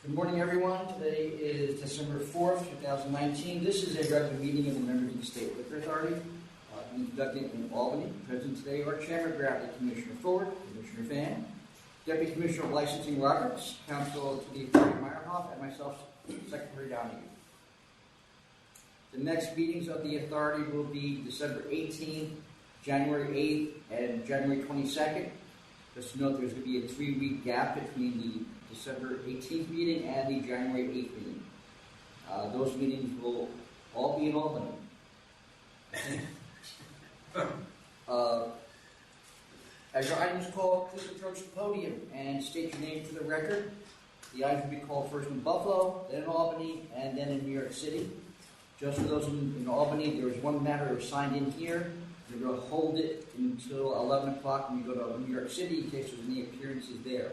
Good morning, everyone. Today is December 4th, 2019. This is a regular meeting of the members of the State Liquor Authority. Conducted in Albany. Present today are Chairman Bradley, Commissioner Ford, Commissioner Fan, Deputy Commissioner of Licensing Roberts, Counsel to the Attorney Meyerhoff, and myself, Secretary Donahue. The next meetings of the authority will be December 18th, January 8th, and January 22nd. Just to note, there's going to be a 3-week gap between the December 18th meeting and the January 8th meeting. Those meetings will all be in Albany. As your items called, please approach the podium and state your name for the record. The items will be called first in Buffalo, then in Albany, and then in New York City. Just for those in Albany, there is one matter signed in here. We're going to hold it until 11 o'clock when we go to New York City in case there's any appearances there.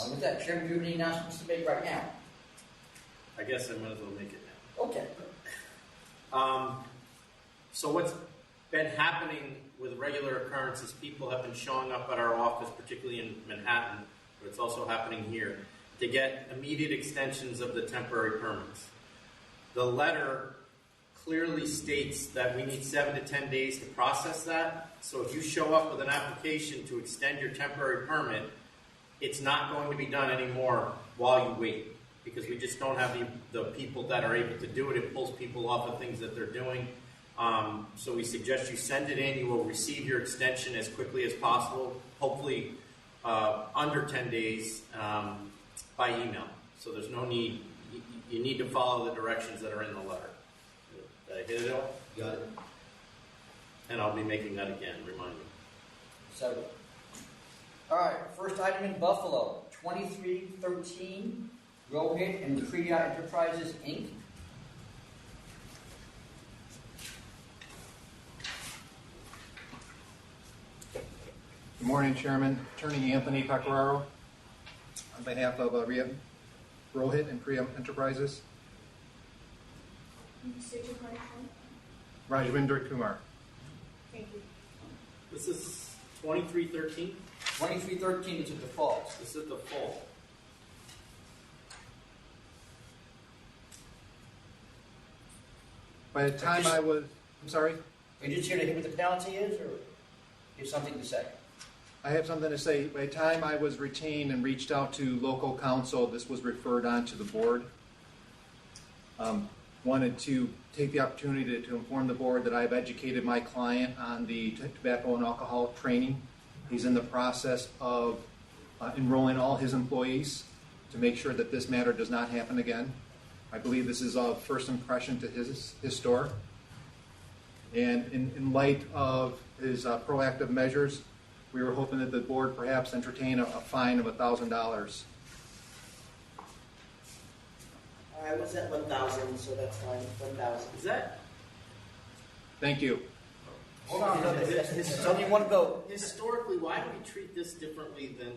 With that, Chairman, do you have any announcements to make right now? I guess I might as well make it now. Okay. So what's been happening with regular occurrences, people have been showing up at our office, particularly in Manhattan, but it's also happening here, to get immediate extensions of the temporary permits. The letter clearly states that we need 7 to 10 days to process that. So if you show up with an application to extend your temporary permit, it's not going to be done anymore while you wait, because we just don't have the people that are able to do it. It pulls people off of things that they're doing. So we suggest you send it in. You will receive your extension as quickly as possible, hopefully under 10 days by email. So there's no need. You need to follow the directions that are in the letter. Did I hit it all? Got it. And I'll be making that again, remind me. So, all right, first item in Buffalo, 2313, Rohit and Priya Enterprises, Inc. Good morning, Chairman. Attorney Anthony Pecoraro on behalf of Rohit and Priya Enterprises. Rajvinder Kumar. Thank you. This is 2313. 2313 is a default. This is the full. By the time I'm sorry? Are you just here to hear what the penalty is, or you have something to say? I have something to say. By the time I was retained and reached out to local counsel, this was referred on to the board. Wanted to take the opportunity to inform the board that I've educated my client on the tobacco and alcohol training. He's in the process of enrolling all his employees to make sure that this matter does not happen again. I believe this is a first impression to his store. And in light of his proactive measures, we were hoping that the board perhaps entertain a fine of $1,000. I was at 1,000, so that's fine. 1,000. Is that? Thank you. Hold on, this is only one vote. Historically, why do we treat this differently than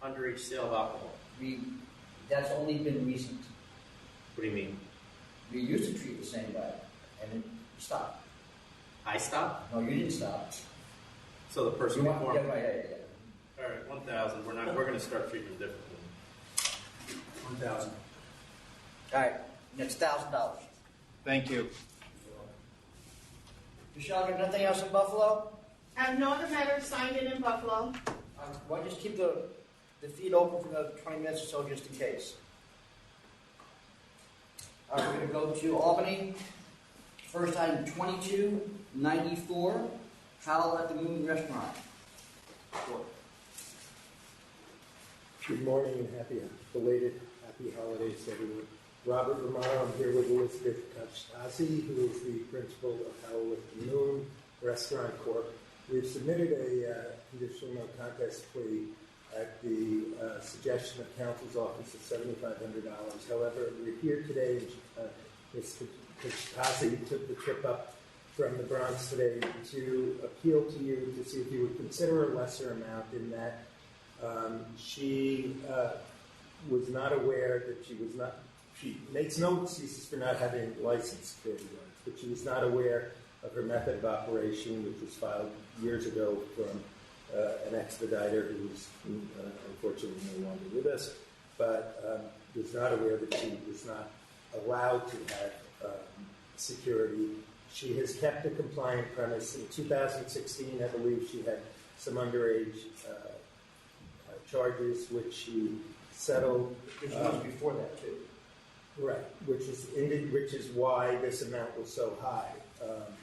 underage sale of alcohol? That's only been recent. What do you mean? We used to treat the same way, and then you stopped. I stopped? No, you didn't stop. So the person before. Yeah, right. All right, 1,000. We're going to start treating them differently. 1,000. All right, next $1,000. Thank you. Michelle, got nothing else in Buffalo? I have no other matters signed in Buffalo. Why don't you just keep the feed open for another 20 minutes or so, just in case. All right, we're going to go to Albany. First item, 2294, Howl at the Moon Restaurant. Good morning and happy holidays to everyone. Robert Romano, I'm here with Elizabeth Kachtazi, who is the principal of Howl at the Moon Restaurant Corp. We've submitted a conditional no contest plea at the suggestion of counsel's office of $7,500. However, we're here today, and Ms. Kachtazi took the trip up from the Bronx today to appeal to you to see if you would consider a lesser amount, in that she was not aware that she makes no excuses for not having licensed security guards, but she was not aware of her method of operation, which was filed years ago from an expediter who was unfortunately no longer with us. but was not aware that she was not allowed to have security. She has kept a compliant premise. In 2016, I believe she had some underage charges, which she settled. There's ones before that, too. Right, which is why this amount was so high.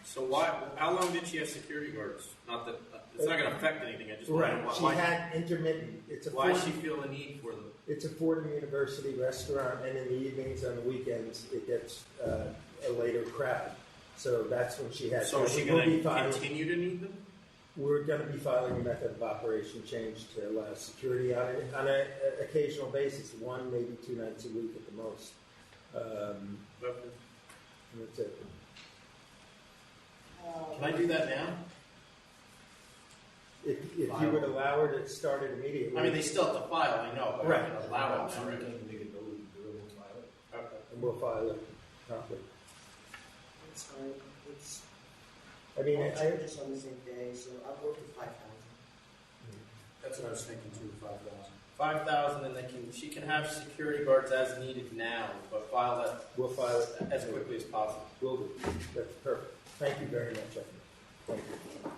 So why? How long did she have security guards? Not that it's not going to affect anything. I just want to know She why. had intermittent. Why does she feel the need for them? It's a Fordham University restaurant, and in the evenings, on the weekends, it gets a later crowd. So that's when she has. So is she going to continue to need them? We're going to be filing a method of operation change to allow security on an occasional basis, 1, maybe 2 nights a week at the most. And that's it. Can I do that now? If you would allow her to start it immediately. I mean, they still have to file. I know, but Right. I can allow it now. Right? Okay. And we'll file it promptly. It's fine. I mean, All charges on the same day, so I'll go to 5,000. That's what I was thinking too, 5,000. 5,000, and she can have security guards as needed now, but file that We'll file it as quickly as possible. Will do. That's perfect. Thank you very much, Evan. Thank you.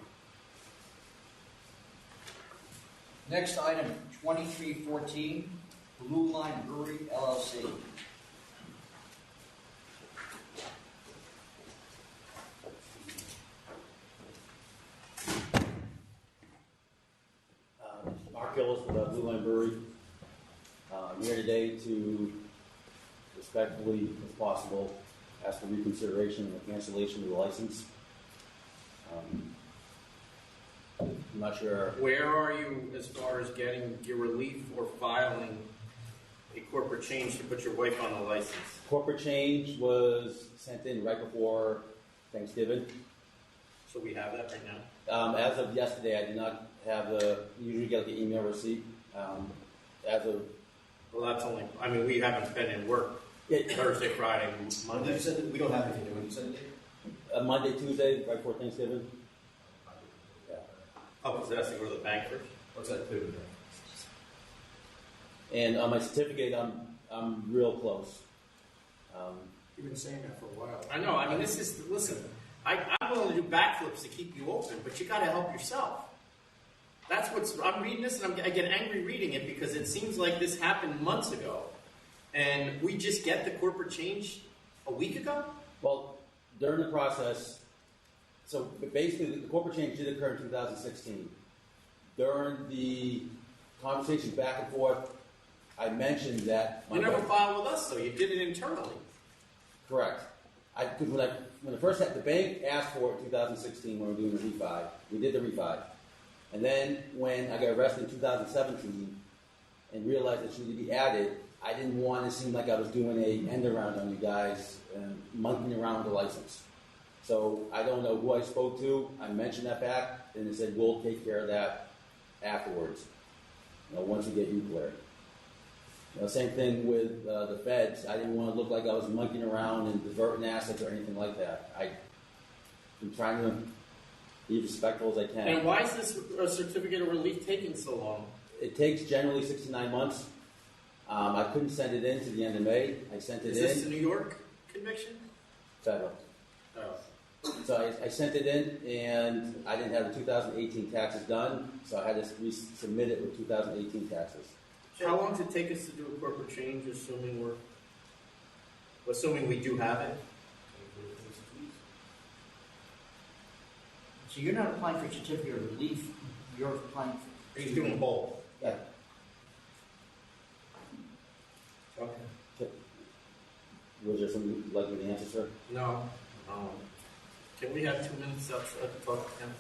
Next item, 2314, Blue Line Brewery LLC. Mark Gillis with Blue Line Brewery. I'm here today to respectfully, if possible, ask for reconsideration and the cancellation of the license. I'm not sure. Where are you as far as getting your relief or filing a corporate change to put your wife on the license? Corporate change was sent in right before Thanksgiving. So we have that right now. As of yesterday, I did not have usually get the email receipt. As of Well, that's only. I mean, we haven't been in work Thursday, Friday, Monday. You said that we don't have anything when you said it. Monday, Tuesday, right before Thanksgiving. Yeah. Oh, because it has to go to the bank first. What's that do? And on my certificate, I'm real close. You've been saying that for a while. I know. I mean, this is. Listen, I'm willing to do backflips to keep you open, but you got to help yourself. That's what's. I'm reading this and I get angry reading it because it seems like this happened months ago, and we just get the corporate change a week ago. Well, during the process, so basically the corporate change did occur in 2016. During the conversation back and forth, I mentioned that You never filed with us, though. You did it internally. Correct. Because when the first the bank asked for it in 2016 when we were doing the refi, we did the refi. And then when I got arrested in 2017 and realized that she needed to be added, I didn't want to seem like I was doing a end around on you guys and monkeying around with the license. So I don't know who I spoke to. I mentioned that back, and they said, we'll take care of that afterwards, once we get you cleared. Same thing with the feds. I didn't want to look like I was monkeying around and diverting assets or anything like that. I'm trying to be respectful as I can. And why is this certificate of relief taking so long? It takes generally 69 months. I couldn't send it in to the end of May. I sent it Is in. this a New York conviction? Federal. Oh. So I sent it in, and I didn't have the 2018 taxes done, so I had to resubmit it with 2018 taxes. How long does it take us to do a corporate change, assuming we do have it? So you're not applying for certificate of relief, you're applying for... He's doing both. Yeah. Okay. Was there something you'd like me to answer, sir? No. Can we have 2 minutes outside to talk to him?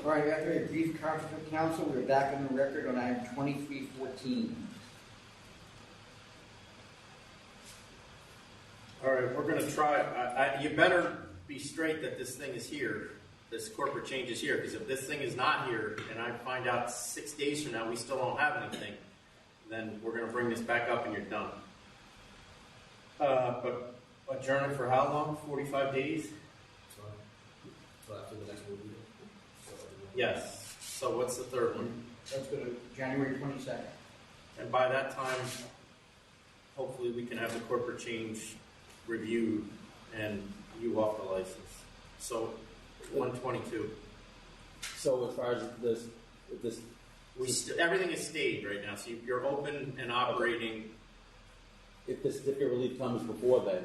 All right, after a brief conference with council, we're back on the record on item 2314. All right, we're going to try. You better be straight that this thing is here. This corporate change is here, because if this thing is not here, and I find out 6 days from now we still don't have anything, then we're going to bring this back up and you're done. But adjourn it for how long? 45 days? So after the next meeting. Yes. So what's the third one? Let's go to January 22nd. And by that time, hopefully we can have the corporate change reviewed and you off the license. So 122. So as far as this, Everything is stayed right now, so you're open and operating. if the certificate of relief comes before then,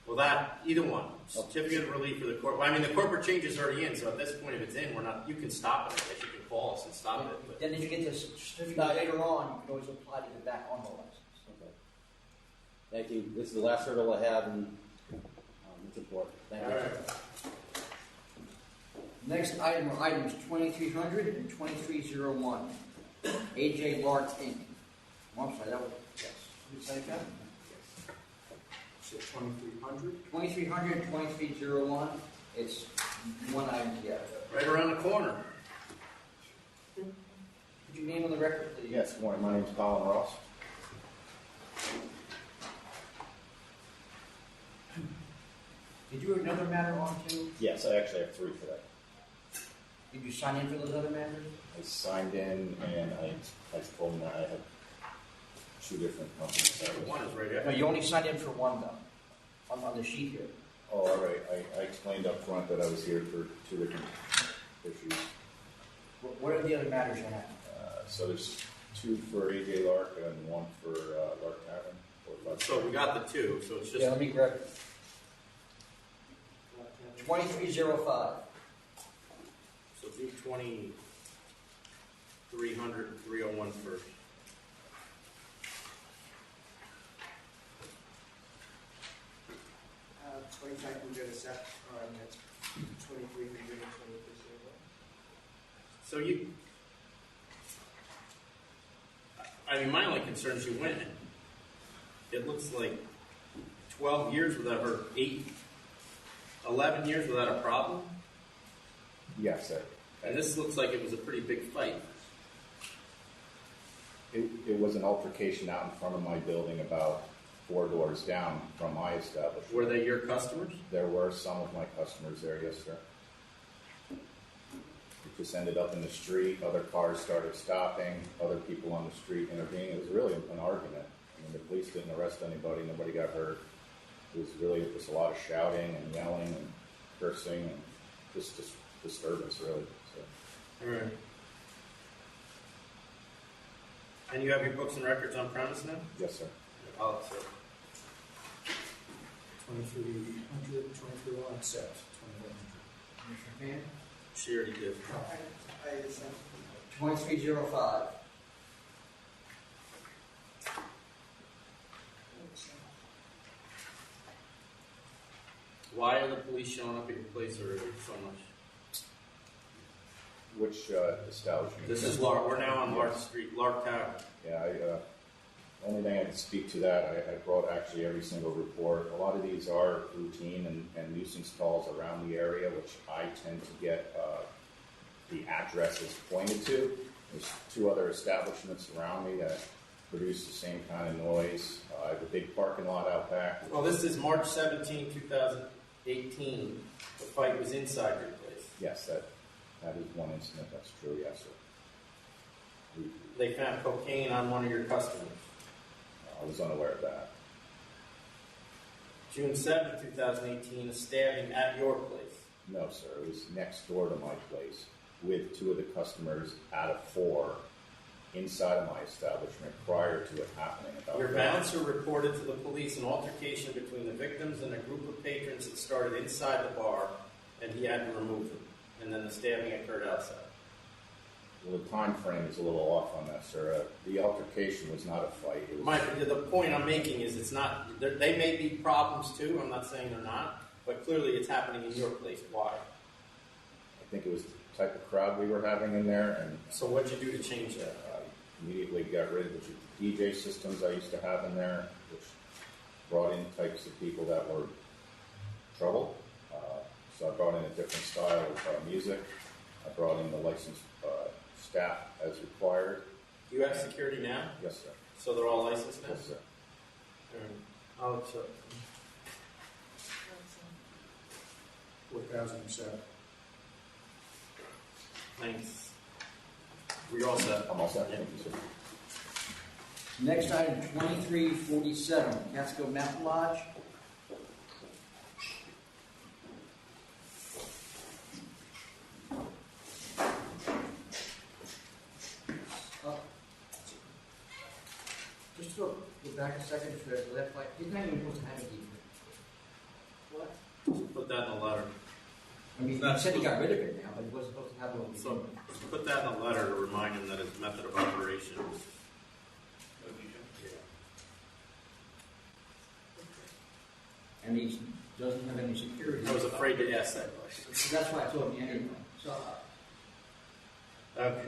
Well, that either one, certificate of relief for the corp. I mean, the corporate change is already in, so at this point, if it's in, we're not. You can stop it. I guess you can call us and stop it. But Then if you get this certificate later on, you can always apply to get back on the license. okay. Thank you. This is the last hurdle I have, and it's important. Thank you. all right. Next item are items 2300 and 2301. AJ Lark Inc. Oh, I'm sorry, that was, yes. Did you say that? So 2,300? 2300 and 2301. It's one item together. Right around the corner. Could you name on the record, please? Yes, good morning. My name is Colin Ross. Did you have another matter on too? Yes, I actually have three today. Did you sign in for those other matters? I signed in and I told them that I had two different companies. That was, One is right No, after. you only signed in for one though, on the sheet here. oh, all right. I explained up front that I was here for two different issues. What are the other matters you have? So there's two for AJ Lark and one for Lark Tavern. So we got the two. So it's just. Yeah, let me grab it. 2305. So do 2,300, 301 first. $2,500 a set on 2,300 and 2,301. So you. I mean, my only concern is you win. It looks like 12 years without, or 11 years without a problem. Yes, And this looks like it was a pretty big fight. it was an altercation out in front of my building about 4 doors down from my establishment. Were they your customers? There were some of my customers there, yes, sir. It just ended up in the street. Other cars started stopping. Other people on the street intervening. It was really an argument. I mean, the police didn't arrest anybody. Nobody got hurt. It was really just a lot of shouting and yelling and cursing and just disturbance, really. So, All right. And you have your books and records on premise now? yes, sir. Oh, so 2,300, 2,301 set. 2,100. Commissioner Pan? she already did. I sent 2305. Why are the police showing up at your place already so much? Which establishment? This is Lark. We're now on Lark Street, Lark Tower. Yeah, only thing I can speak to that, I brought actually every single report. A lot of these are routine and nuisance calls around the area, which I tend to get the addresses pointed to. There's 2 other establishments around me that produce the same kind of noise. I have a big parking lot out back. Well, this is March 17, 2018. The fight was inside your place. Yes, that is one incident. That's true. Yes, sir. They found cocaine on one of your customers. I was unaware of that. June 7, 2018, a stabbing at your place. No, sir. It was next door to my place with 2 of the customers out of 4 inside of my establishment prior to it happening. Your bouncer reported to the police an altercation between the victims and a group of patrons that started inside the bar, and he had to remove them. And then the stabbing occurred outside. Well, the time frame is a little off on that, sir. The altercation was not a fight. It was, The point I'm making is it's not. They may be problems too. I'm not saying they're not, but clearly it's happening in your place. Why? I think it was type of crowd we were having in there, and So what'd you do to change that? I immediately got rid of the DJ systems I used to have in there, which brought in types of people that were trouble. So I brought in a different style of music. I brought in the licensed staff as required. You have security now? Yes, sir. So they're all licensed now? Yes, sir. Alex, 4,007. thanks. We're all set. I'm all set. Thank you, sir. Next item, 2347, Catskill Mountain Lodge. Just go back a second to the left, like, he's not even supposed to have a deed. What? Put that in the letter. I mean, he said he got rid of it now, but he wasn't supposed to have one. So put that in the letter to remind him that his method of operation. And he doesn't have any security. I was afraid to ask that question. That's why I told him anyway. So, Okay.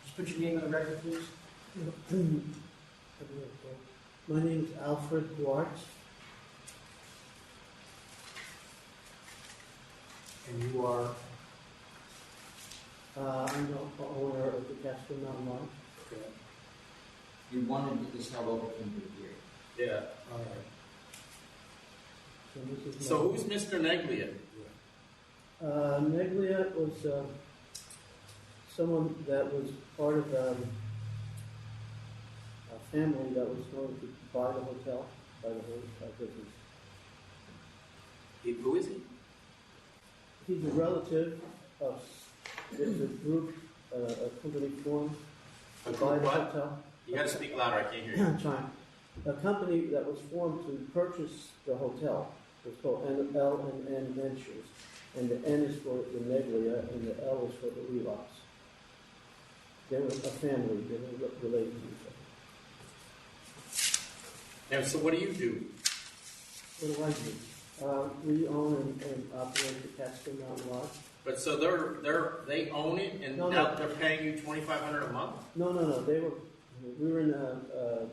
just put your name on the record, please. My name is Alfred Duarte. And you are, I'm the owner of the Catskill Mountain Lodge. okay, You wanted to get this held over from the year. Yeah. all right. So, this is So my- who's Mr. Neglia? Neglia was someone that was part of a family that was going to buy the hotel, buy the whole business. Who is he? He's a relative of, there's a group, a company formed A to group buy the what? hotel. You gotta speak louder, I can't hear you. I'm trying. A company that was formed to purchase the hotel was called L&N Ventures. And the N is for the Neglia and the L is for the Levox. They were a family, they were related to each other. And so what do you do? What do I do? We own and operate the Catskill Mountain Lodge. But so they own it and No, now no. they're paying you $2,500 a month? No, we were in a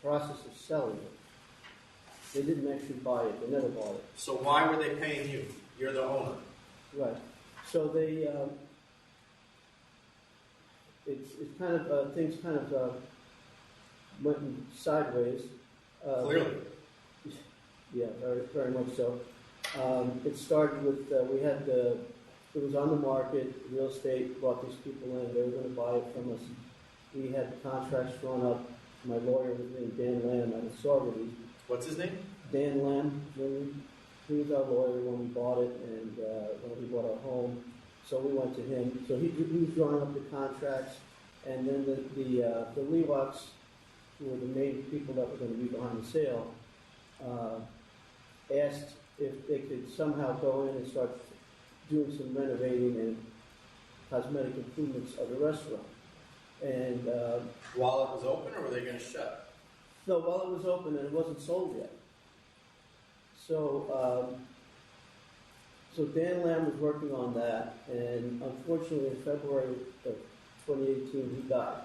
process of selling it. They didn't actually buy it, they never bought it. So why were they paying you? You're the owner. Right. So they, it's kind of, things kind of went sideways. Clearly. Yeah, very, very much so. It started with, it was on the market, real estate brought these people in, they were going to buy it from us. We had contracts drawn up. My lawyer was named Dan Lamb out of Saugerties. What's his name? Dan Lamb, he was our lawyer when we bought it and when we bought our home. So we went to him. So he was drawing up the contracts, and then the Levox, who were the main people that were going to be behind the sale, asked if they could somehow go in and start doing some renovating and cosmetic improvements of the restaurant. And While it was open, or were they going to shut? no, while it was open and it wasn't sold yet. So, so Dan Lamb was working on that, and unfortunately, in February of 2018, he died.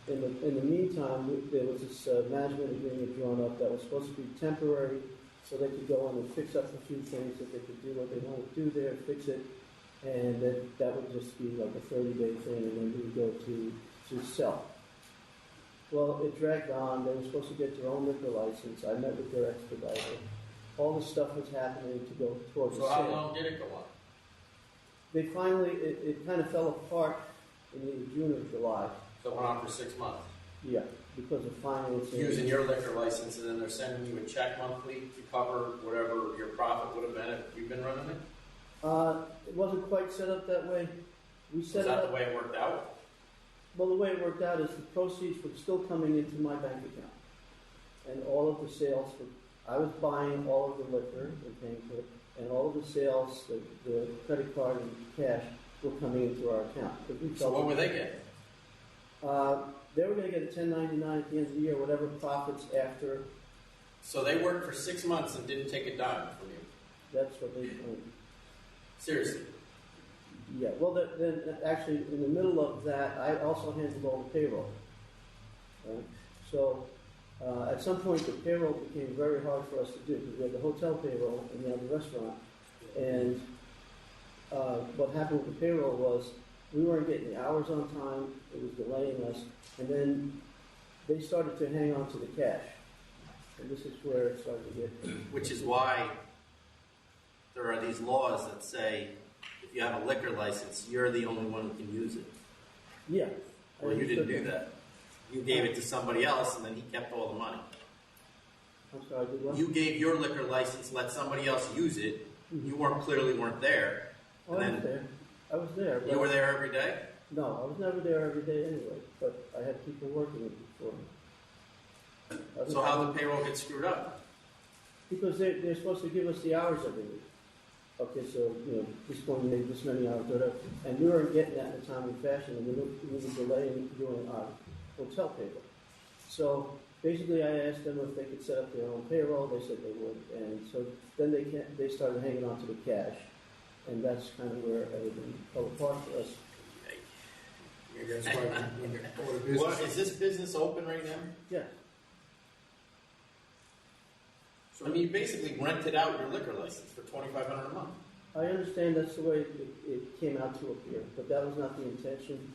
In the meantime, there was this management agreement drawn up that was supposed to be temporary, so they could go in and fix up a few things, that they could do what they wanted to do there, fix it, and that would just be like a 30-day thing, and then we would go to sell. Well, it dragged on. They were supposed to get their own liquor license. I met with their expediter. All this stuff was happening to go towards So the how sale. long did it go on? They finally, it kind of fell apart in either June or July. So it went on for 6 months. Yeah, because of financing. Using your liquor license, and then they're sending you a check monthly to cover whatever your profit would have been if you've been running it? It wasn't quite set up that way. We Is set it that up. the way it worked out? Well, the way it worked out is the proceeds were still coming into my bank account. And all of the sales, I was buying all of the liquor and paying for it, and all of the sales, the credit card and cash were coming into our account. So what were they getting? They were going to get a 1099 at the end of the year, whatever profits after So they worked for 6 months and didn't take a dime from you. That's what they claim. Seriously. Yeah, well, then actually, in the middle of that, I also handled all the payroll. Right? So at some point, the payroll became very hard for us to do because we had the hotel payroll and we had the restaurant. And what happened with the payroll was we weren't getting the hours on time, it was delaying us, and then they started to hang on to the cash. And this is where it started to get... Which is why there are these laws that say if you have a liquor license, you're the only one who can use it. Yeah. Well, you didn't do that. You gave it to somebody else, and then he kept all the money. I'm sorry, did what? You gave your liquor license, let somebody else use it. You clearly weren't there. Oh, I was there. I was there. You were there every day? No, I was never there every day anyway, but I had people working for me. So how did the payroll get screwed up? Because they're supposed to give us the hours every week. Okay, so, this one made this many hours, whatever. And we weren't getting that in a timely fashion, and we were delaying doing our hotel payroll. So basically I asked them if they could set up their own payroll. They said they would. And so then they started hanging on to the cash. And that's kind of where everything fell apart for us. Maybe that's why when you're over the business. Well, is this business open right now? Yes. I mean, you basically rented out your liquor license for $2,500 a month. I understand that's the way it came out to appear, but that was not the intention.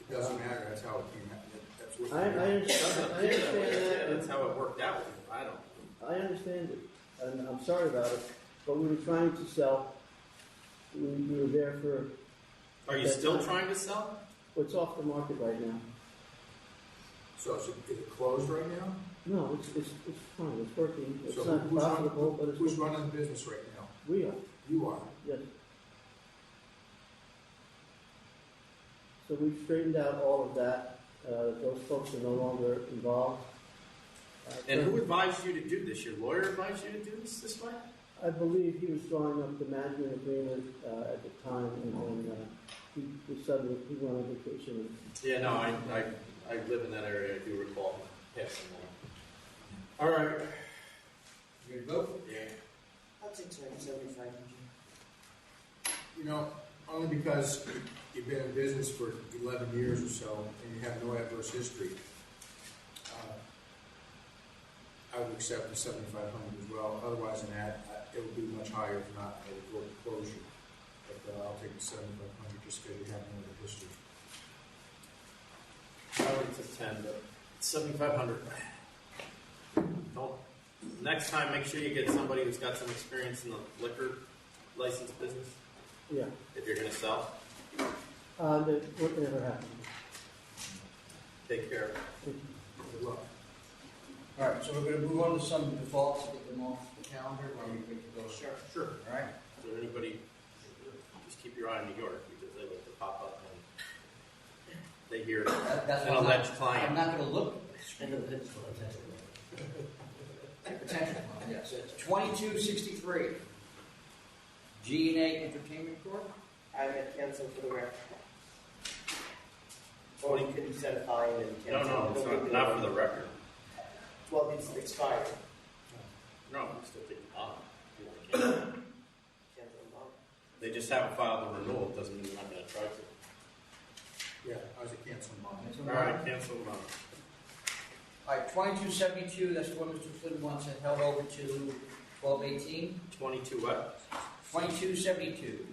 It doesn't matter, that's how it came out. That's what I understand that. That's how it worked out. I understand it, and I'm sorry about it, but we were trying to sell. We were there for... Are you still trying to sell? It's off the market right now. So is it closed right now? No, it's fine. It's working. It's So not who's profitable, but it's who's working. running the business right now? We are. You are. Yes. So we've straightened out all of that. Those folks are no longer involved. And who advised you to do this? Your lawyer advised you to do this way? I believe he was drawing up the management agreement at the time, and then he decided he went on vacation. Yeah, no, I live in that area. I do recall passing on. All right. You ready to vote? Yeah. I'll take 75. Only because you've been in business for 11 years or so, and you have no adverse history. I would accept the 7,500 as well. Otherwise than that, it would be much higher if not a court closure. But I'll take the 7,500 just because you have no other history. I would to 10, but 7,500. Don't. Next time, make sure you get somebody who's got some experience in the liquor license business. Yeah. If you're going to sell, What never happened. take care of it. Good luck. All right, so we're going to move on to some defaults, get them off the calendar. Are you ready to go? Sure. All right. So anybody, just keep your eye on New York because they like to pop up and they hear That's an what alleged I'm client. not going to look. Potential client, yes. 2263. G&A Entertainment Corp. I had canceled for the record. Or you can set a fine and No, cancel. no, it's not for the record. Well, it's expired. No, we still take the bond. You want to cancel. Cancel the bond. They just haven't filed the renewal. It doesn't mean they're not going to try to. Yeah, I was a canceling mine. All right, cancel the bond. All right, 2272, that's what Mr. Flynn wants it held over to 1218. 22 what? 2272.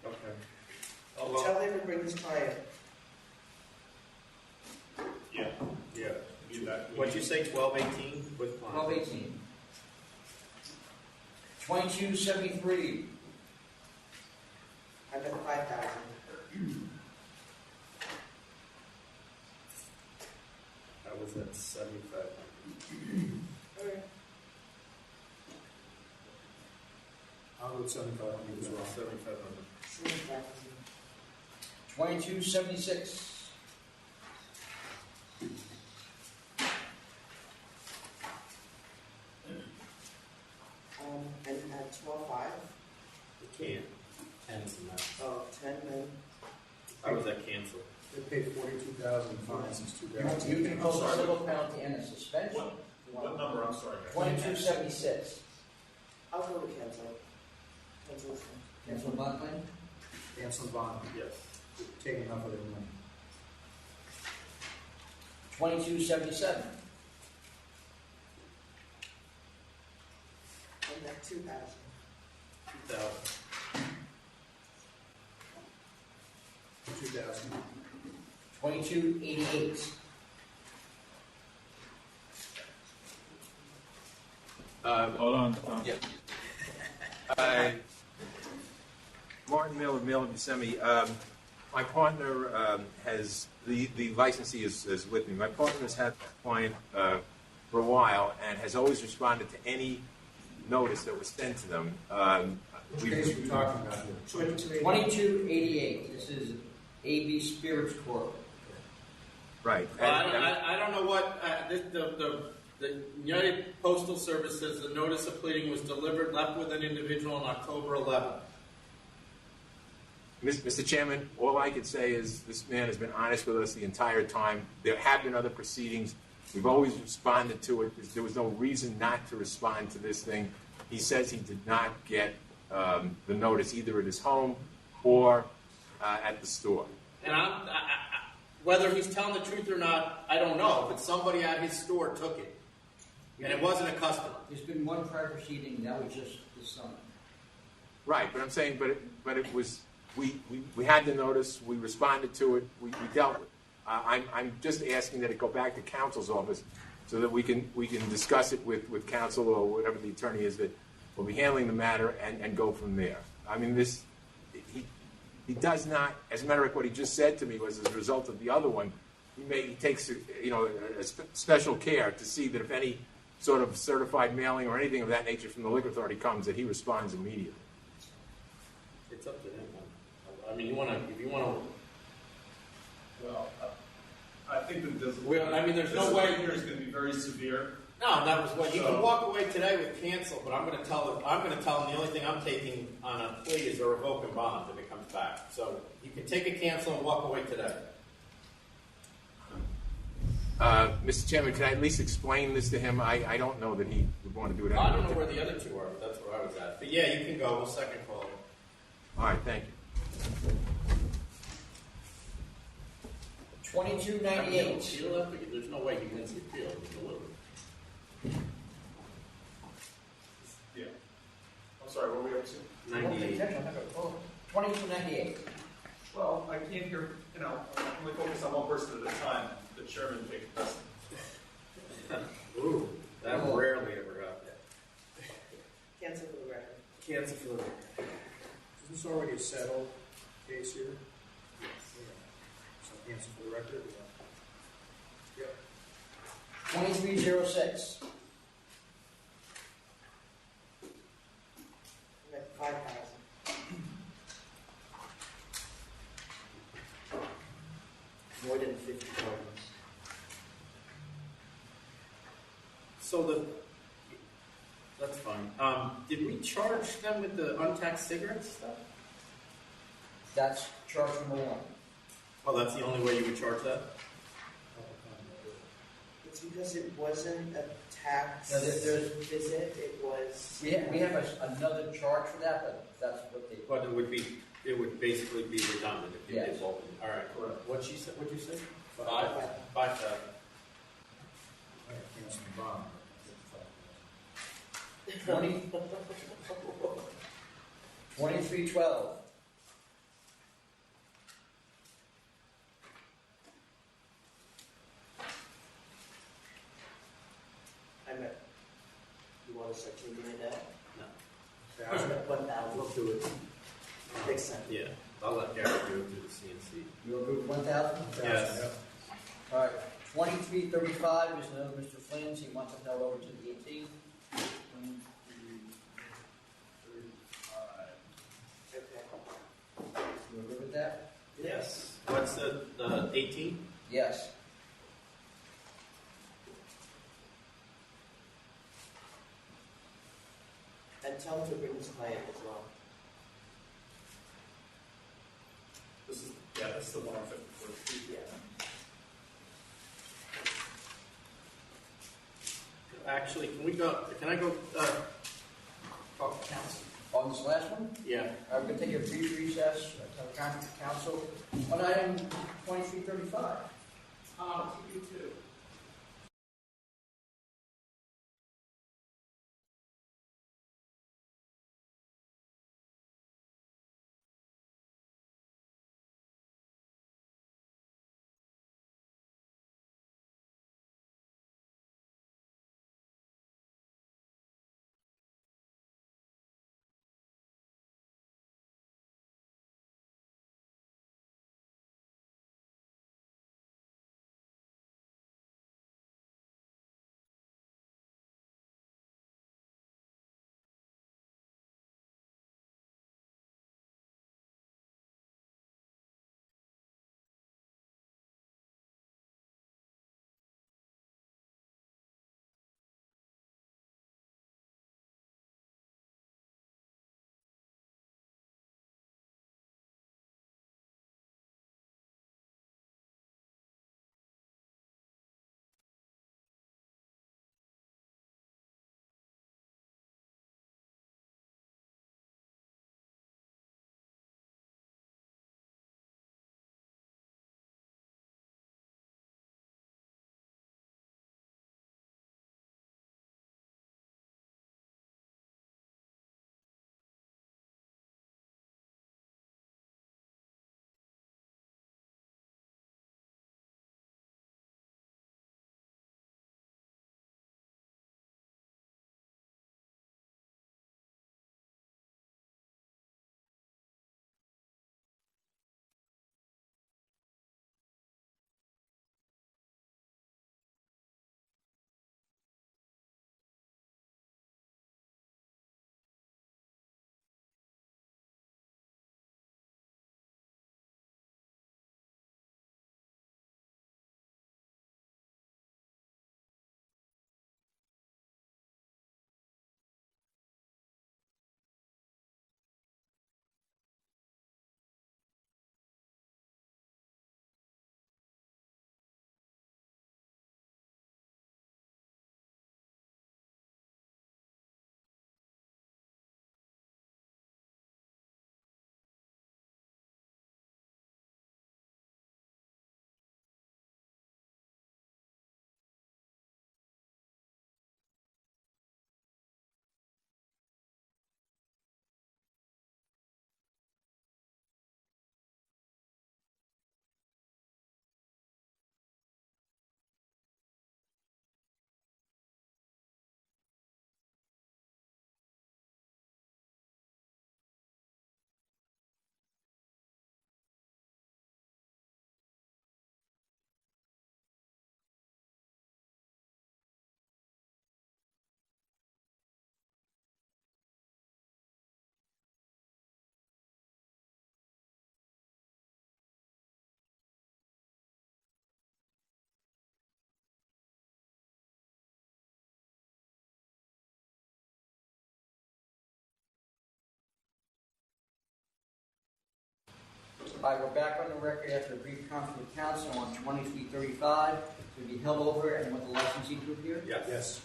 Okay. Tell him to bring his client. Yeah. What'd you say, 1218 with client? 1218. 2273. I bet 5,000. That was at 75. All right. I'll go with 7,500 as well. 7,500. 75,000. 2276. And at 12.5. You can't. 10 is the max. Oh, 10 then. I was at cancel. They paid $42,000 fines since You 2000. can impose a civil penalty and a suspension. What number, I'm sorry? 2276. I'll go to cancel. Cancel. Cancel bond claim? Cancel bond, Yes. taking enough of their money. 2277. And that 2,000. 2,000. 2288. Hold on. Yeah. Martin Miller, Miller Buscemi. My partner has, the licensee is with me. My partner has had the client for a while and has always responded to any notice that was sent to them. Which case are we talking about here? 2288. This is AB Spirits Corp. Right. Well, I don't know what, the United Postal Service says the notice of pleading was delivered, left with an individual on October 11th. Mr. Chairman, all I can say is this man has been honest with us the entire time. There have been other proceedings. We've always responded to it. There was no reason not to respond to this thing. He says he did not get the notice either at his home or at the store. And whether he's telling the truth or not, I don't know, but somebody at his store took it. And it wasn't a customer. There's been one prior proceeding, that was just this summer. Right, but I'm saying, but it was, we had the notice, we responded to it, we dealt with it. I'm just asking that it go back to counsel's office so that we can discuss it with counsel or whatever the attorney is that will be handling the matter and go from there. I mean, he does not, as a matter of fact, what he just said to me was as a result of the other one, he takes a special care to see that if any sort of certified mailing or anything of that nature from the liquor authority comes, that he responds immediately. It's up to him. I mean, if you want to. Well, I think that this. Well, I mean, there's no way here is going to be very severe. No, that was what you can walk away today with cancel, but I'm going to tell him the only thing I'm taking on a plea is a revoke and bond if it comes back. So you can take a cancel and walk away today. Mr. Chairman, can I at least explain this to him? I don't know that he would want to do it. I don't know where the other two are, but that's where I was at. But yeah, you can go. We'll second call. All right, thank you. 2298. There's no way he wins the appeal. He delivered. Yeah. I'm sorry, what were we up to? 98. 2298. Well, I can't hear, I can only focus on one person at a time. The chairman takes precedent. Ooh, that rarely ever happens. Cancel for the record. Cancel for the record. Is this already a settled case here? Yes. So cancel for the record? Yep. 2306. And at 5,000. More than 50 cards. So that's fine. Did we charge them with the untaxed cigarette stuff? That's charge number one. Oh, that's the only way you would charge that? It's because it wasn't a tax No, there's- visit, it was... We have another charge for that, but that's what they. But it would basically be redundant if you did Yes. both. All right. What'd you say? 5,000. I cancel the bond. 2312. I'm at... You want to start taking it down? No. I'm at 1,000. We'll do it. Makes sense. Yeah. I'll let Gary do it through the CNC. You agree with 1,000? Yes. All right. 2335 is another Mr. Flynn's. He wants it held over to the 18th. Okay. You agree with that? Yes. What's the 18? Yes. And tell him to bring his client as well. This is the 154. for 3 p.m. Actually, can I go talk to council? On this last one, Yeah. we're going to take a brief recess, tell the council, on item 2335. You too. All right, we're back on the record after a brief conference with council on 2335 to be held over and want the licensee to appear. Yes.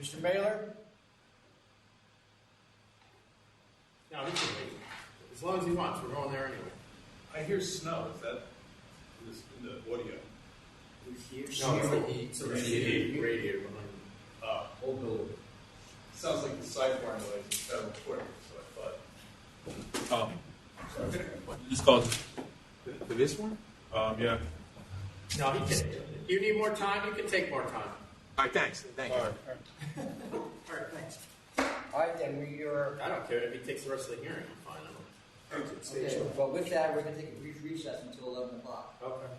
Mr. Mailer? No, he can wait. As long as he wants. We're going there anyway. I hear snow. Is that in the audio? No, it's the heat. It's the radiator behind him. Old building. Sounds like the sidebar noise in federal court, so I thought. It's called. For this one? Yeah. No, he can. If you need more time, you can take more time. All right, thanks. Thank you. All right, thanks. All right, then we are. I don't care if he takes the rest of the hearing. I'm fine. Okay, well, with that, we're going to take a brief recess until 11 o'clock. Okay.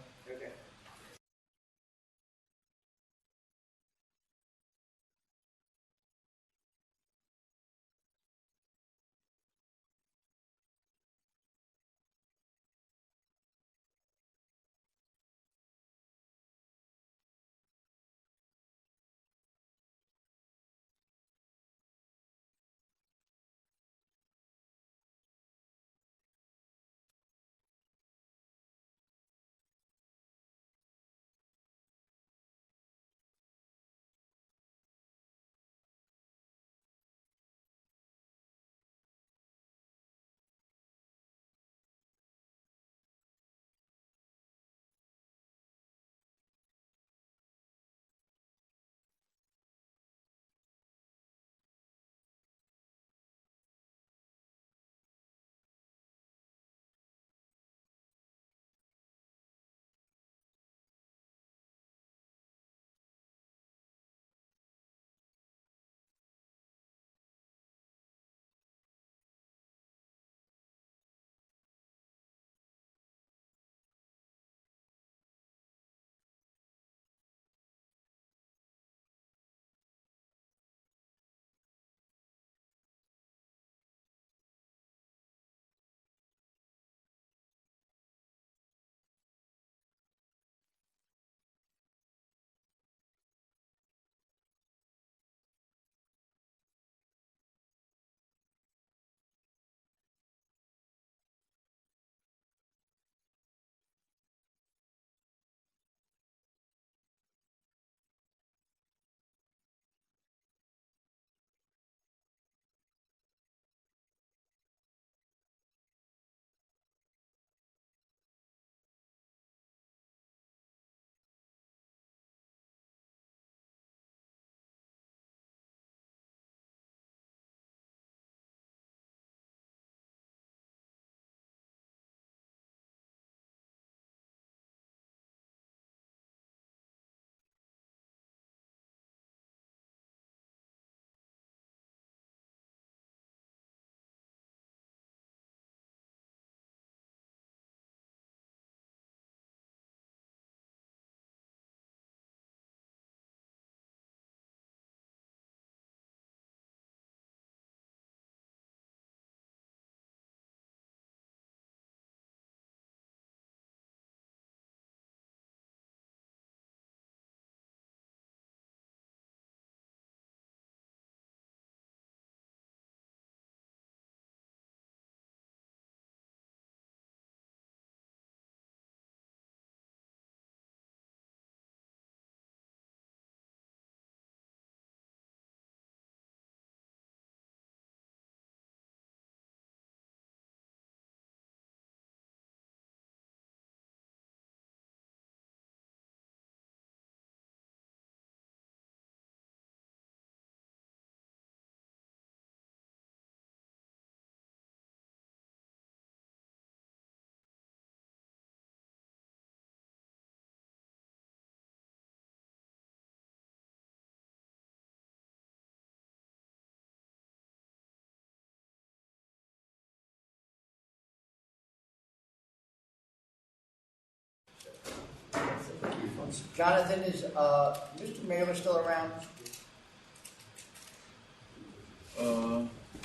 Jonathan, is Mr. Mailer still around?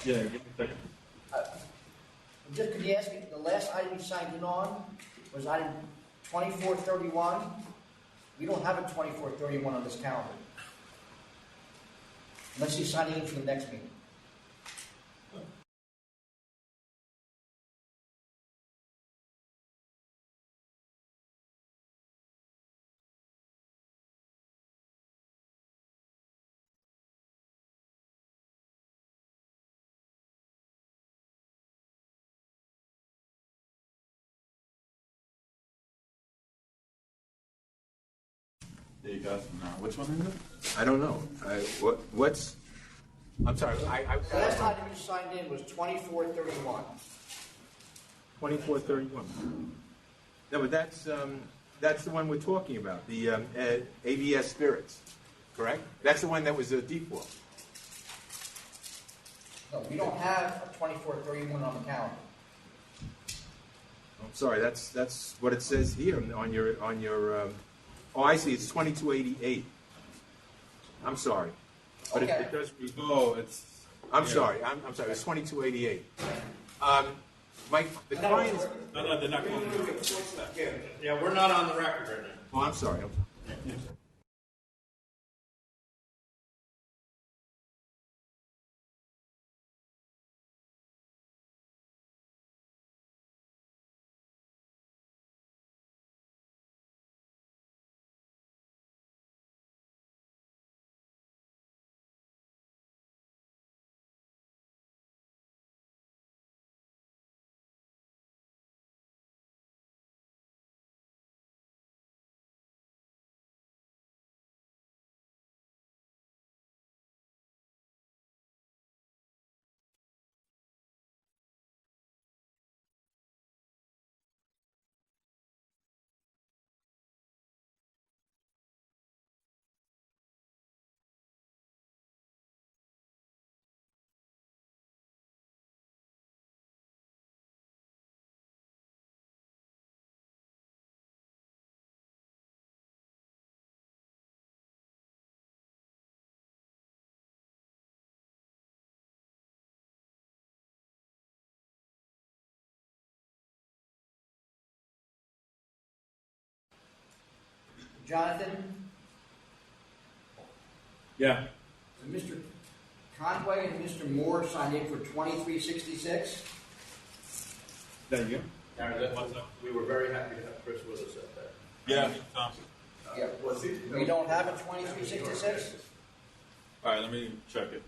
Yeah, give me a second. Just could you ask me, the last item you signed in on was item 2431. We don't have a 2431 on this calendar. Unless you're signing in for the next meeting. There you go. Now, which one is it? I don't know. What's? I'm sorry. The last item you signed in was 2431. 2431. No, but that's the one we're talking about. The ABS Spirits, correct? That's the one that was a default. No, we don't have a 2431 on the calendar. I'm sorry. That's what it says here on your. Oh, I see. It's 2288. I'm sorry. But Okay. it does. Oh, it's. I'm sorry. I'm sorry. It's 2288. Mike, the client is. No, they're not going to do it. Yeah, we're not on the record right now. Oh, I'm sorry. Jonathan, Yeah. so Mr. Conway and Mr. Moore signed in for 2366. There you go. Gary, we were very happy to have Chris with us at that. Yeah. Tom. Yeah. We don't have a 2366? All right, let me check it.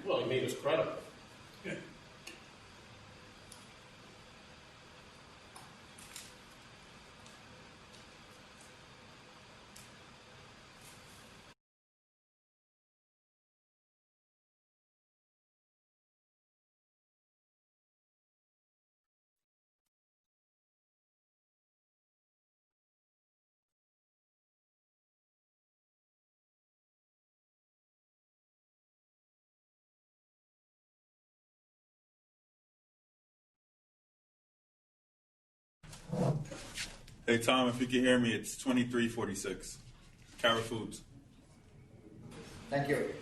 Well, he made us credible. Hey, Tom, if you can hear me, it's 2346. Cara Foods. Thank you.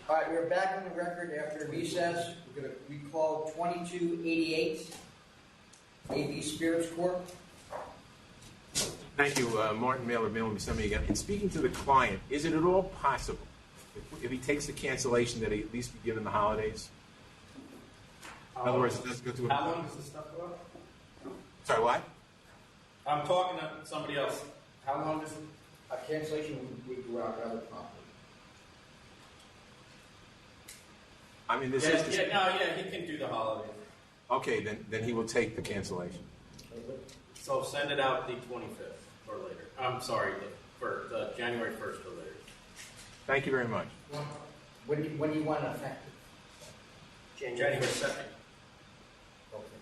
All right, we're back on the record after recess. We're going to recall 2288, AB Spirits Corp. Thank you, Martin Mailer, mailing me something again. In speaking to the client, is it at all possible, if he takes the cancellation, that he at least be given the holidays? In other words, it doesn't go through. How long does this stuff go up? Sorry, what? I'm talking to somebody else. How long does it? A cancellation would go out rather promptly. I mean, this Yeah, is. he can do the holiday. Okay, then he will take the cancellation. So send it out the 25th or later. I'm sorry, for January 1st or later. Thank you very much. When do you want it effective? January 2nd. Okay.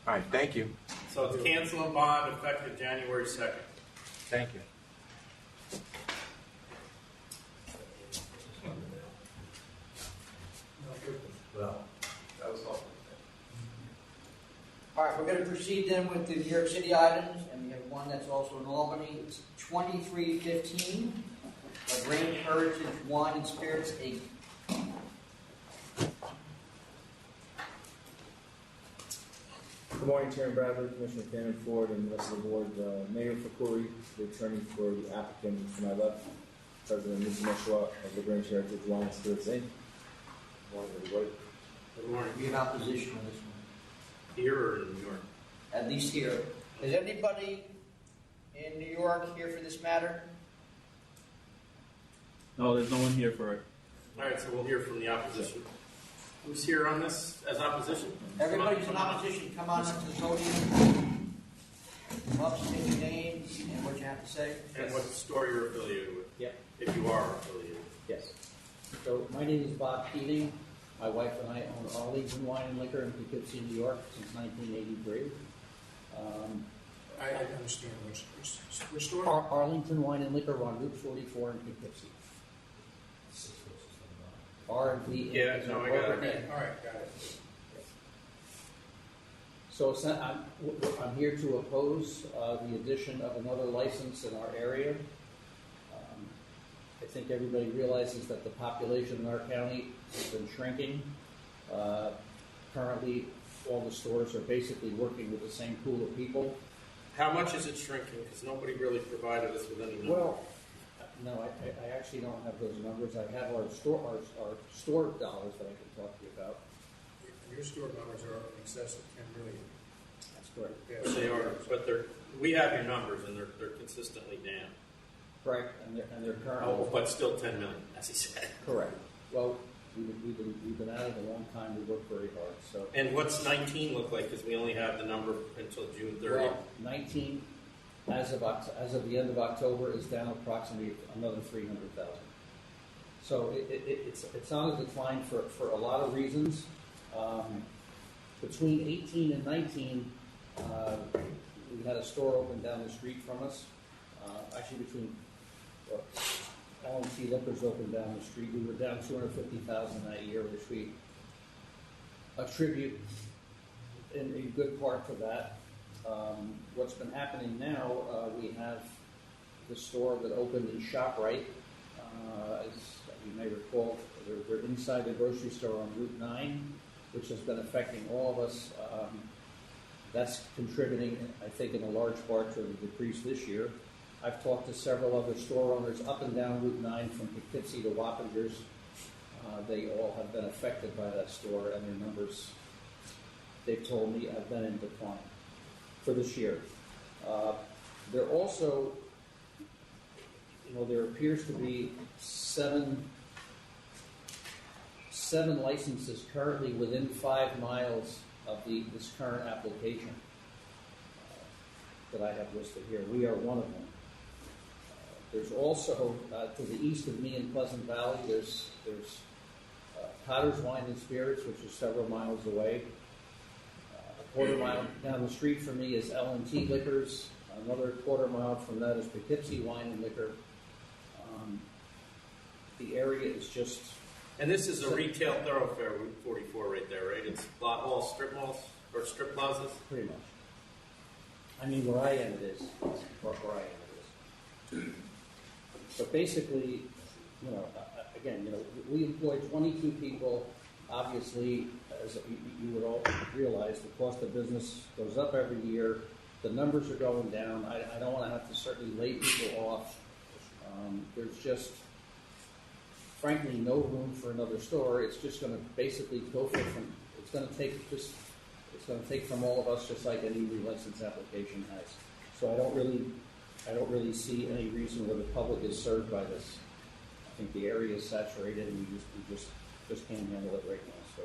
All right, thank you. So it's cancel and bond effective January 2nd. Thank you. Well, that was helpful. All right, we're going to proceed then with the New York City items, and we have one that's also in Albany. It's 2315, a Grain Heritage Wine and Spirits Inc. Good morning, Chairman Bradley, Commissioner Cameron Ford, and the rest of the board. Mayor Fakuri, the attorney for the applicant, to my left, President Ms. Meshwa of the Grain Heritage Wine and Spirits Inc. Good morning, everybody. Good morning. Be in opposition on this one. Here or in New York? At least here. Is anybody in New York here for this matter? No, there's no one here for it. All right, so we'll hear from the opposition. Who's here on this as opposition? Everybody's in opposition. Come on up to the podium. Come up, state your name and what you have to say. And what store you're affiliated with. Yep. If you are affiliated. Yes. So my name is Bob Keating. My wife and I own Arlington Wine and Liquor in Poughkeepsie, New York since 1983. I understand which store? Arlington Wine and Liquor on Route 44 in Poughkeepsie. R&V. Yeah, no, I got it. All right, got it. So I'm here to oppose the addition of another license in our area. I think everybody realizes that the population in our county has been shrinking. Currently, all the stores are basically working with the same pool of people. How much is it shrinking? Because nobody really provided us with any numbers. Well, no, I actually don't have those numbers. I have our store dollars that I can talk to you about. Your store numbers are in excess of 10 million. That's correct. Yeah. They are, but we have your numbers, and they're consistently down. Correct, and they're currently. Oh, but still 10 million, as he said. Correct. Well, we've been at it a long time. We work very hard. So. And what's 19 look like? Because we only have the number until June 30th. Well, 19 as of the end of October is down approximately another 300,000. So it's on a decline for a lot of reasons. Between 18 and 19, we had a store open down the street from us. Actually, between L&T Liquors opened down the street, we were down 250,000 that year, which we attribute in a good part to that. What's been happening now, we have the store that opened in ShopRite. As you may recall, they're inside the grocery store on Route 9, which has been affecting all of us. That's contributing, I think, in a large part to the decrease this year. I've talked to several other store owners up and down Route 9 from Poughkeepsie to Wappingers. They all have been affected by that store, and their numbers, they've told me, have been in decline for this year. There also, there appears to be seven licenses currently within 5 miles of this current application that I have listed here. We are one of them. There's also, to the east of me in Pleasant Valley, there's Potter's Wine and Spirits, which is several miles away. A quarter mile down the street from me is L&T Liquors. Another quarter mile from that is Poughkeepsie Wine and Liquor. The area is just... And this is a retail thoroughfare, Route 44 right there, right? It's all strip malls or strip plazas? Pretty much. I mean, where I am it is. Where I am it is. But basically, again, we employ 22 people. Obviously, as you would all realize, the cost of business goes up every year. The numbers are going down. I don't want to have to certainly lay people off. There's just, frankly, no room for another store. It's just going to basically go from. It's going to take from all of us, just like any license application has. So I don't really see any reason where the public is served by this. I think the area is saturated, and we just can't handle it right now. So.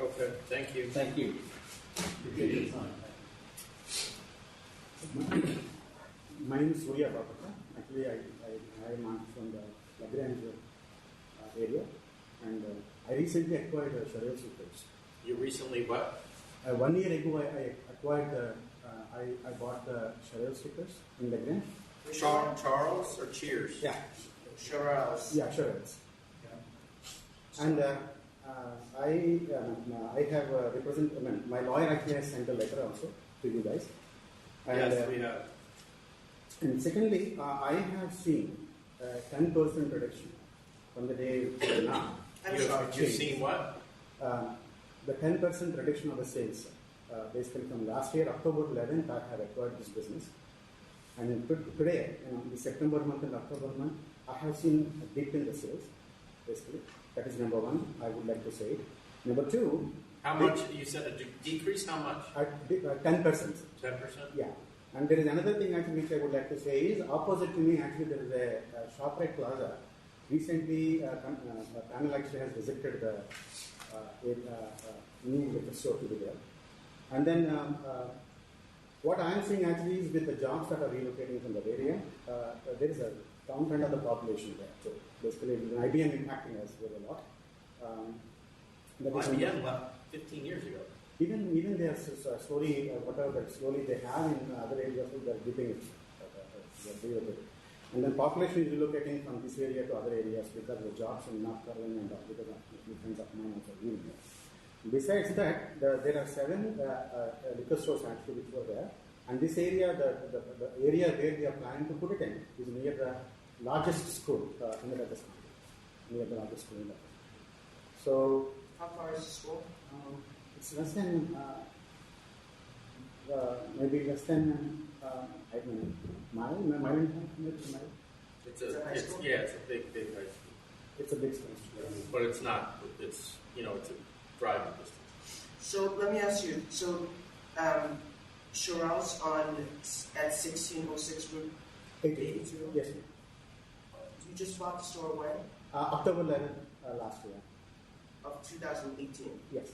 Okay, thank you. Thank you. Appreciate your time. My name is Surya Bapaka. Actually, I am from the Lagrange area, and I recently acquired a Cheryl Supers. You recently what? 1 year ago, I acquired I bought the Cheryl stickers in Lagrange. Charles or Cheers? Yeah. Cheryl's. Yeah, Cheryl's. Yeah. And I have my lawyer actually has sent a letter also to you guys. And, yes, we have. And secondly, I have seen 10% reduction from the day to now. You've seen what? The 10% reduction of the sales. Basically from last year, October 11th, I have acquired this business. And today, the September month and October month, I have seen a dip in the sales, basically. That is number one, I would like to say it. Number two... How much? You said a decrease? How much? 10%. 10%? Yeah. And there is another thing actually which I would like to say is, opposite to me actually there is a ShopRite Plaza. Recently, a panel actually has visited the new liquor store to be there. And then what I am seeing actually is with the jobs that are relocating from that area, there is a downtrend of the population there. So basically, IBM impacting us with a lot. IBM left 15 years ago. Even they are slowly, whatever slowly they have in other areas, they are dipping it. And then population is relocating from this area to other areas because of the jobs in North Carolina and because of different of mine also living there. Besides that, there are 7 liquor stores actually which were there. And this area, the area where they are planning to put it in is near the largest school in the Douglas County. Near the largest school in the So, how far is the school? It's less than, maybe less than, I don't know, mile and a half, maybe a mile. It's a high school? Yeah, it's a big high school. It's a big school. But it's not. It's, it's a driving distance. So let me ask you, Cheryl's at 1606 Route 82? Yes. You just bought the store when? October 11th last year. Of 2018? Yes.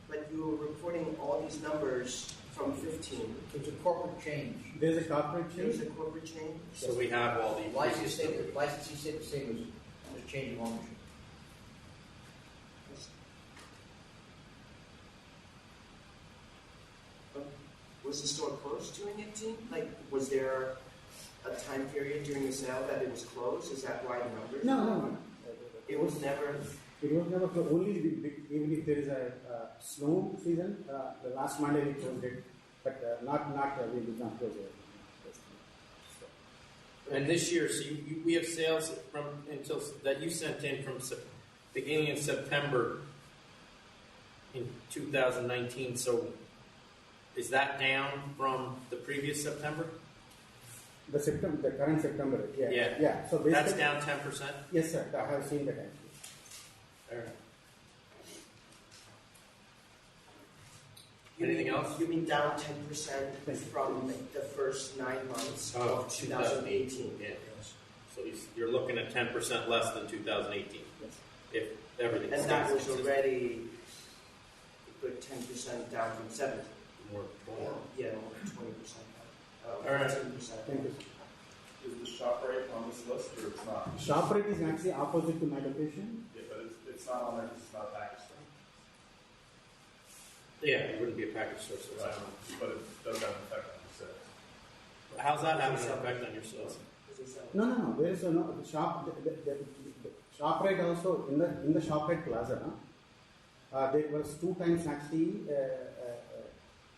But you were reporting all these numbers from 15. It's a corporate change. There's a corporate change? There's a corporate change? So we have all the licensing stayed the same as change of ownership. Was the store closed during 18? Like, was there a time period during the sale that it was closed? Is that why the numbers? No. It was never. It was never closed. Only even if there is a snow season, the last Monday we closed it, but we did not close it. And this year, so we have sales that you sent in from beginning in September in 2019. So is that down from the previous September? The current September, yeah. Yeah. So that's down 10%? Yes, sir. I have seen that actually. All right. Anything else? You mean down 10% from the first 9 months of 2018? Yeah. So you're looking at 10% less than 2018. Yes. If everything. And that was already a good 10% down from 17. More. Yeah, more than 20%. All right. 10%. Thank you. Is the ShopRite on this list or it's not? ShopRite is actually opposite to my location. Yeah, but it's not on there because it's not a package store. Yeah, it wouldn't be a package store. So right. But it does have an effect on the sales. How's that having an effect on your sales? No. There is no shop. The ShopRite also in the ShopRite Plaza. There was 2 times actually.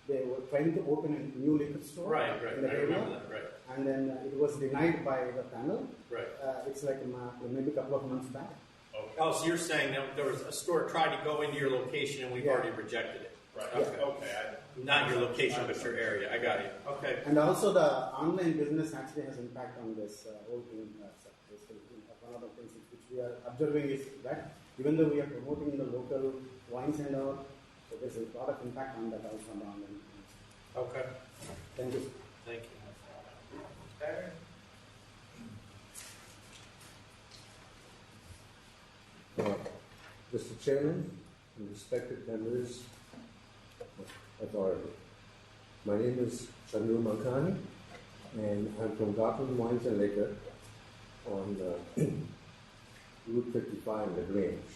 They were trying to open a new liquor store. Right. In the I area, remember that. Right. And then it was denied by the panel. Right. It's like maybe a couple of months back. Oh, so you're saying that there was a store tried to go into your location and we've already rejected it? Right. Okay. Okay. Not your location, but your area. I got it. Okay. And also the online business actually has impact on this whole thing. One of the things which we are observing is that even though we are promoting the local wines and all, so there's a lot of impact on that also on the online business. Okay. Thank you. Thank you. Mr. Chairman and respected members of authority, my name is Chandru Mankani, and I'm from Gotham Wines and Liquor on Route 55 in the Grange.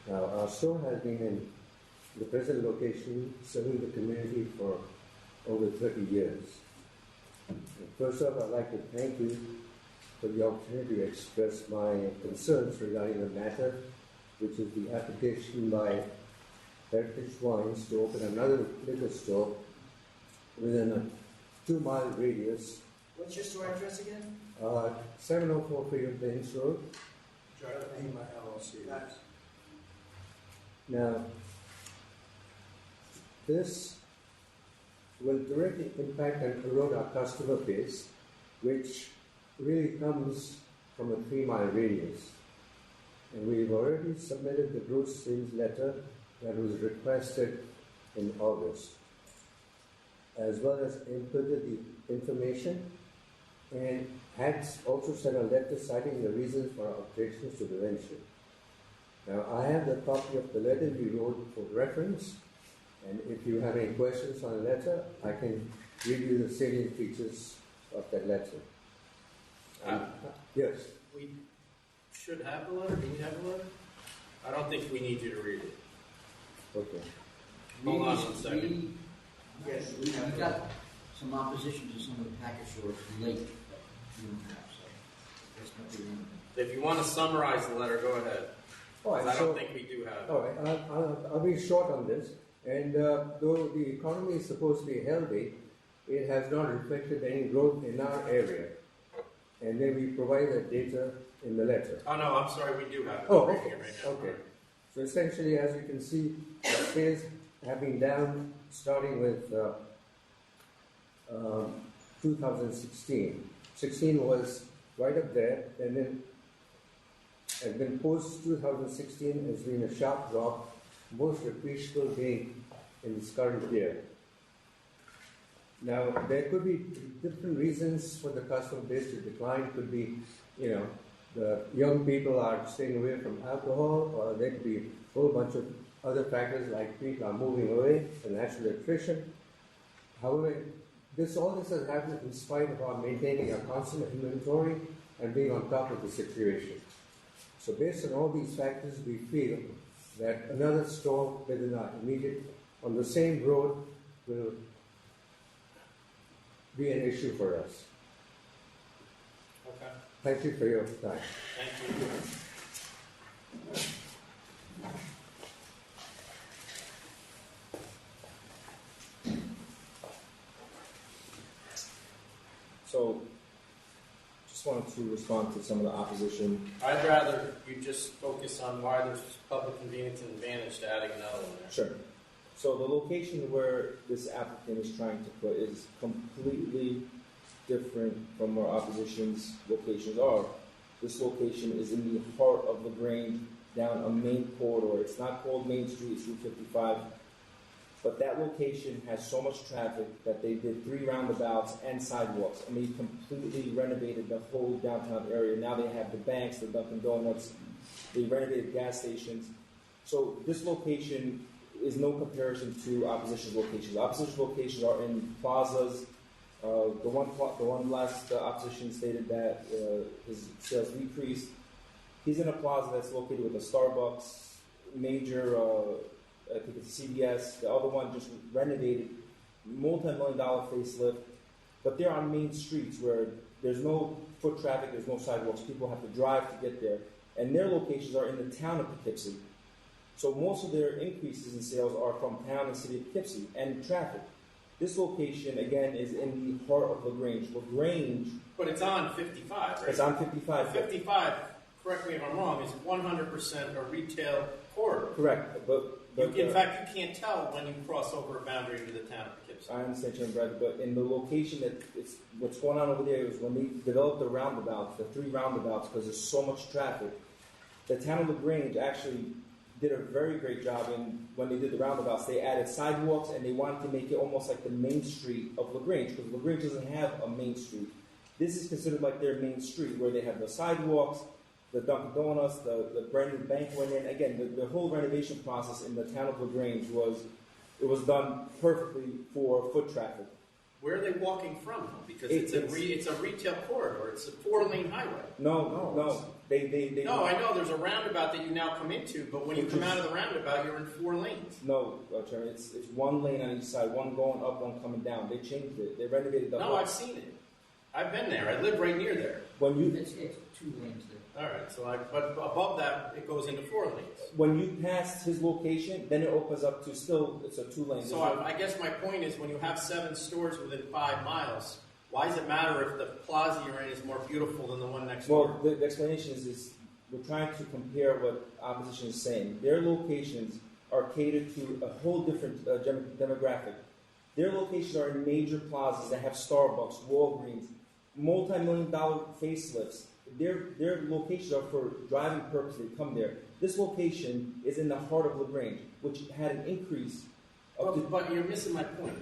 Now, our store has been in the present location serving the community for over 30 years. And first off, I'd like to thank you for the opportunity to express my concerns regarding the matter, which is the application by Heritage Wines to open another liquor store within a 2-mile radius. What's your store address again? 704 Freedom Plains Road. Lima LLC. Now, this will directly impact and erode our customer base, which really comes from a 3-mile radius. And we've already submitted the gross sales letter that was requested in August, as well as inputted the information and had also sent a letter citing the reasons for our objections to the venture. Now, I have the copy of the letter we wrote for reference, and if you have any questions on the letter, I can give you the salient features of that letter. Yes. We should have the letter. Do we have the letter? I don't think we need you to read it. Okay. Hold on 1 second. Yes, we got some opposition to some of the package stores late. If you want to summarize the letter, go ahead. All right, I don't think we do have it. All right, I'll be short on this. And though the economy is supposed to be healthy, it has not reflected any growth in our area. And then we provide that data in the letter. Oh, no, I'm sorry, we do have it. Oh, We're okay. reading it right now. Okay. So essentially, as you can see, the sales have been down starting with 2016. 16 was right up there, and then post 2016 has been a sharp drop, most appreciable being in this current year. Now, there could be different reasons for the customer base to decline. Could be, the young people are staying away from alcohol, or there could be a whole bunch of other factors like people are moving away, and natural attrition. However, all this has happened in spite of our maintaining a constant inventory and being on top of the situation. So based on all these factors, we feel that another store within our immediate, on the same road, will be an issue for us. Okay. Thank you for your time. Thank you. So, just wanted to respond to some of the opposition. I'd rather you just focus on why there's public convenience and advantage to adding another one there. Sure. So the location where this applicant is trying to put is completely different from where opposition's locations are. This location is in the heart of LaGrange, down a main corridor. It's not called Main Street, it's Route 55. But that location has so much traffic that they did 3 roundabouts and sidewalks, and they completely renovated the whole downtown area. Now they have the banks, the Dunkin' Donuts, they renovated gas stations. So this location is no comparison to opposition's locations. Opposition's locations are in plazas. The one last opposition stated that his sales decreased. He's in a plaza that's located with a Starbucks, major, I think it's CVS. The other one just renovated, multi-million-dollar facelift. But they're on main streets where there's no foot traffic, there's no sidewalks. People have to drive to get there. And their locations are in the town of Poughkeepsie. So most of their increases in sales are from town and city of Poughkeepsie and traffic. This location, again, is in the heart of LaGrange. LaGrange... But it's on 55, right? It's on 55. 55 correct me if I'm wrong, is 100% a retail corridor. Correct, but In fact, you can't tell when you cross over a boundary into the town of Poughkeepsie. I understand, Chairman Bradley, but in the location that it's what's going on over there is when they developed the roundabouts, the 3 roundabouts, because there's so much traffic, the town of LaGrange actually did a very great job when they did the roundabouts. They added sidewalks and they wanted to make it almost like the main street of LaGrange, because LaGrange doesn't have a main street. This is considered like their main street, where they have the sidewalks, the Dunkin' Donuts, the brand new bank went in. Again, the whole renovation process in the town of LaGrange was done perfectly for foot traffic. Where are they walking from? Because it's a retail corridor. It's a 4-lane highway. No. They No, I know there's a roundabout that you now come into, but when you come out of the roundabout, you're in 4 lanes. No, Chairman, it's 1 lane on each side, one going up, one coming down. They changed it. They renovated the whole. No, I've seen it. I've been there. I live right near there. It's 2 lanes there. All right, but above that, it goes into 4 lanes. When you pass his location, then it opens up to it's a 2 lanes. So I guess my point is, when you have 7 stores within 5 miles, why does it matter if the plaza you're in is more beautiful than the one next door? Well, the explanation is we're trying to compare what opposition is saying. Their locations are catered to a whole different demographic. Their locations are in major plazas that have Starbucks, Walgreens, multi-million-dollar facelifts. Their locations are for driving purposes. They come there. This location is in the heart of LaGrange, which had an increase. But you're missing my point.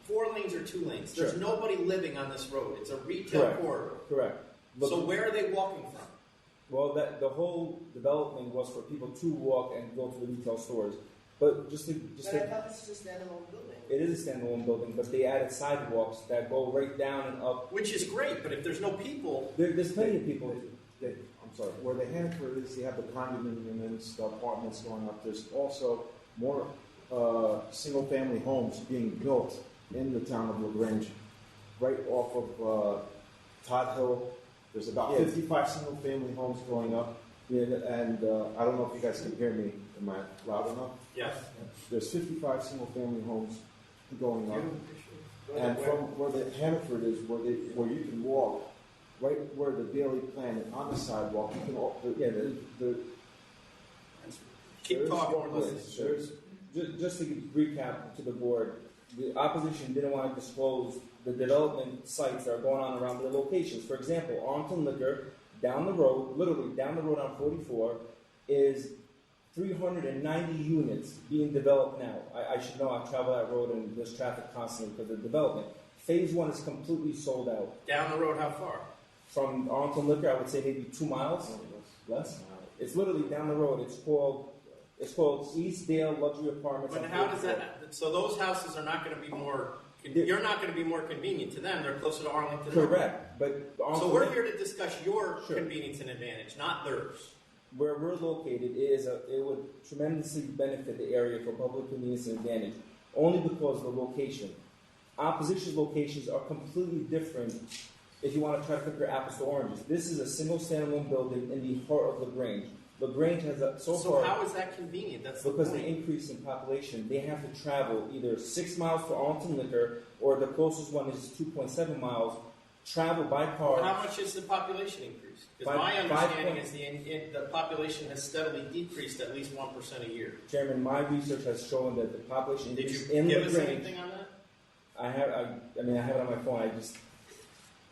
4 lanes or 2 lanes. There's nobody living on this road. It's a retail corridor. Correct. So where are they walking from? Well, the whole development was for people to walk and go to the retail stores. But I thought this was a standalone building. It is a standalone building, but they added sidewalks that go right down and up. Which is great, but if there's no people... There's plenty of people. I'm sorry. Where the Hannaford is, you have the condominiums, the apartments going up. There's also more single-family homes being built in the town of LaGrange, right off of Todd Hill. There's about 55 single-family homes going up. Yeah, and I don't know if you guys can hear me. Am I loud enough? Yes. There's 55 single-family homes going up. And from where the Hannaford is, where you can walk, right where the Daily Planet on the sidewalk, you can Keep talking. Just to recap to the board, the opposition didn't want to disclose the development sites that are going on around their locations. For example, Arlington Liquor, down the road, literally down the road on 44, is 390 units being developed now. I should know, I travel that road and there's traffic constantly because of the development. Phase 1 is completely sold out. Down the road, how far? From Arlington Liquor, I would say maybe 2 miles. Less? It's literally down the road. It's called Eastdale Luxury Apartments. But how does that... So those houses are not going to be more... You're not going to be more convenient to them. They're closer to Arlington. Correct. But so we're here to discuss your convenience and advantage, not theirs. Where we're located it would tremendously benefit the area for public convenience and advantage, only because of the location. Opposition's locations are completely different if you want to try to compare apples to oranges. This is a single standalone building in the heart of LaGrange. LaGrange has So how is that convenient? That's because the increase in population, they have to travel either 6 miles to Arlington Liquor, or the closest one is 2.7 miles, travel by car. Well, how much is the population increase? Because my understanding is the population has steadily decreased at least 1% a year. Chairman, my research has shown that the population increase in give LaGrange. us anything on that? I have it on my phone. I just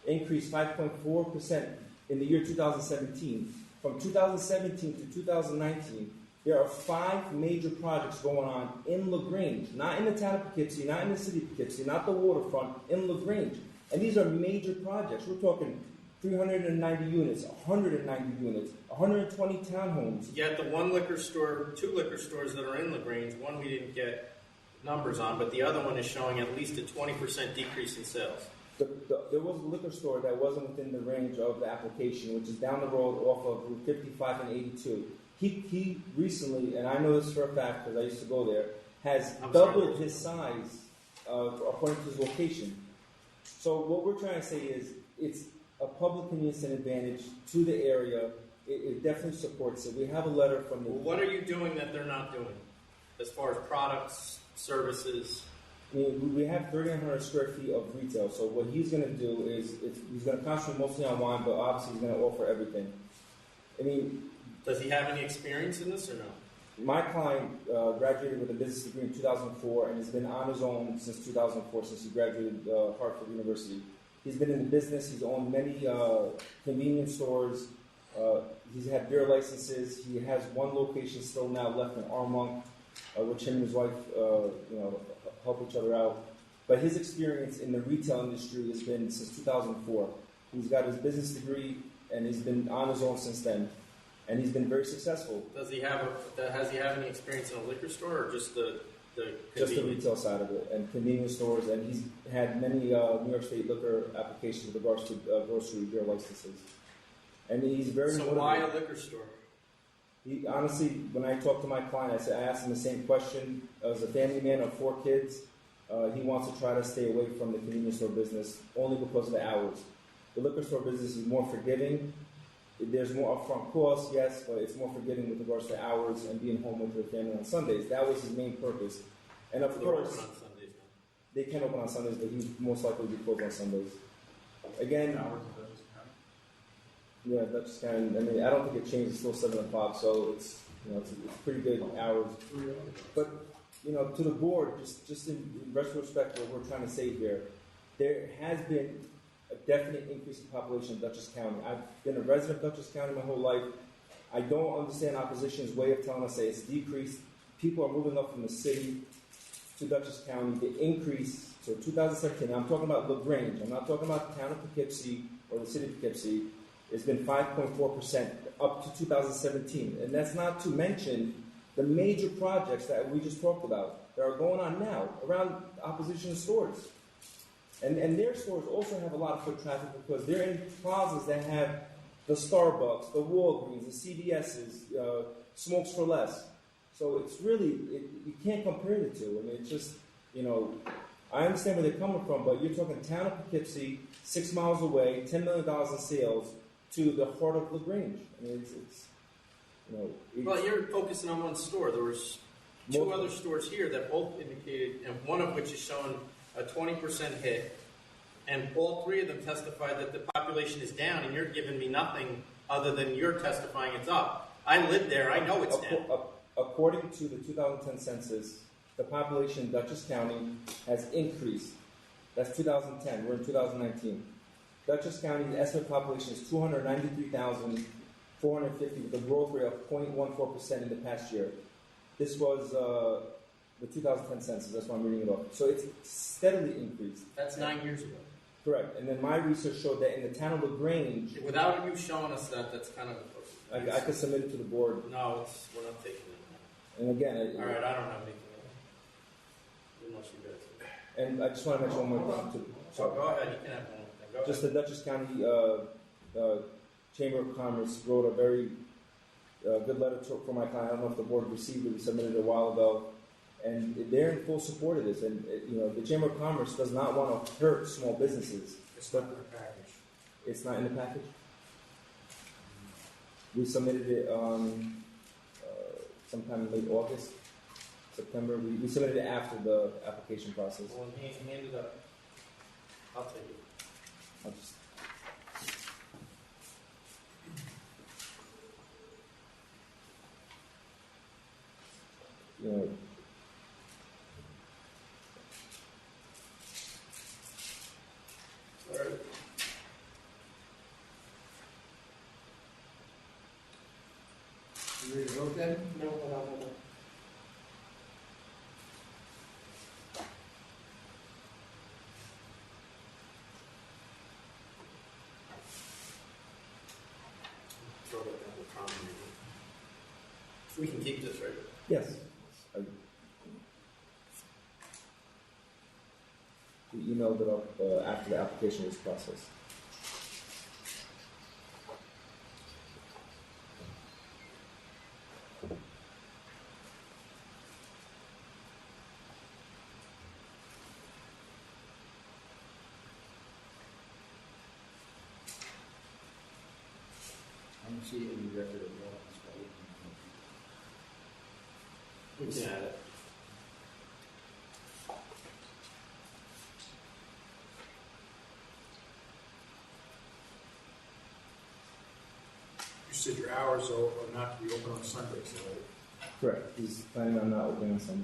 increased 5.4% in the year 2017. From 2017 to 2019, there are 5 major projects going on in LaGrange, not in the town of Poughkeepsie, not in the city of Poughkeepsie, not the waterfront, in LaGrange. And these are major projects. We're talking 390 units, 190 units, 120 townhomes. Yet the 2 liquor stores that are in LaGrange, one we didn't get numbers on, but the other one is showing at least a 20% decrease in sales. There was a liquor store that wasn't within the range of the application, which is down the road off of Route 55 and 82. He recently, and I know this for a fact because I used to go there, has doubled his size according to his location. So what we're trying to say is it's a public convenience and advantage to the area. It definitely supports it. We have a letter from the... Well, what are you doing that they're not doing as far as products, services? I mean, we have 3,900 square feet of retail, so what he's going to do is he's going to concentrate mostly on wine, but obviously he's going to offer everything. I mean, Does he have any experience in this or no? my client graduated with a business degree in 2004 and has been on his own since 2004, since he graduated Hartford University. He's been in the business. He's owned many convenience stores. He's had beer licenses. He has one location still now left in Armonk, which him and his wife, help each other out. But his experience in the retail industry has been since 2004. He's got his business degree and he's been on his own since then, and he's been very successful. Has he have any experience in a liquor store or just the Just the retail side of it and convenience stores, and he's had many New York State liquor applications with regards to grocery beer licenses. And he's very So motivated. why a liquor store? He honestly, when I talked to my client, I asked him the same question. As a family man of 4 kids, he wants to try to stay away from the convenience store business only because of the hours. The liquor store business is more forgiving. There's more upfront costs, yes, but it's more forgiving with regards to hours and being home with your family on Sundays. That was his main purpose. And of course, Open on Sundays now. they can open on Sundays, but he's most likely be closed on Sundays. Again, yeah, that's kind of, I mean, I don't think it changed. It's still 7 o'clock, so it's, it's pretty good hours. But, to the board, just in retrospect, what we're trying to say here, there has been a definite increase in population in Dutchess County. I've been a resident of Dutchess County my whole life. I don't understand opposition's way of telling us that it's decreased. People are moving up from the city to Dutchess County. The increase, so 2017, I'm talking about LaGrange. I'm not talking about the town of Poughkeepsie or the city of Poughkeepsie. It's been 5.4% up to 2017. And that's not to mention the major projects that we just talked about that are going on now around opposition stores. And their stores also have a lot of foot traffic because they're in plazas that have the Starbucks, the Walgreens, the CVS's, Smokes for Less. So it's really, you can't compare the two. I mean, it's just, I understand where they're coming from, but you're talking town of Poughkeepsie, 6 miles away, $10 million in sales, to the heart of LaGrange. I mean, Well, you're focusing on one store. There was 2 other stores here that both indicated, and one of which is showing a 20% hit, and all 3 of them testified that the population is down, and you're giving me nothing other than you're testifying it's up. I live there. I know it's down. According to the 2010 census, the population in Dutchess County has increased. That's 2010. We're in 2019. Dutchess County's estimated population is 293,450 with a growth rate of 0.14% in the past year. This was the 2010 census. That's why I'm reading it off. So it's steadily increased. That's 9 years ago. Correct. And then my research showed that in the town of LaGrange... Without you showing us that, that's kind of... I could submit it to the board. No, we're not taking it. And again... All right, I don't have anything else. Unless you guys... And I just want to mention one more thing. Go ahead, you can have one. Go Just ahead. the Dutchess County Chamber of Commerce wrote a very good letter for my client. I don't know if the board received it. We submitted it a while ago. And they're in full support of this. And, the Chamber of Commerce does not want to hurt small businesses. It's not in the package. It's not in the package? We submitted it sometime in late August, September. We submitted it after the application process. Well, hand it up. I'll take it. I'll just... All right. You ready to vote then? No. Throw that down the common meeting. We can keep this, right? Yes. We emailed it up after the application was processed. I don't see any record of that. We can add it. said your hours are not to be open on Sundays, right? Correct. He's planning on not opening on Sunday.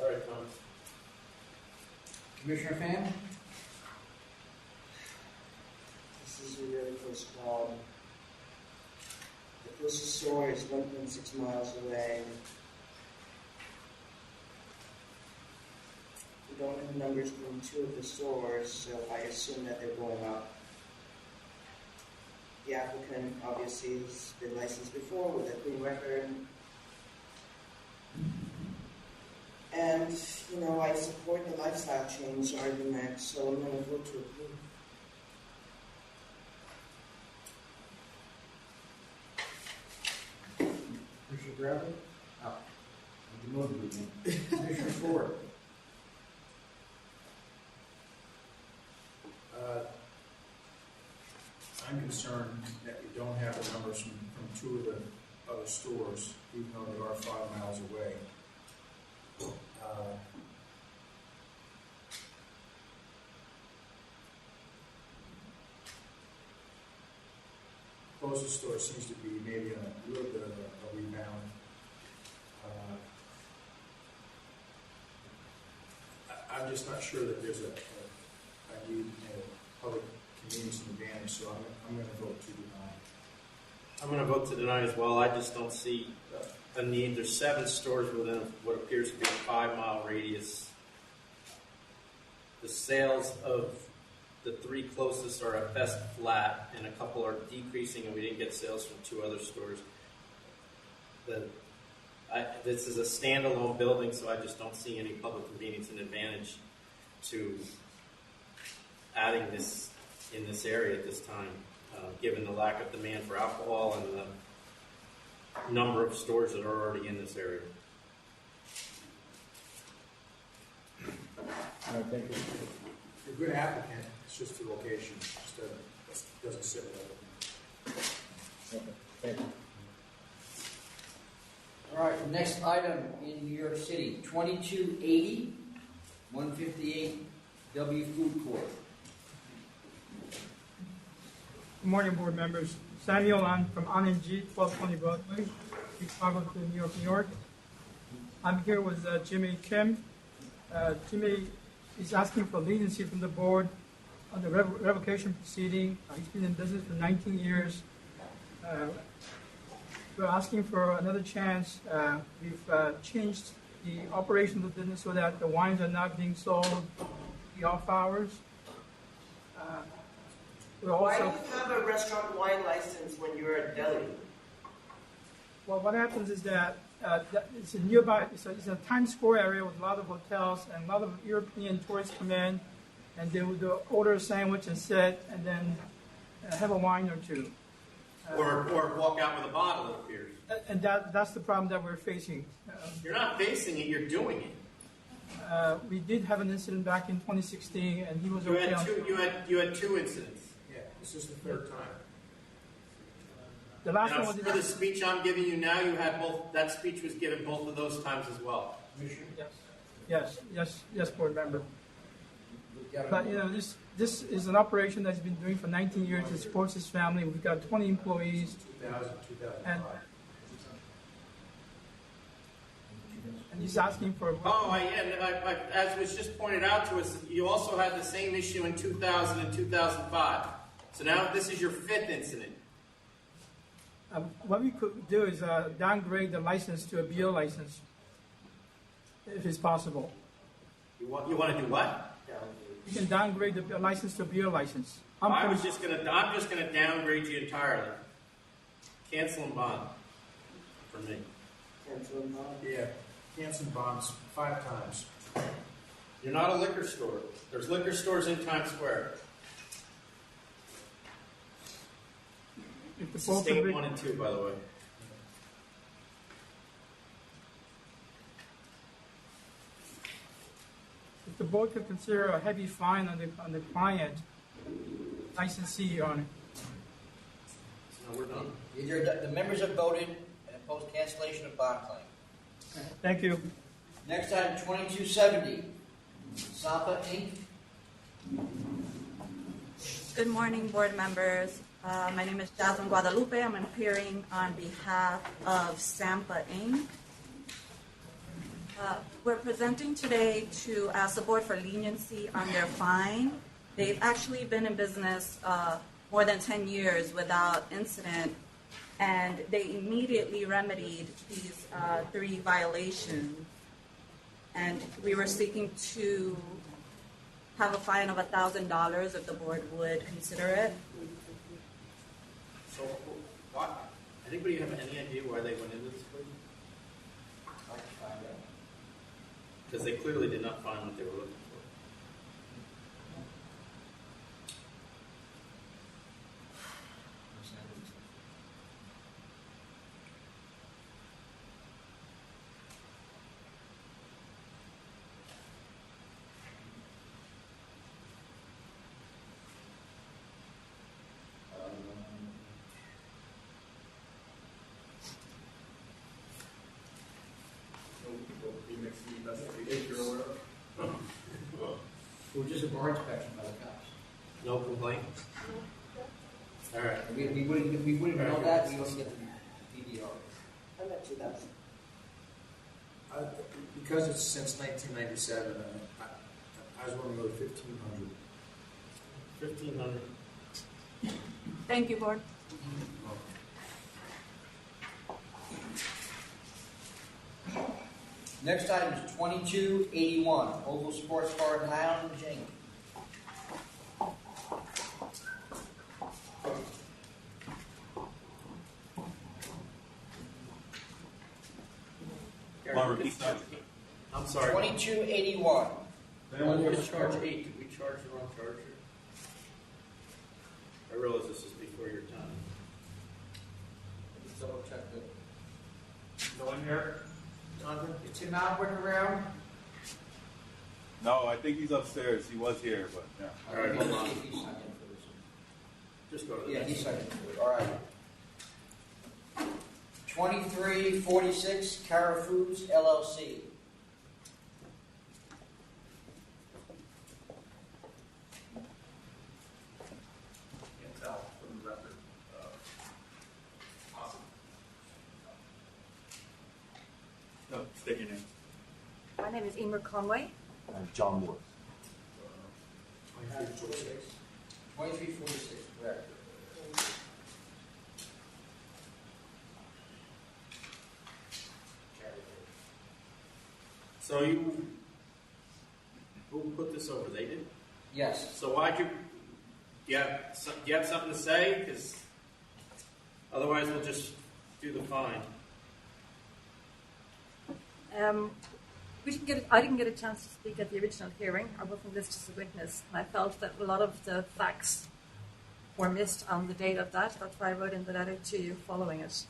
All right, Tom. Commissioner Fan? This is a really close call. The closest store is 1.6 miles away. We don't have numbers from two of the stores, so I assume that they're going up. The applicant obviously has been licensed before with a clean record. And, you know, I support the lifestyle change argument, so I'm going to vote to approve. Commissioner Bradley? Oh, you moved me again. Commissioner Ford? I'm concerned that we don't have the numbers from two of the other stores, even though they are 5 miles away. Closest store seems to be maybe on a little bit of a rebound. I'm just not sure that there's a need a public convenience and advantage, so I'm going to vote to deny. I'm going to vote to deny as well. I just don't see a need. There's 7 stores within what appears to be a 5-mile radius. The sales of the 3 closest are at best flat, and a couple are decreasing, and we didn't get sales from 2 other stores. This is a standalone building, so I just don't see any public convenience and advantage to adding this in this area at this time, given the lack of demand for alcohol and the number of stores that are already in this area. All right, thank you. You're a good applicant, it's just the location, just doesn't sit well. Okay, thank you. All right, the next item in New York City, 2280, 158 W Food Court. Good morning, board members. Samuel An from An & G, 1220 Broadway, Chicago to New York, New York. I'm here with Jimmy Kim. Jimmy is asking for leniency from the board on the revocation proceeding. He's been in business for 19 years. We're asking for another chance. We've changed the operation of the business so that the wines are not being sold the off hours. Why do you have a restaurant wine license when you're a deli? Well, what happens is that it's a nearby, it's a Times Square area with a lot of hotels, and a lot of European tourists come in, and they would order a sandwich and sit, and then have a wine or two. Or walk out with a bottle, it appears. And that's the problem that we're facing. You're not facing it, you're doing it. We did have an incident back in 2016, and he was okay. You had 2 incidents. Yeah, this is the 3rd time. The last one was for the speech I'm giving you now, you had both. That speech was given both of those times as well. Yes, board member. But you know, this is an operation that he's been doing for 19 years. It supports his family. We've got 20 employees. 2005. And he's asking for. As was just pointed out to us, you also had the same issue in 2000 and 2005. So now this is your 5th incident. What we could do is downgrade the license to a BO license, if it's possible. You want to do what? You can downgrade the license to a BO license. I'm just going to downgrade you entirely. Cancel and bond for me. Cancel and bond? Yeah, cancel bonds 5 times. You're not a liquor store. There's liquor stores in Times Square. If the This is board could state be- 1 and 2, by the way. If the board could consider a heavy fine on the client, licensee on it. No, we're done. The members have voted and opposed cancellation of bond claim. Thank you. Next item, 2270, Sapa Inc. Good morning, board members. My name is Jasmine Guadalupe. I'm appearing on behalf of Sampa Inc. We're presenting today to ask the board for leniency on their fine. They've actually been in business more than 10 years without incident, and they immediately remedied these 3 violations. And we were seeking to have a fine of $1,000 if the board would consider it. So, why? Anybody have any idea why they went into this place? Because they clearly did not find what they were looking for. It was just a bar inspection by the cops. No complaint? All right. We wouldn't know that, we don't get the PDR. I bet you that's. Because it's since 1997, I was going to go to 1,500. 1,500. Thank you, board. Next item is 2281, Oval Sports Bar and Lounge Inc. I'm sorry. 2281. One was charge 8. Did we charge the wrong charge here? I realize this is before your time. Let's double check that. No one here? Jonathan, is Tim Albert around? No, I think he's upstairs. He was here, but yeah. All right, hold on. He's signed in for this. Just go to the Yeah, next he's one. signed in for it. All right. 2346, Cara Foods LLC. Can't tell from the record. Awesome. No, state your name. My name is Emer Conway. And John Moore. 2346. 2346, correct. So who put this over? They did? Yes. So why'd you, do you have something to say? Because otherwise we'll just do the fine. I didn't get a chance to speak at the original hearing. I wasn't listed as a witness, and I felt that a lot of the facts were missed on the date of that. That's why I wrote in the letter to you following it.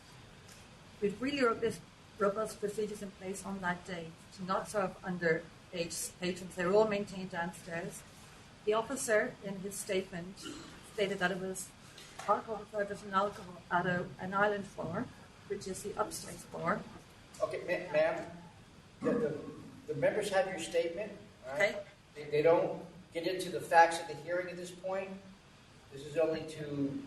We've really robust procedures in place on that day to not serve underage patrons. They were all maintained downstairs. The officer, in his statement, stated that it was alcohol service and alcohol at an island floor, which is the upstairs floor. Okay, ma'am, the members have your statement. All right? Okay. They don't get into the facts of the hearing at this point. This is only to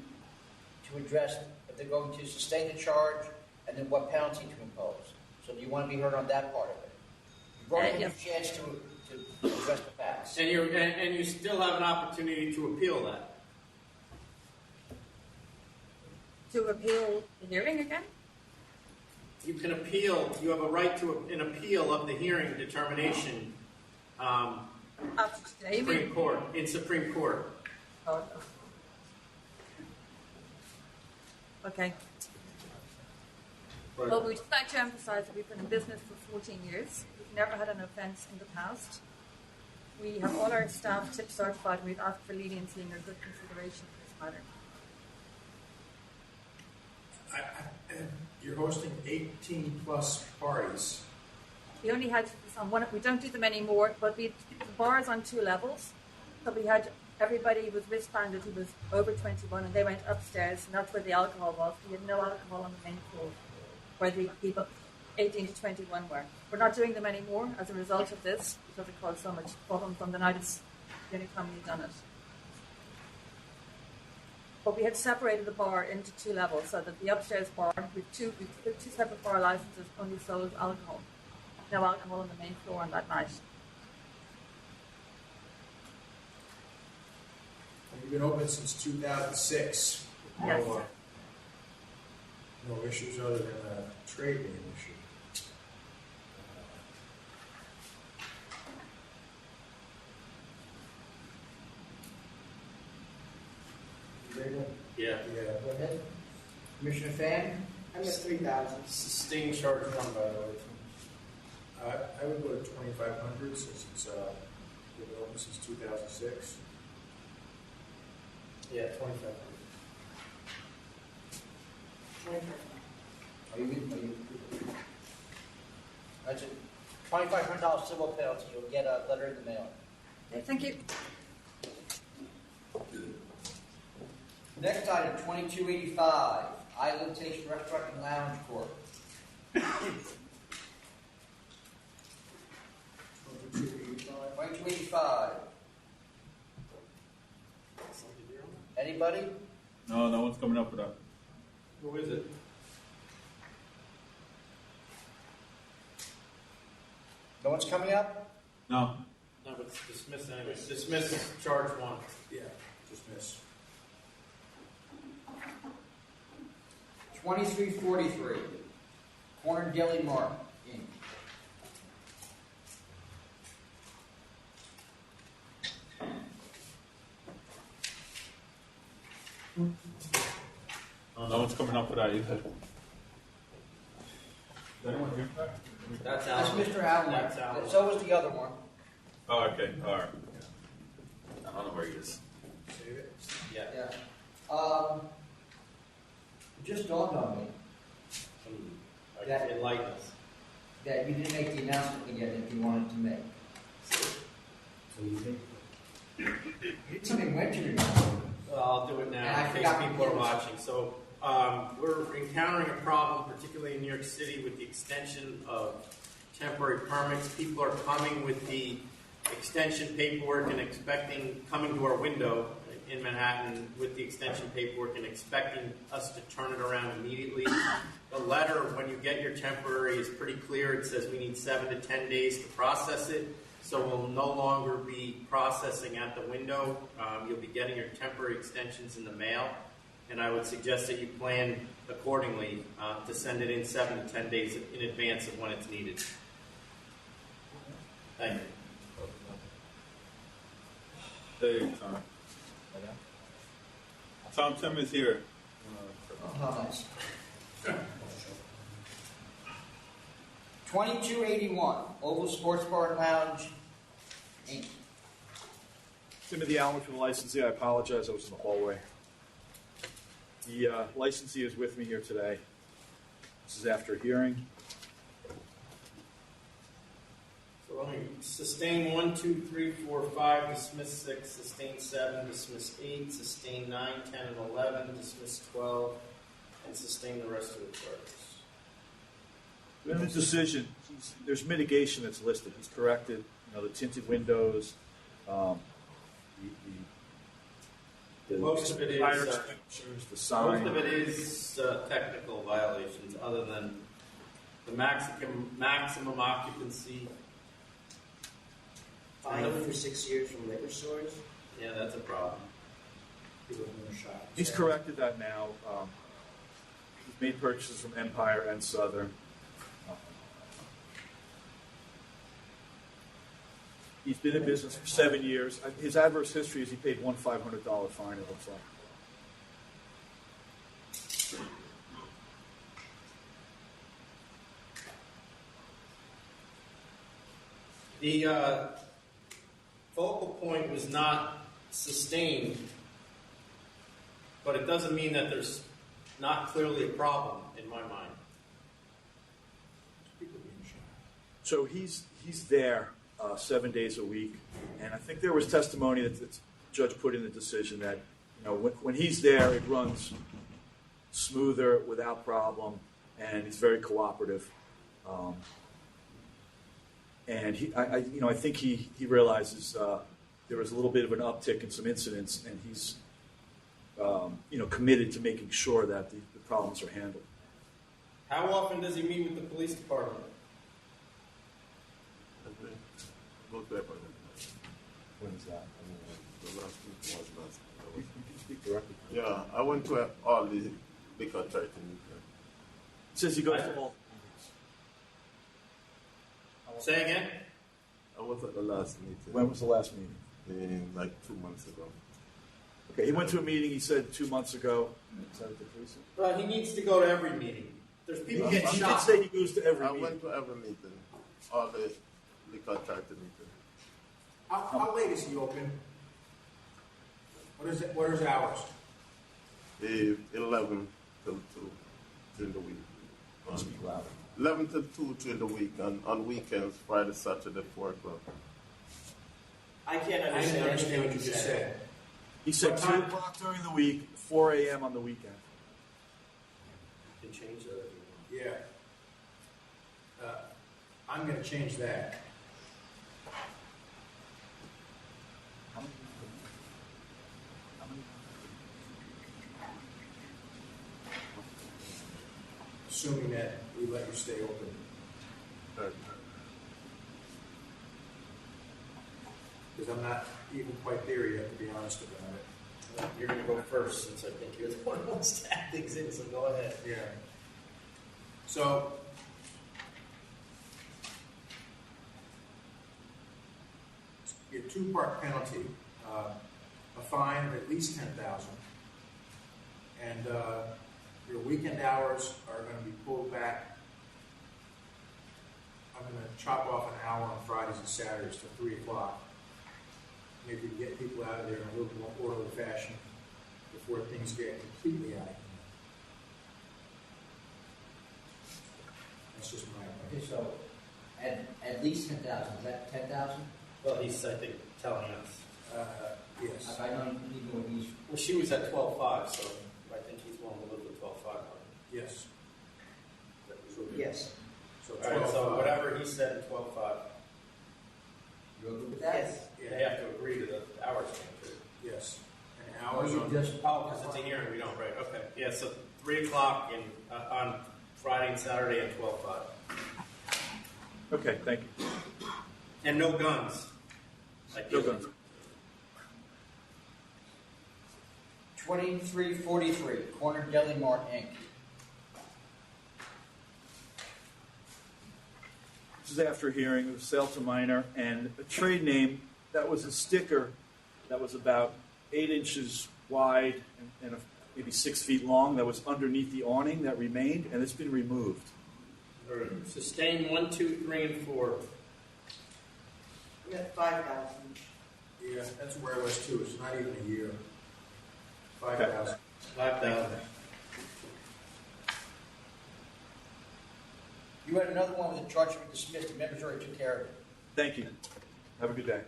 address if they're going to sustain the charge and then what penalty to impose. So do you want to be heard on that part of it? You've already had a chance to address the facts. And you still have an opportunity to appeal that. To appeal the hearing again? You can appeal. You have a right to an appeal of the hearing determination. After today, you Supreme mean? Court in Supreme Court. Oh, okay. Right. Well, we'd just like to emphasize that we've been in business for 14 years. We've never had an offence in the past. We have all our staff tip certified, and we've asked for leniency and your good consideration for this matter. You're hosting 18 plus parties. We only had this on one. We don't do them anymore, but the bar is on 2 levels. So we had everybody was wristbanded who was over 21, and they went upstairs, and that's where the alcohol was. We had no alcohol on the main floor, where the people 18 to 21 were. We're not doing them anymore as a result of this, because it caused so much problems on the night it's the only time we've done it. But we had separated the bar into 2 levels, so that the upstairs bar, with two separate bar licenses, only sold alcohol. No alcohol on the main floor on that night. You've been open since 2006. Yes. No issues other than a trade name issue. Yeah. Go ahead. Commissioner Fan? I'm at 3,000. Sustained charge one, by the way. I would go to 2,500 since it's been open since 2006. Yeah, 2,500. Are you That's a $2,500 civil penalty. You'll get a letter in the mail. Okay, thank you. Next item, 2285, Island Taste Restaurant and Lounge Corp. 2285. Anybody? No, no one's coming up with that. Who is it? No one's coming up? No. No, but it's dismissed anyway. Dismiss charge one. Yeah, dismiss. 2343, Corner Deli Mart, Inc. No one's coming up with that either. Is anyone here? That's That's Alan. Mr. Allen. That's Alan. So was the other one. Oh, okay. All right. I don't know where he is. Save it. Yeah. Yeah. It just dawned on me that, Enlighten us. that you didn't make the announcement again that you wanted to make. So you think? You told me when to remember. Well, I'll do it And I now in case forgot people are to- watching. So we're encountering a problem, particularly in New York City, with the extension of temporary permits. People are coming with the extension paperwork and coming to our window in Manhattan with the extension paperwork and expecting us to turn it around immediately. The letter, when you get your temporary, is pretty clear. It says we need 7 to 10 days to process it. So we'll no longer be processing at the window. You'll be getting your temporary extensions in the mail. And I would suggest that you plan accordingly to send it in 7 to 10 days in advance of when it's needed. Thank you. Hey, Tom. Tom Tim is here. Oh, nice. 2281, Oval Sports Bar and Lounge, Inc. Timothy Allen from the licensee. I apologize, I was in the hallway. The licensee is with me here today. This is after a hearing. So let me sustain 1, 2, 3, 4, 5, dismiss 6, sustain 7, dismiss 8, sustain 9, 10, and 11, dismiss 12, and sustain the rest of the charges. In the decision, there's mitigation that's listed. He's corrected, the tinted windows, Most of it is fire extinguishers, the sign. most of it is technical violations, other than the maximum occupancy. Fine for 6 years from liquor stores. Yeah, that's a problem. People have no shot. He's corrected that now. He's made purchases from Empire and Southern. He's been in business for 7 years. His adverse history is he paid one $500 fine, it looks like. focal point was not sustained, but it doesn't mean that there's not clearly a problem in my mind. So he's there 7 days a week, and I think there was testimony that the judge put in the decision that when he's there, it runs smoother without problem, and he's very cooperative. And I think he realizes there was a little bit of an uptick in some incidents, and he's committed to making sure that the problems are handled. How often does he meet with the police department? When is that? The last week was last. You can speak directly. Yeah, I went to all the liquor church in Ukraine. It says he goes to all. Say again? I was at the last meeting. When was the last meeting? Like 2 months ago. Okay, he went to a meeting, he said 2 months ago. Is that at the precinct? Well, he needs to go to every meeting. There's people getting He shot. did say he goes to every I meeting. went to every meeting. All the liquor church meeting. How late is he open? What are his hours? 11 till 2 during the week. Speak louder. 11 till 2 during the week, and on weekends, Friday, Saturday, 4 o'clock. I can't I didn't understand what you just said. He said What 2 time? o'clock during the week, 4 a.m. on the weekend. You can change that if you want. Yeah. I'm going to change that. Assuming that we let you stay open. Because I'm not even quite there yet, to be honest about it. You're going to go first, since I think you're the one who wants to add things in, so go ahead. Yeah. So, your two-part penalty, a fine of at least $10,000, and your weekend hours are going to be pulled back. I'm going to chop off an hour on Fridays and Saturdays to 3 o'clock. Maybe get people out of there in a little more orderly fashion before things get completely out of hand. That's just my opinion. Okay, so at least 10,000. Is that 10,000? Well, he's, I think, telling us. Yes. I know you go these. Well, she was at 12.5, so I think he's willing to live with 12.5. Yes. Yes. So All right, so 12.5. whatever he said at 12.5. You agree with that? Yes. They have to agree to the hours change. Yes. And hours You on just- Because it's a hearing, we don't, right? Okay. Yeah, so 3 o'clock and on Friday and Saturday at 12.5. Okay, thank you. And no guns. No guns. 2343, Corner Deli Mart, Inc. This is after a hearing of sale to minor and a trade name that was a sticker that was about 8 inches wide and maybe 6 feet long that was underneath the awning that remained, and it's been removed. Sustain 1, 2, 3, and 4. We got 5,000. Yeah, that's where I was too. It's not even a year. 5,000. 5,000. You had another one with a charge to be dismissed, and members already took care of it. Thank you. Have a good day.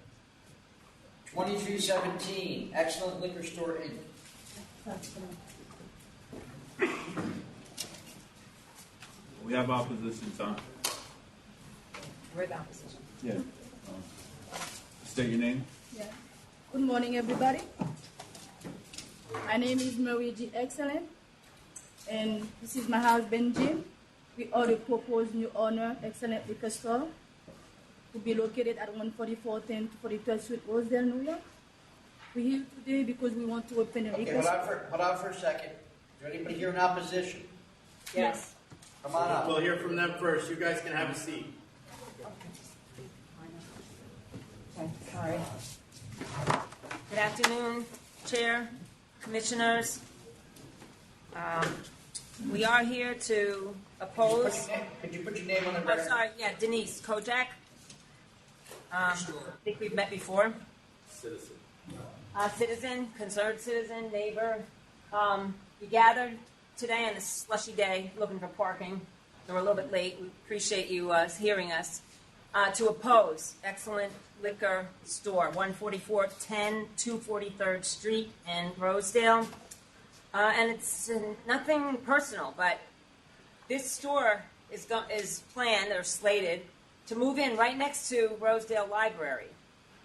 2317, Excellent Liquor Store, Inc. We have opposition, Tom. We're the opposition. Yeah. State your name. Yeah. Good morning, everybody. My name is Marie G. Excellent, and this is my husband, Jim. We are the proposed new owner, Excellent Liquor Store, to be located at 144 10th to 43rd Street, Rosedale, New York. We're here today because we want to open a Okay, liquor store. hold on for a second. Is there anybody here in opposition? Yes. Come on up. We'll hear from them first. You guys can have a seat. Okay, sorry. Good afternoon, Chair, Commissioners. We are here to oppose. Could you put your name on the I'm record? sorry, yeah, Denise Kojak. I think we've met before. Citizen. Citizen, concerned citizen, neighbor. We gathered today on this slushy day looking for parking. So we're a little bit late. We appreciate you hearing us. To oppose Excellent Liquor Store, 14410 243rd Street in Rosedale. And it's nothing personal, but this store is planned or slated to move in right next to Rosedale Library.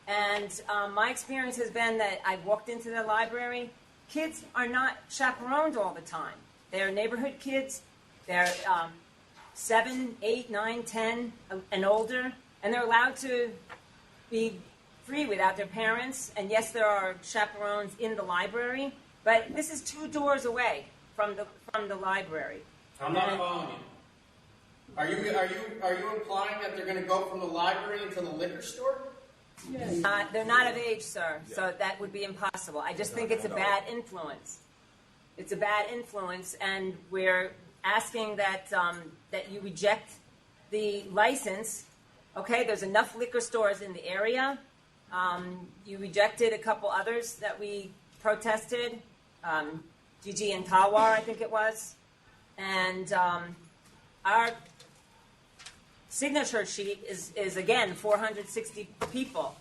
And my experience has been that I've walked into the library. Kids are not chaperoned all the time. They're neighborhood kids. They're 7, 8, 9, 10 and older. And they're allowed to be free without their parents. And yes, there are chaperones in the library. But this is 2 doors away from the library. I'm not following you. Are you implying that they're going to go from the library into the liquor store? They're not of age, sir, so that would be impossible. I just think it's a bad influence. It's a bad influence, and we're asking that that you reject the license. Okay, there's enough liquor stores in the area. You rejected a couple others that we protested. Gigi and Tawar, I think it was. And our signature sheet is again 460 people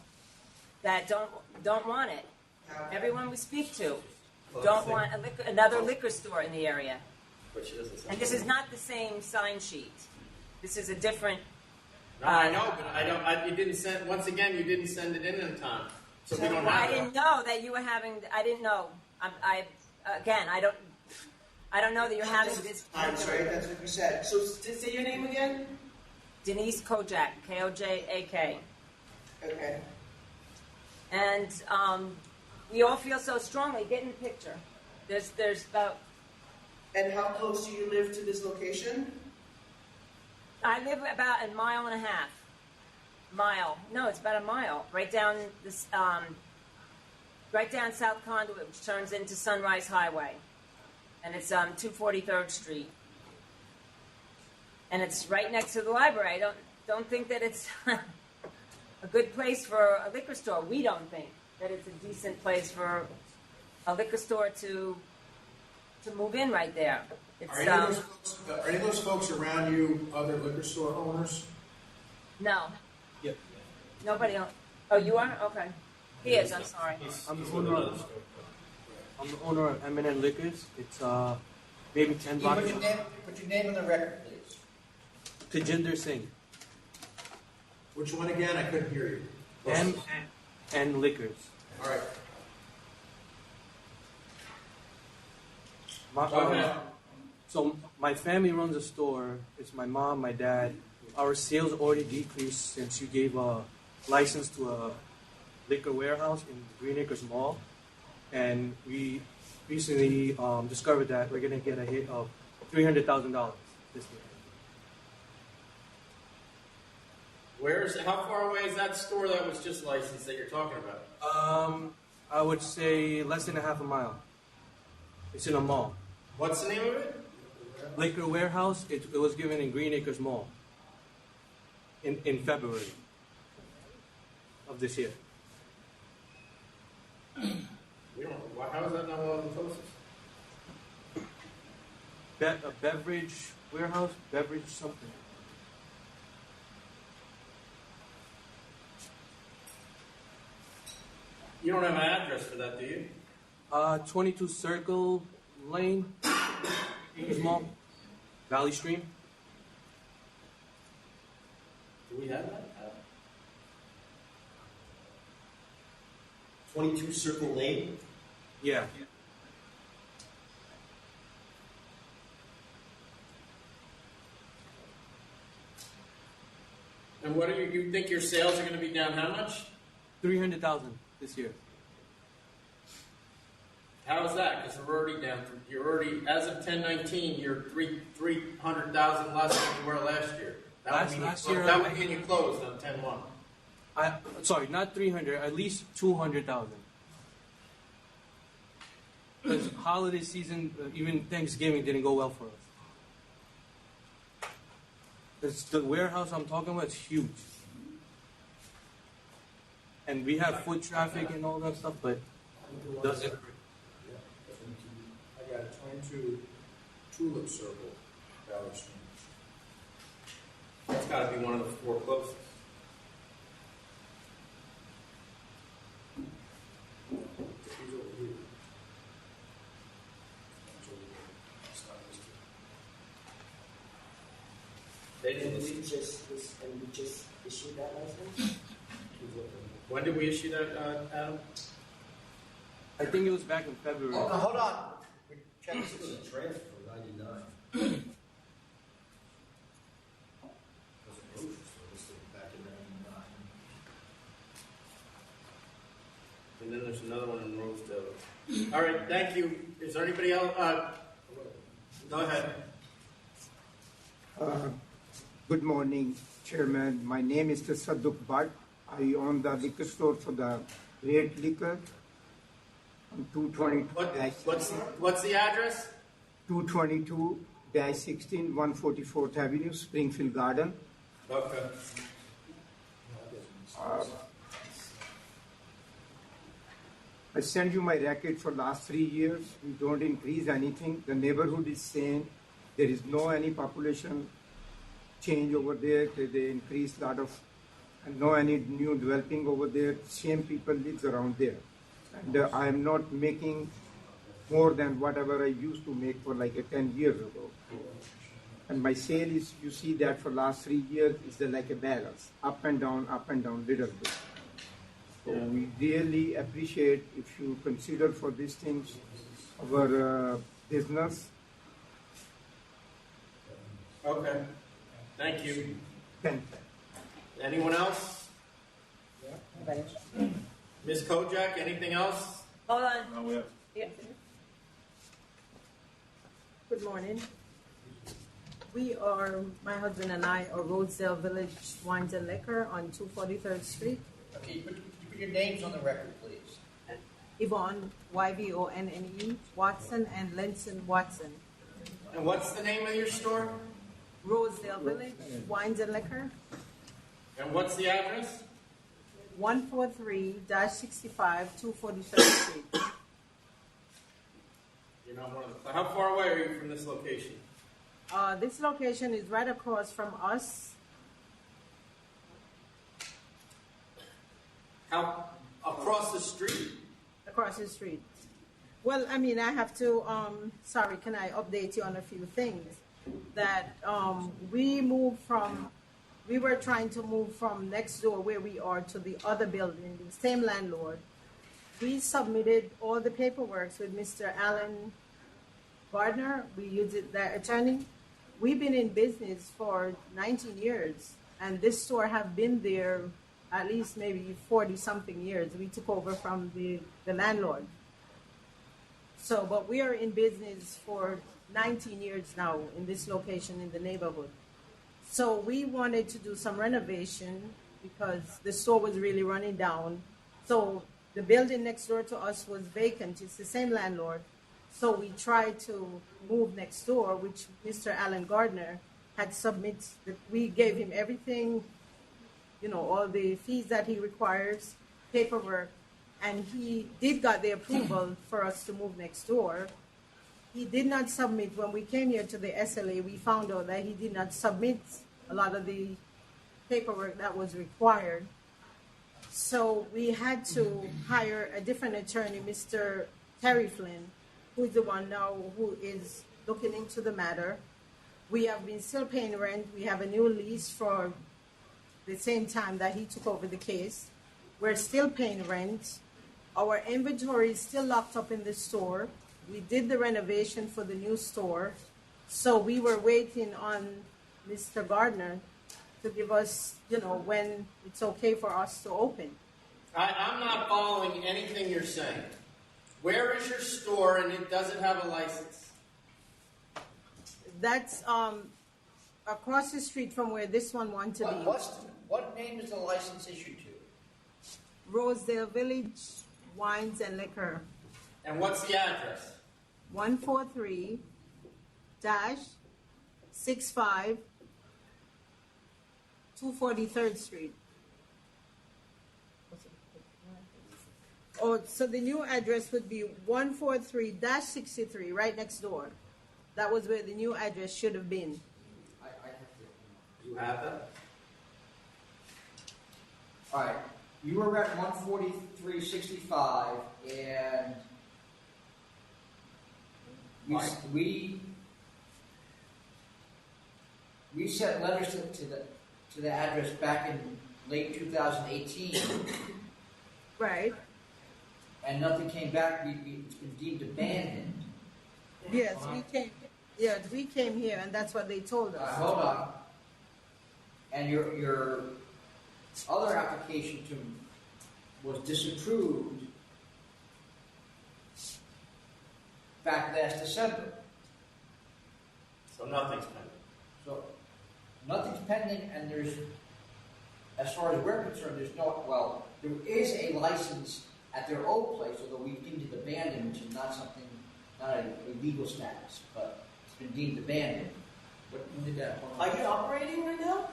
that don't want it. Everyone we speak to don't want another liquor store in the area. And this is not the same sign sheet. This is a different. No, I know, but you didn't send. Once again, you didn't send it in time, so we don't have I didn't know that you were having. I didn't know. I don't know that you're having this. I'm sorry, that's what you said. So, say your name again? Denise Kojak, Kojak. Okay. And we all feel so strongly. Get in the picture. There's about. And how close do you live to this location? I live about a mile and a half. No, it's about a mile. Right down this. Right down South Conduit, which turns into Sunrise Highway. And it's 243rd Street. And it's right next to the library. I don't think that it's a good place for a liquor store. We don't think that it's a decent place for a liquor store to move in right there. It's, are any of those folks around you other liquor store owners? No. Yep. Nobody else. Oh, you are? Okay. He is, I'm sorry. I'm the owner of M&N Liquors. It's maybe 10 blocks. Put your name on the record, please. Tejinder Singh. Which one again? I couldn't hear you. M&N Liquors. All right. So my family runs a store. It's my mom, my dad. Our sales already decreased since you gave a license to a liquor warehouse in Green Acres Mall. And we recently discovered that we're going to get a hit of $300,000 this year. How far away is that store that was just licensed that you're talking about? I would say less than a half a mile. It's in a mall. What's the name of it? Liquor warehouse. It was given in Green Acres Mall in February of this year. We don't know. How is that not one of the closest? A beverage warehouse, beverage something. You don't have an address for that, do you? 22 Circle Lane, Acres Mall, Valley Stream. Do we have that? 22 Circle Lane? Yeah. And what do you think your sales are going to be down how much? 300,000 this year. How is that? Because we're already down. You're already, as of 10/19, you're 300,000 less than you were last year. That would mean you closed on 10/1. Sorry, not 300. At least 200,000. Because holiday season, even Thanksgiving didn't go well for us. It's the warehouse I'm talking about is huge. and we have foot traffic and all that stuff, but doesn't. I got a 22 Tulip Circle, Valley Stream. That's got to be one of the four closest. He's over here. He's over here. It's not listed. They didn't And list- we just issued that license? When did we issue that, Adam? I think it was back in February. Hold on. We checked this is a transfer, 99. Back in 99. And then there's another one in Rosedale. All right, thank you. Is there anybody else? Go ahead. Good morning, Chairman. My name is Tasadduk Bhatt. I own the liquor store for the Great Liquor on 222. What's the address? 222-16, 144th Avenue, Springfield Garden. Okay. I send you my record for last 3 years. We don't increase anything. The neighborhood is same. There is no any population change over there. They increase a lot of, and no any new developing over there. Same people lives around there. And I am not making more than whatever I used to make for like 10 years ago. And my sale is, you see that for last 3 years, is like a balance, up and down, little bit. So we really appreciate if you consider for these things our business. Okay. Thank you. Thank you. Anyone else? Ms. Kojak, anything else? Hold on. No, we have. Yeah. Good morning. We are, my husband and I, are Rosedale Village Wines and Liquor on 243rd Street. Okay, put your names on the record, please. Yvonne, Y-V-O-N-N-E, Watson, and Lenson Watson. And what's the name of your store? Rosedale Village Wines and Liquor, And what's the address? 143-65, 243rd Street. You're not one of the. How far away are you from this location? This location is right across from us. How across the street? Across the street. Well, I mean, I have to, sorry, can I update you on a few things? That we were trying to move from next door where we are to the other building, the same landlord. We submitted all the paperwork with Mr. Alan Gardner. We used it, that attorney. We've been in business for 19 years, and this store have been there at least maybe 40-something years. We took over from the landlord. So, but we are in business for 19 years now in this location in the neighborhood. So we wanted to do some renovation because the store was really running down. So the building next door to us was vacant. It's the same landlord. So we tried to move next door, which Mr. Alan Gardner had submitted. We gave him everything, you know, all the fees that he requires, paperwork, and he did got the approval for us to move next door. He did not submit, when we came here to the SLA, we found out that he did not submit a lot of the paperwork that was required. So we had to hire a different attorney, Mr. Terry Flynn, who is the one now who is looking into the matter. We have been still paying rent. We have a new lease for the same time that he took over the case. We're still paying rent. Our inventory is still locked up in the store. We did the renovation for the new store. So we were waiting on Mr. Gardner to give us, you know, when it's okay for us to open. I'm not following anything you're saying. Where is your store and it doesn't have a license? That's across the street from where this one wants to be. What name is the license issued to? Rosedale Village Wines and Liquor. And what's the address? 143-65 243rd Street. Oh, so the new address would be 143-63, right next door. That was where the new address should have been. You have that? All right, you were at 14365, and we sent letters to the address back in late 2018. Right. And nothing came back. It's been deemed abandoned. Yes, we came. Yeah, we came here, and that's what they told us. Hold on. And your other application was disapproved back last December. So nothing's pending. So nothing's pending, and there's, as far as we're concerned, there's no. Well, there is a license at their old place, although we've deemed it abandoned, which is not a legal status, but it's been deemed abandoned. But when did that? Are you operating right now?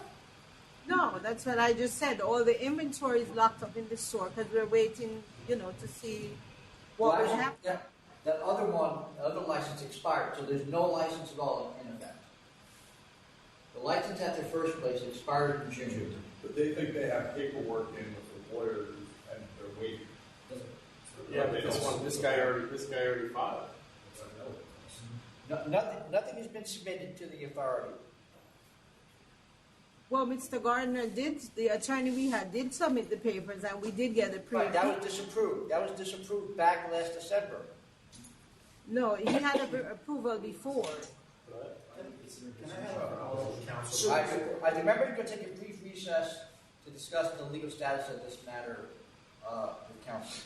No, that's what I just said. All the inventory is locked up in the store because we're waiting, to see what will happen. That other license expired, so there's no license at all in effect. The license at their first place expired in June. But they think they have paperwork in with the lawyers and they're waiting. Yeah, but this guy already filed. Nothing has been submitted to the authority. Well, Mr. Gardner the attorney we had did submit the papers, and we did get a Right, that was disapproved. That was disapproved back last December. No, he had approval before. I remember you're going to take a brief recess to discuss the legal status of this matter with counsel.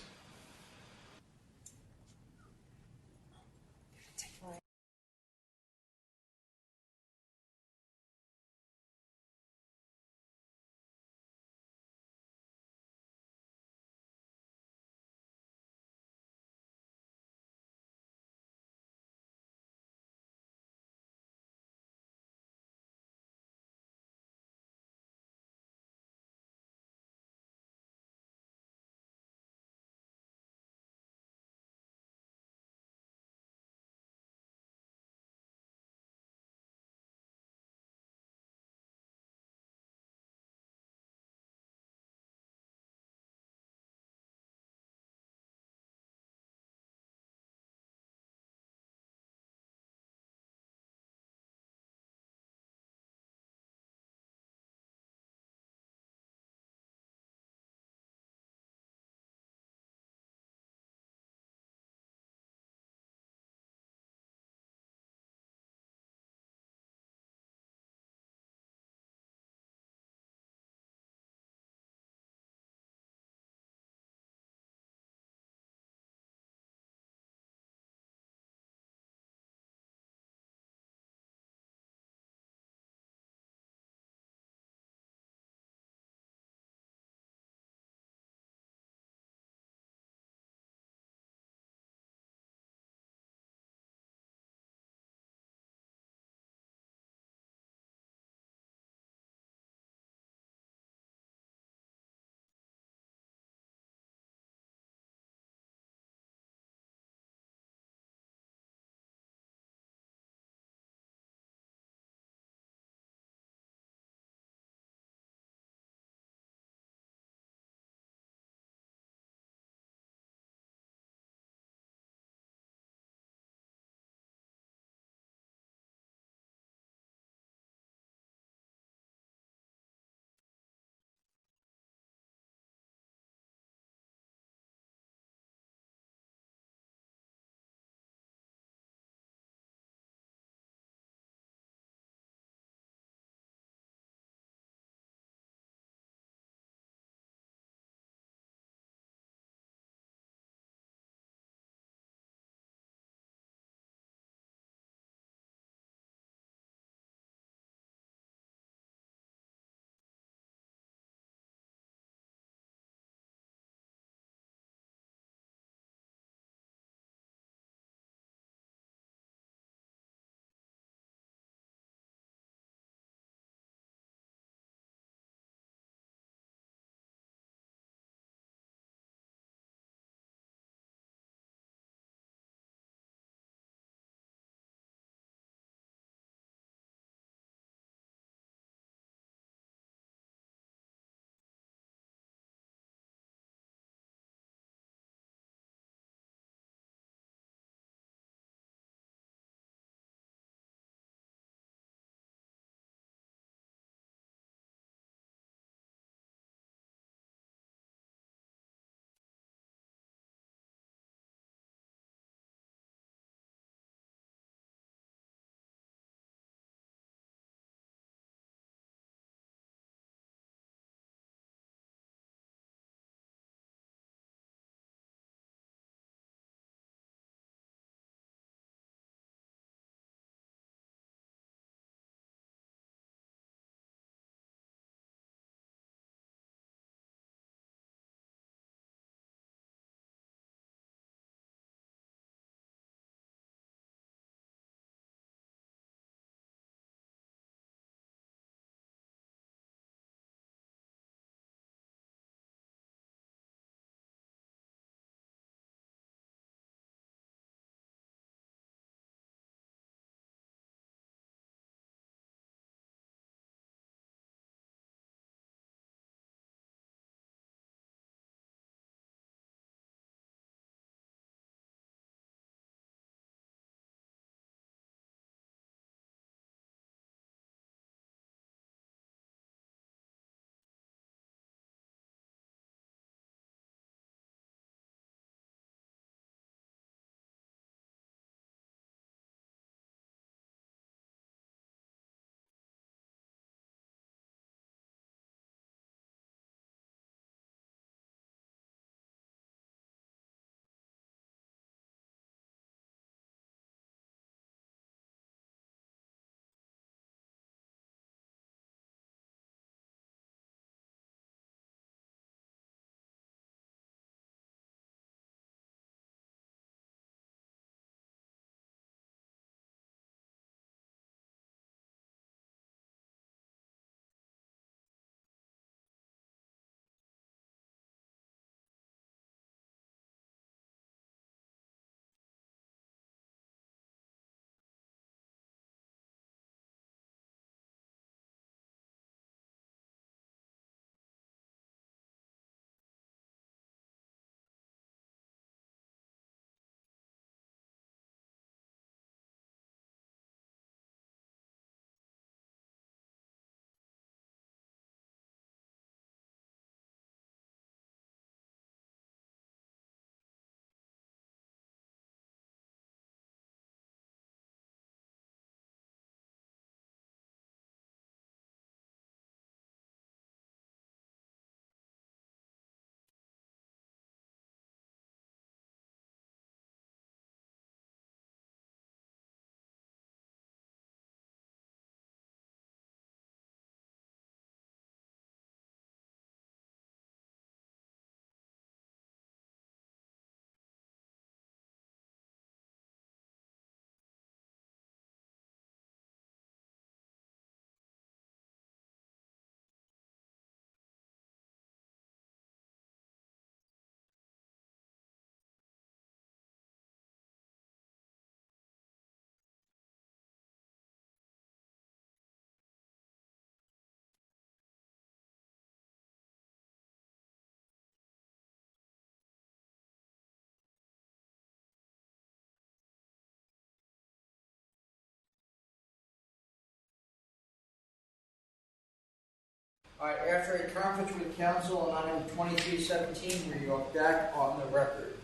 All right, after a conference with council on item 2317, we are back on the record.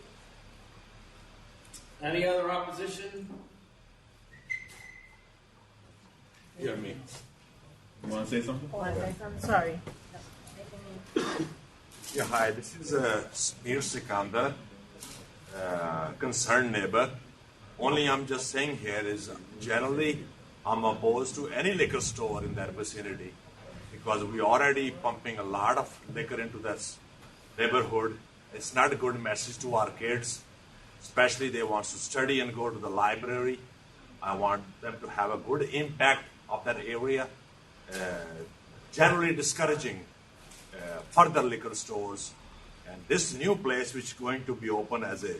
Any other opposition? Hear me. You want to say something? Sorry. Yeah, hi, this is Smear Sikandar, concerned neighbor. Only I'm just saying here is generally I'm opposed to any liquor store in that vicinity because we already pumping a lot of liquor into this neighborhood. It's not a good message to our kids, especially they want to study and go to the library. I want them to have a good impact of that area, generally discouraging further liquor stores. And this new place which is going to be open as a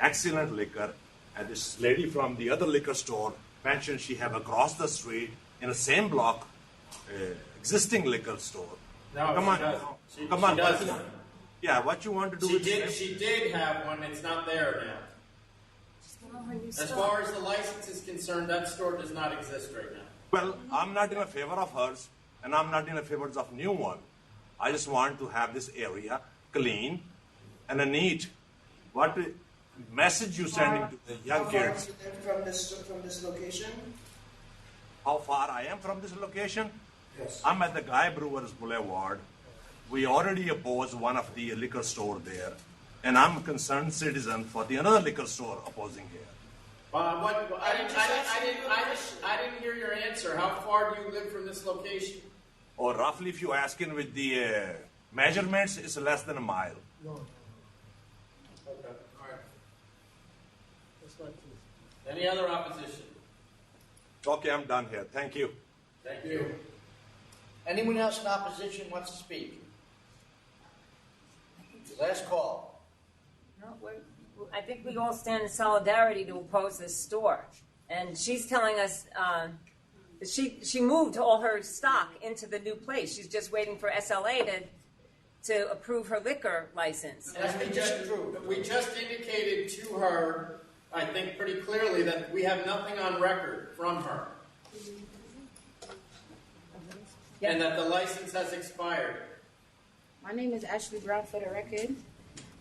excellent liquor, and this lady from the other liquor store mentioned she have across the street in the same block existing liquor store. No, come she on, doesn't. come She on. doesn't. Yeah, what you want to do? She did have one. It's not there now. As far as the license is concerned, that store does not exist right now. Well, I'm not in a favor of hers, and I'm not in a favor of new one. I just want to have this area clean and neat. What message you sending to the young kids? From this location? How far I am from this location? Yes. I'm at the Guy Brewers Boulevard. We already oppose one of the liquor store there, and I'm a concerned citizen for the another liquor store opposing here. I didn't hear your answer. How far do you live from this location? Or roughly, if you asking with the measurements, it's less than a mile. Okay. All right. Any other opposition? Okay, I'm done here. Thank you. Thank you. Anyone else in opposition wants to speak? Last call. No, I think we all stand in solidarity to oppose this store. And she's telling us that she moved all her stock into the new place. She's just waiting for SLA to approve her liquor license. And we just indicated to her, I think pretty clearly, that we have nothing on record from her. Yep. And that the license has expired. My name is Ashley Brown for the record.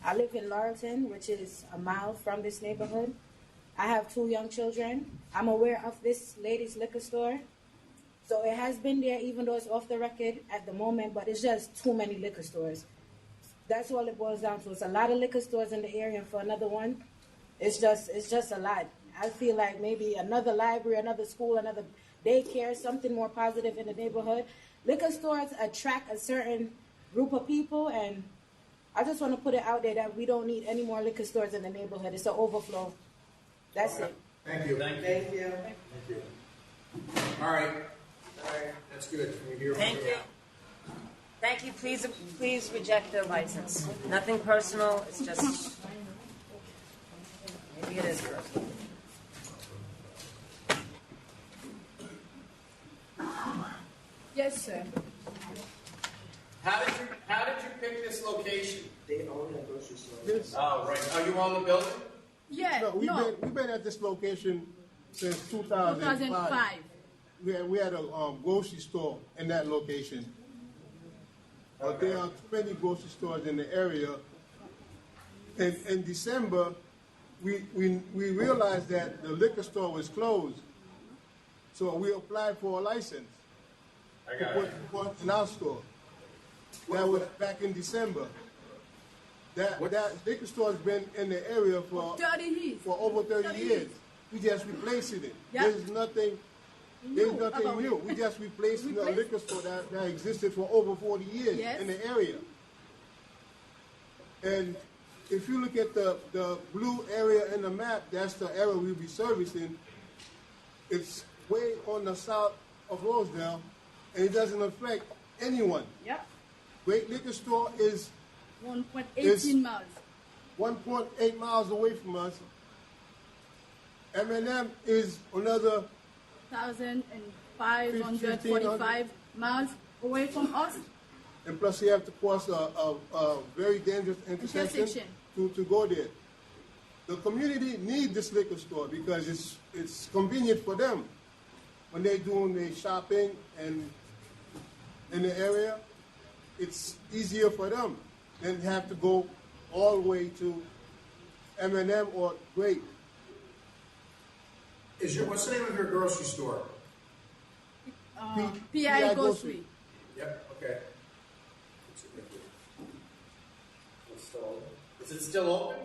I live in Laurelton, which is a mile from this neighborhood. I have 2 young children. I'm aware of this lady's liquor store. So it has been there, even though it's off the record at the moment, but it's just too many liquor stores. That's all it boils down to. It's a lot of liquor stores in the area, and for another one, it's just a lot. I feel like maybe another library, another school, another daycare, something more positive in the neighborhood. Liquor stores attract a certain group of people, and I just want to put it out there that we don't need any more liquor stores in the neighborhood. It's an overflow. That's it. Thank you. Thank you. All right. That's good. Can we hear from Thank you. Thank you. Please reject the license. Nothing personal. It's just maybe it is personal. Yes, sir. How did you pick this location? They own a grocery store. Oh, right. Are you on the building? Yeah, No, we've been at this location since 2005. We had a grocery store in that location. But there are too many grocery stores in the area. And in December, we realized that the liquor store was closed. So we applied for a license to put in our store. That was back in December. That liquor store has been in the area for 30 years. For over 30 years. We just replaced it. Yep. There's nothing new. We just replaced a liquor store that existed for over 40 years in the area. And if you look at the blue area in the map, that's the area we'll be servicing. It's way on the south of Rosedale, and it doesn't affect anyone. Yep. Great Liquor Store is 1.18 miles. 1.8 miles away from us. M&M is another 1,545 miles away from us. And plus you have to cross a very dangerous intersection to go there. The community needs this liquor store because it's convenient for them when they're doing their shopping and in the area. it's easier for them than to have to go all the way to M&M or Great. What's the name of your grocery store? PI Grocery. Yep. Okay. Is it still open?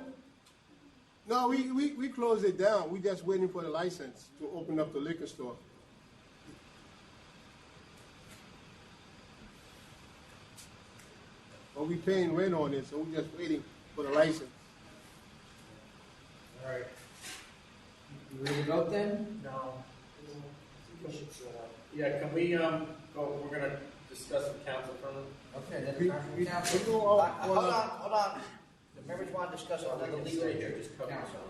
No, we closed it down. We just waiting for the license to open up the liquor store. But we paying rent on it, so we're just waiting for the license. All right. You ready to vote then? No. Yeah, can we go? We're going to discuss with council for a minute. Okay, then council. Hold on. The members want to discuss another legal issue. Council.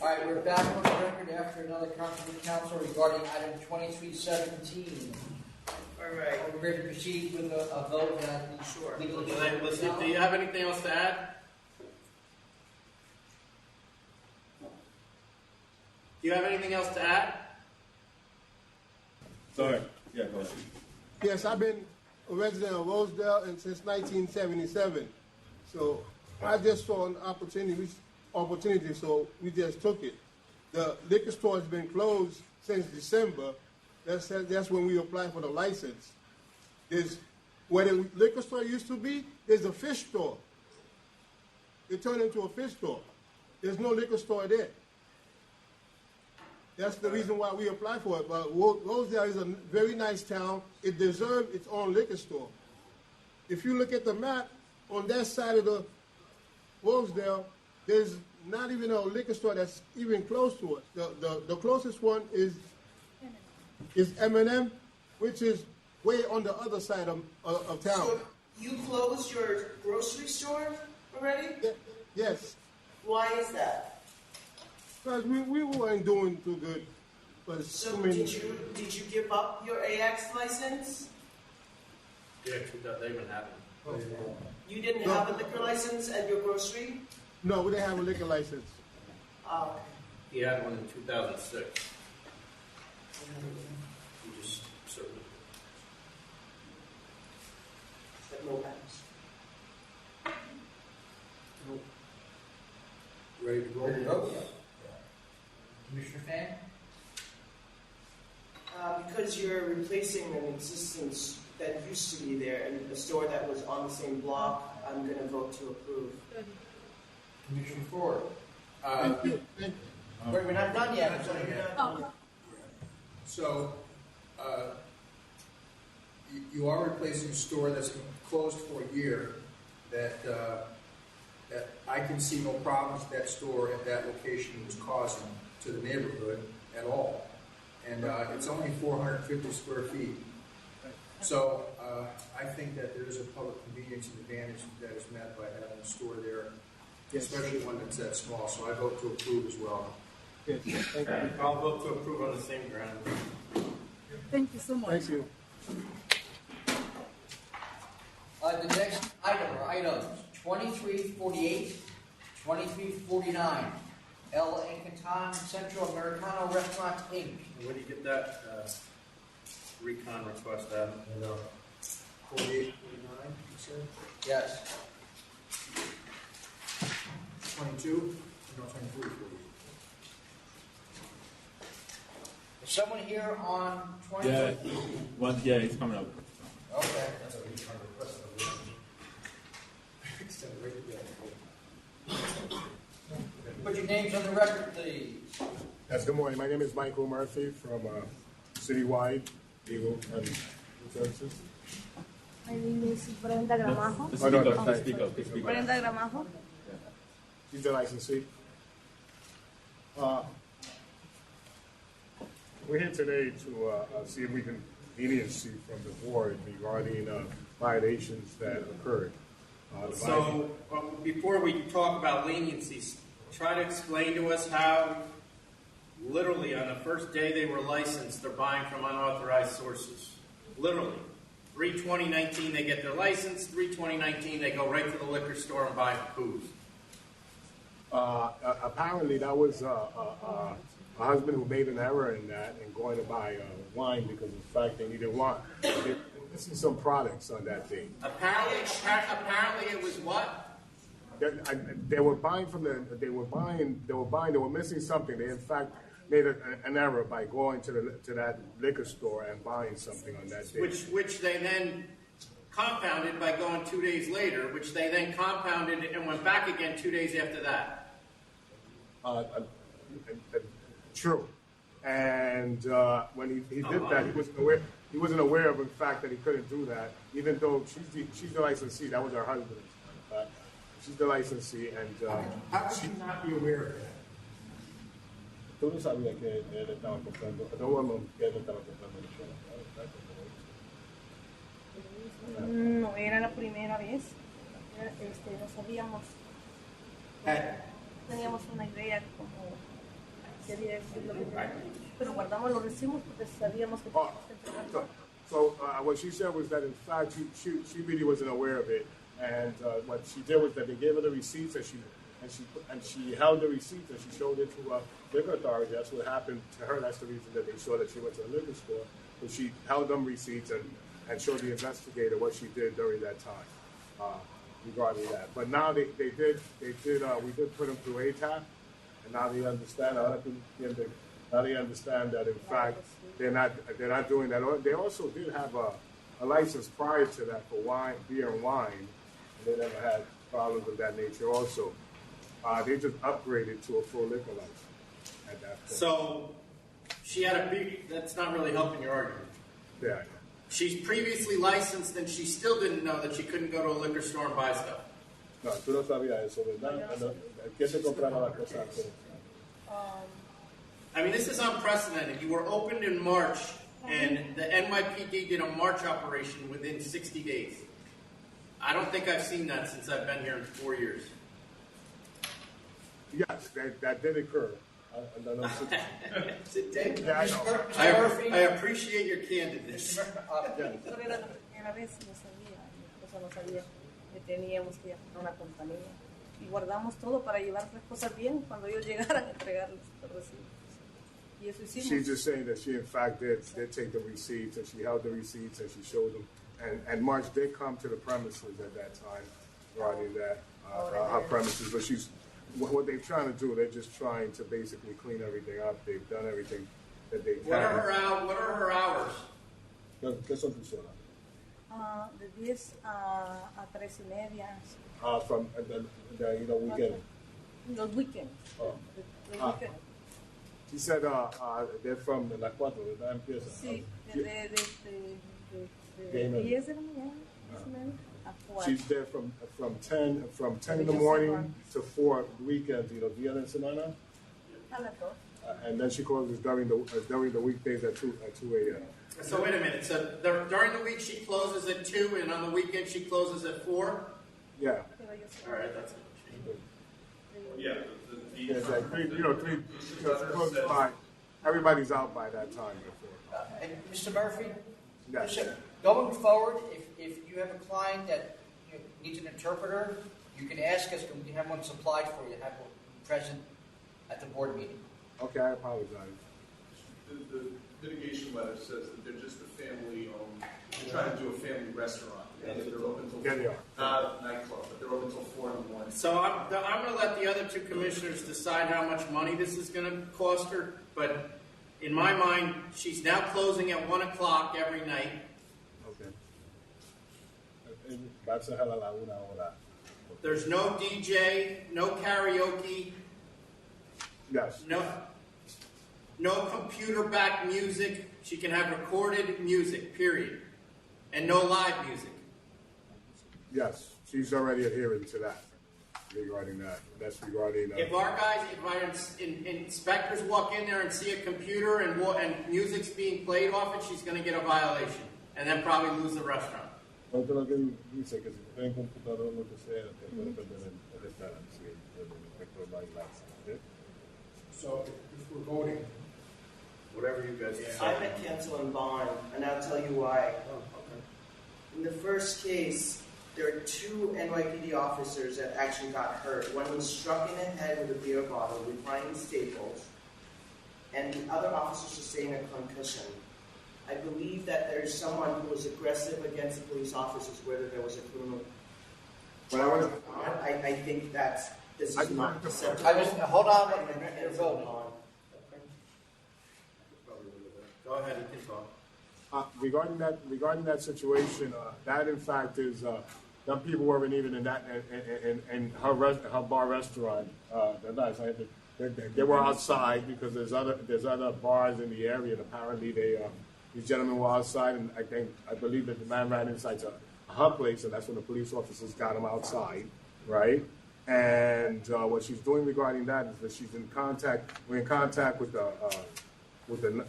All right, we're back on the record after another conference with council regarding item 2317. All right. Are we ready to proceed with a vote? Sure. Listen, do you have anything else to add? Do you have anything else to add? Sorry. Yeah, go ahead. Yes, I've been a resident of Rosedale since 1977. So I just saw an opportunity, so we just took it. The liquor store has been closed since December. That's when we applied for the license. There's where the liquor store used to be, there's a fish store. It turned into a fish store. There's no liquor store there. That's the reason why we applied for it. But Rosedale is a very nice town. It deserves its own liquor store. If you look at the map, on that side of the Rosedale, there's not even a liquor store that's even close to it. The closest one is M&M, which is way on the other side of town. So you closed your grocery store already? Yes. Why is that? Because we weren't doing too good. But So did you give up your AX license? Yeah, they wouldn't have it. You didn't have a liquor license at your grocery? No, we didn't have a liquor license. Oh. He had one in 2006. You just served it. But no AX. Ready to go? Ready to vote? Commissioner Fan? Because you're replacing an existing that used to be there and a store that was on the same block, I'm going to vote to approve. Commissioner Ford? Thank you. Wait, we're not done yet. So, you are replacing a store that's been closed for a year that I can see no problems that store at that location was causing to the neighborhood at all. And it's only 450 square feet. So I think that there is a public convenience and advantage that is met by having a store there, especially one that's that small. So I vote to approve as well. Yes. Thank you. I'll vote to approve on the same ground. Thank you so much. Thank you. The next item are items 2348, 2349. El Encantan Central Americano Restaurant, Inc. Where do you get that recon request at? 48, 49, you said? Yes. 22? No, 23, 48. Is someone here on 20? Yeah, it's coming up. Okay. Put your names on the record, please. Yes, good morning. My name is Michael Murphy from Citywide Legal and Services. My name is Brenda Gramajo. Speak up. Brenda Gramajo. She's the licensee. We're here today to see if we can leniency from the board regarding violations that occurred. So, before we talk about leniencies, try to explain to us how, literally, on the first day they were licensed, they're buying from unauthorized sources. Literally. 3/20/19 they get their license, 3/20/19 they go right to the liquor store and buy booze. Apparently, that was a husband who made an error in that and going to buy wine because of the fact they needed wine. This is some products on that day. Apparently it was what? They were buying they were missing something. They in fact made an error by going to that liquor store and buying something on that day. Which they then compounded by going 2 days later, which they then compounded and went back again 2 days after that. True. And when he did that, he wasn't aware of the fact that he couldn't do that, even though she's the licensee. That was her husband. She's the licensee, and How could you not be aware of that? Tú no sabías que él estaba comprando. No, que él estaba comprando el show. No era la primera vez. No sabíamos. Teníamos una idea como quería decir lo mismo. Pero guardamos los recibos porque sabíamos que teníamos que entregarlos. So what she said was that in fact she really wasn't aware of it, and what she did was that they gave her the receipts and she held the receipts and she showed it to a liquor authority. That's what happened to her. That's the reason that they saw that she went to a liquor store. So she held them receipts and showed the investigator what she did during that time regarding that. But now we did put them through ATAP, and now they understand. Now they understand that in fact they're not doing that. They also did have a license prior to that for beer and wine, and they never had problems of that nature. Also, they just upgraded to a full liquor license at that point. So she had that's not really helping your argument. Yeah. She's previously licensed and she still didn't know that she couldn't go to a liquor store and buy stuff. No, tú no sabías eso, ¿verdad? ¿Qué te compraba la cosa? I mean, this is unprecedented. You were opened in March, and the NYPD did a March operation within 60 days. I don't think I've seen that since I've been here in 4 years. Yes, that did occur. I appreciate your candidness. Pero era la primera vez, no sabía, no sabía que teníamos que llamar a una compañía. Y guardamos todo para llevar las cosas bien cuando ellos llegaran a entregarles los recibos. Y eso hicimos. She's just saying that she in fact did take the receipts, and she held the receipts and she showed them. And March did come to the premises at that time regarding that, her premises. But what they're trying to do, they're just trying to basically clean everything up. They've done everything that they can. What are her hours? ¿Qué son tus horas? De 10 a 3:30. From the weekend. Los weekends. Oh. Los weekends. She said they're from las 4, ¿verdad? Empieza. Sí, de 10 de la mañana, más o menos, a 4. She's there from 10 in the morning to 4 weekends, día de semana. A las 2. And then she closes during the weekdays at 2 a.m. So wait a minute. So during the week she closes at 2, and on the weekend she closes at 4. Yeah. All right, that's good. Yeah. It's like 3 closes by. Everybody's out by that time. And Mr. Murphy, Yes. listen, going forward, if you have a client that needs an interpreter, you can ask us, and we can have one supplied for you, have one present at the board meeting. Okay, I apologize. The mitigation letter says that they're just a family-owned, they're trying to do a family restaurant. And they're open till not a nightclub, but they're open till 4 in the morning. So I'm going to let the other two commissioners decide how much money this is going to cost her. But in my mind, she's now closing at 1 o'clock every night. Okay. Vas a dejarla a la 1 hora. There's no DJ, no karaoke. Yes. No computer-backed music. She can have recorded music, period. And no live music. Yes, she's already adhering to that regarding that. That's regarding. If our inspectors walk in there and see a computer and music's being played off it, she's going to get a violation and then probably lose the restaurant. So if we're voting, whatever you guys decide. I'm at cancel and bond, and I'll tell you why. In the first case, there are 2 NYPD officers that actually got hurt. One was struck in the head with a beer bottle with finding staples, and the other officer sustained a concussion. I believe that there's someone who was aggressive against the police officers, whether there was a criminal charge or not. I think this is not acceptable. Hold on, you're voting. Go ahead, you can talk. Regarding that situation, that in fact is some people weren't even in that in her bar restaurant. They were outside because there's other bars in the area, and apparently these gentlemen were outside, and I believe that the man ran inside to her place, and that's when the police officers got him outside, right? And what she's doing regarding that is that she's in contact. We're in contact with the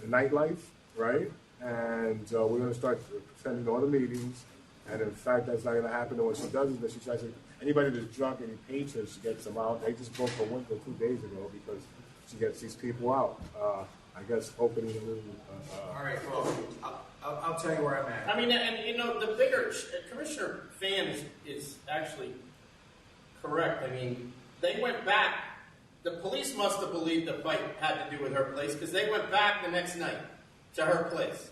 nightlife, right? And we're going to start sending all the meetings. And in fact, that's not going to happen. And what she does is that she tries to, anybody that's drunk, any patrons, she gets them out. They just broke her window 2 days ago because gets these people out. I guess opening a little. All right, well, I'll tell you where I'm at. I mean, and you know, the bigger Commissioner Pham is actually correct. I mean, they went back. The police must have believed the fight had to do with her place because they went back the next night to her place.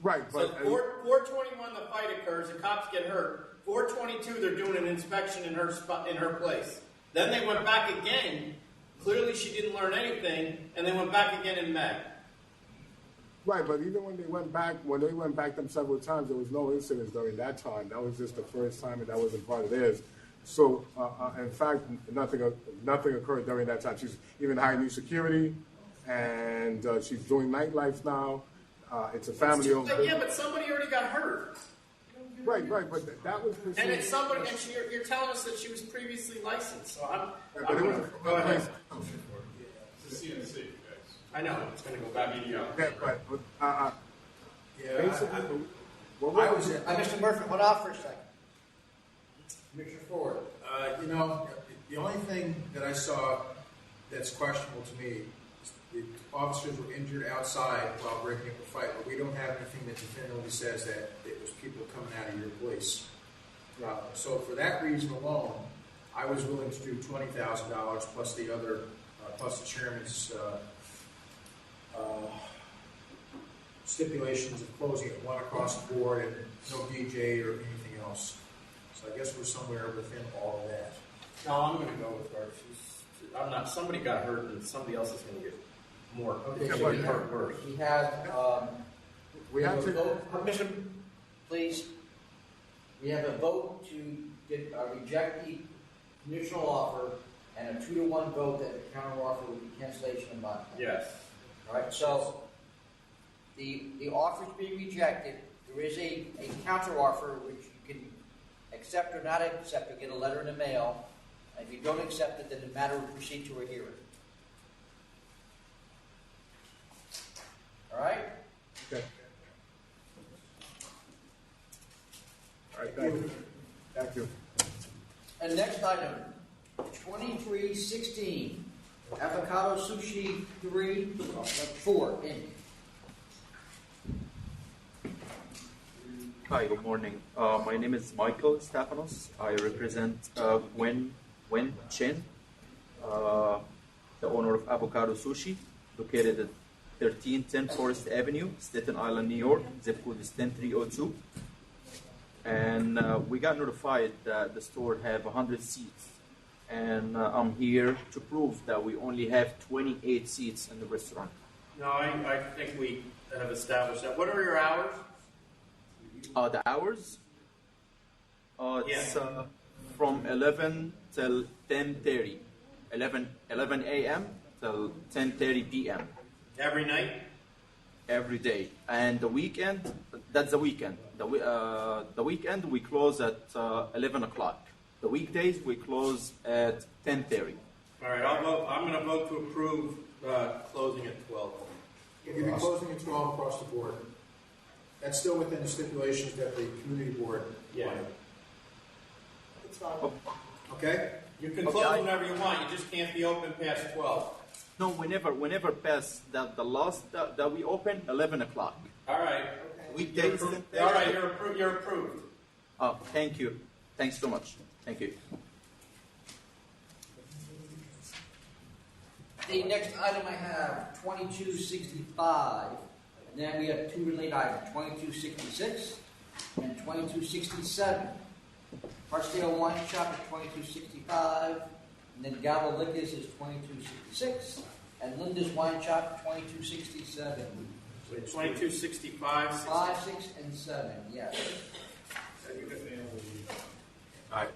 Right, So but 421 the fight occurs, the cops get hurt. 422 they're doing an inspection in her spot in her place. Then they went back again. Clearly she didn't learn anything, and they went back again in May. right, but even when they went back them several times, there was no incidents during that time. That was just the first time, and that wasn't part of theirs. So, in fact, nothing occurred during that time. She's even hired new security, and she's doing nightlife now. It's a family-owned business. Yeah, but somebody already got hurt. Right, but that was. And it's somebody, and you're telling us that she was previously licensed. So Go ahead. It's a CNC. I know it's going to go back. Yeah, but Mr. Murphy, hold on for a second. Commissioner Ford. You know, the only thing that I saw that's questionable to me is the officers were injured outside while breaking up a fight, but we don't have anything that definitively says that it was people coming out of your place. So for that reason alone, I was willing to do $20,000 plus the other, plus the chairman's stipulations of closing it one across the board and no DJ or anything else. So I guess we're somewhere within all of that. No, I'm going to go with her. I'm not. Somebody got hurt, and somebody else is going to get more. Okay, Get so hurt worse. we have to vote. Permission, please. We have a vote to reject the conditional offer and a 2-to-1 vote that the counter offer would be cancellation of bond. Yes. All right. So the offer is being rejected. There is a counter offer which you can accept or not accept. You get a letter in the mail. And if you don't accept it, then the matter will proceed to a hearing. All right? Okay. All right, thank you. Thank you. And next item, 2316, Avocado Sushi 4, Inc. Hi, good morning. My name is Michael Stefanos. I represent Wen Chen, the owner of Avocado Sushi, located at 1310 Forest Avenue, Staten Island, New York. Zip code is 10302. And we got notified that the store have 100 seats. And I'm here to prove that we only have 28 seats in the restaurant. No, I think we have established that. What are your hours? The hours? It's from 11 till 10:30. 11 a.m. till 10:30 p.m. Every night? Every day. And the weekend, that's the weekend. The weekend we close at 11 o'clock. The weekdays we close at 10:30. All right, I'm going to vote to approve closing at 12. You'll be closing at 12 across the board. That's still within the stipulations that the community board wanted. It's fine. Okay? You can close whenever you want. You just can't be open past 12. No, whenever past the last that we open 11 o'clock. All right. Weekdays. All right, you're approved. Oh, thank you. Thanks so much. Thank you. The next item I have, 2265. And then we have two related items, 2266 and 2267. Harsdale Wine Shop at 2265. And then Gallo Liquors is 2266. And Linda's Wine Shop 2267. 2265, 5, 6, and 7, yes. Hi,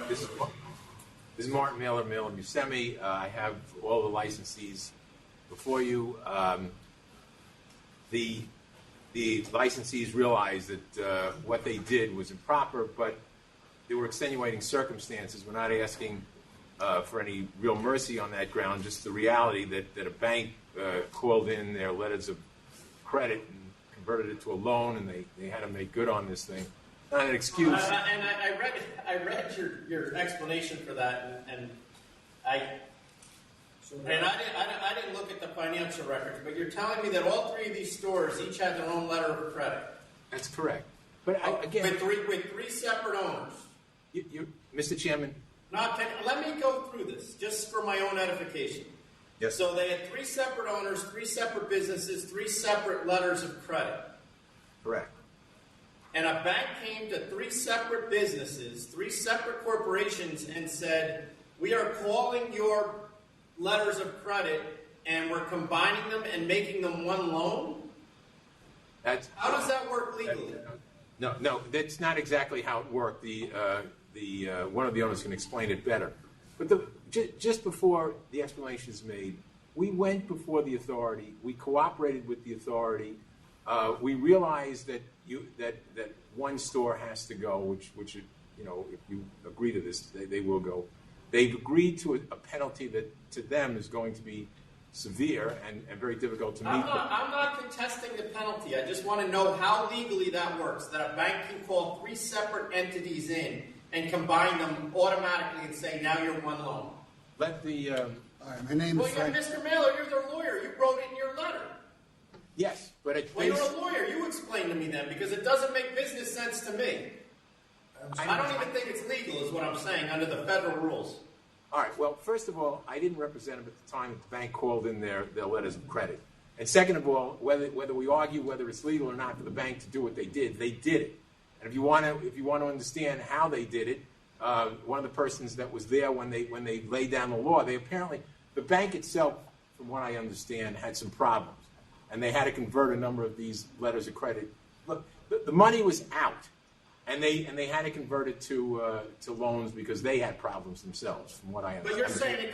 this is Martin Miller, Miller Buscemi. I have all the licensees before you. The licensees realized that what they did was improper, but there were extenuating circumstances. We're not asking for any real mercy on that ground, just the reality that a bank called in their letters of credit and converted it to a loan, and they had to make good on this thing. Not an excuse. And I read your explanation for that, and I And I didn't look at the financial records, but you're telling me that all three of these stores each had their own letter of credit. That's correct. But again, with three separate owners. Mr. Chairman. Now, let me go through this just for my own edification. Yes. So they had three separate owners, three separate businesses, three separate letters of credit. Correct. And a bank came to three separate businesses, three separate corporations, and said, we are calling your letters of credit and we're combining them and making them one loan? How does that work legally? No, that's not exactly how it worked. One of the owners can explain it better. But just before the explanation is made, we went before the authority. We cooperated with the authority. We realized that that one store has to go, which if you agree to this, they will go. They've agreed to a penalty that to them is going to be severe and very difficult to meet. I'm not contesting the penalty. I just want to know how legally that works, that a bank can call three separate entities in and combine them automatically and say, now you're one loan. Let the... All right, my name is Frank. Mr. Mailer, you're the lawyer. You wrote it in your letter. Yes, but it's... Well, you're a lawyer. You explain to me then, because it doesn't make business sense to me. I don't even think it's legal, is what I'm saying, under the federal rules. All right, well, first of all, I didn't represent them at the time that the bank called in their letters of credit. And second of all, whether we argue whether it's legal or not for the bank to do what they did it. And if you want to understand how they did it, one of the persons that was there when they laid down the law, the bank itself, from what I understand, had some problems, and they had to convert a number of these letters of credit. Look, the money was out. And they had to convert it to loans because they had problems themselves, from what I understand. But you're saying it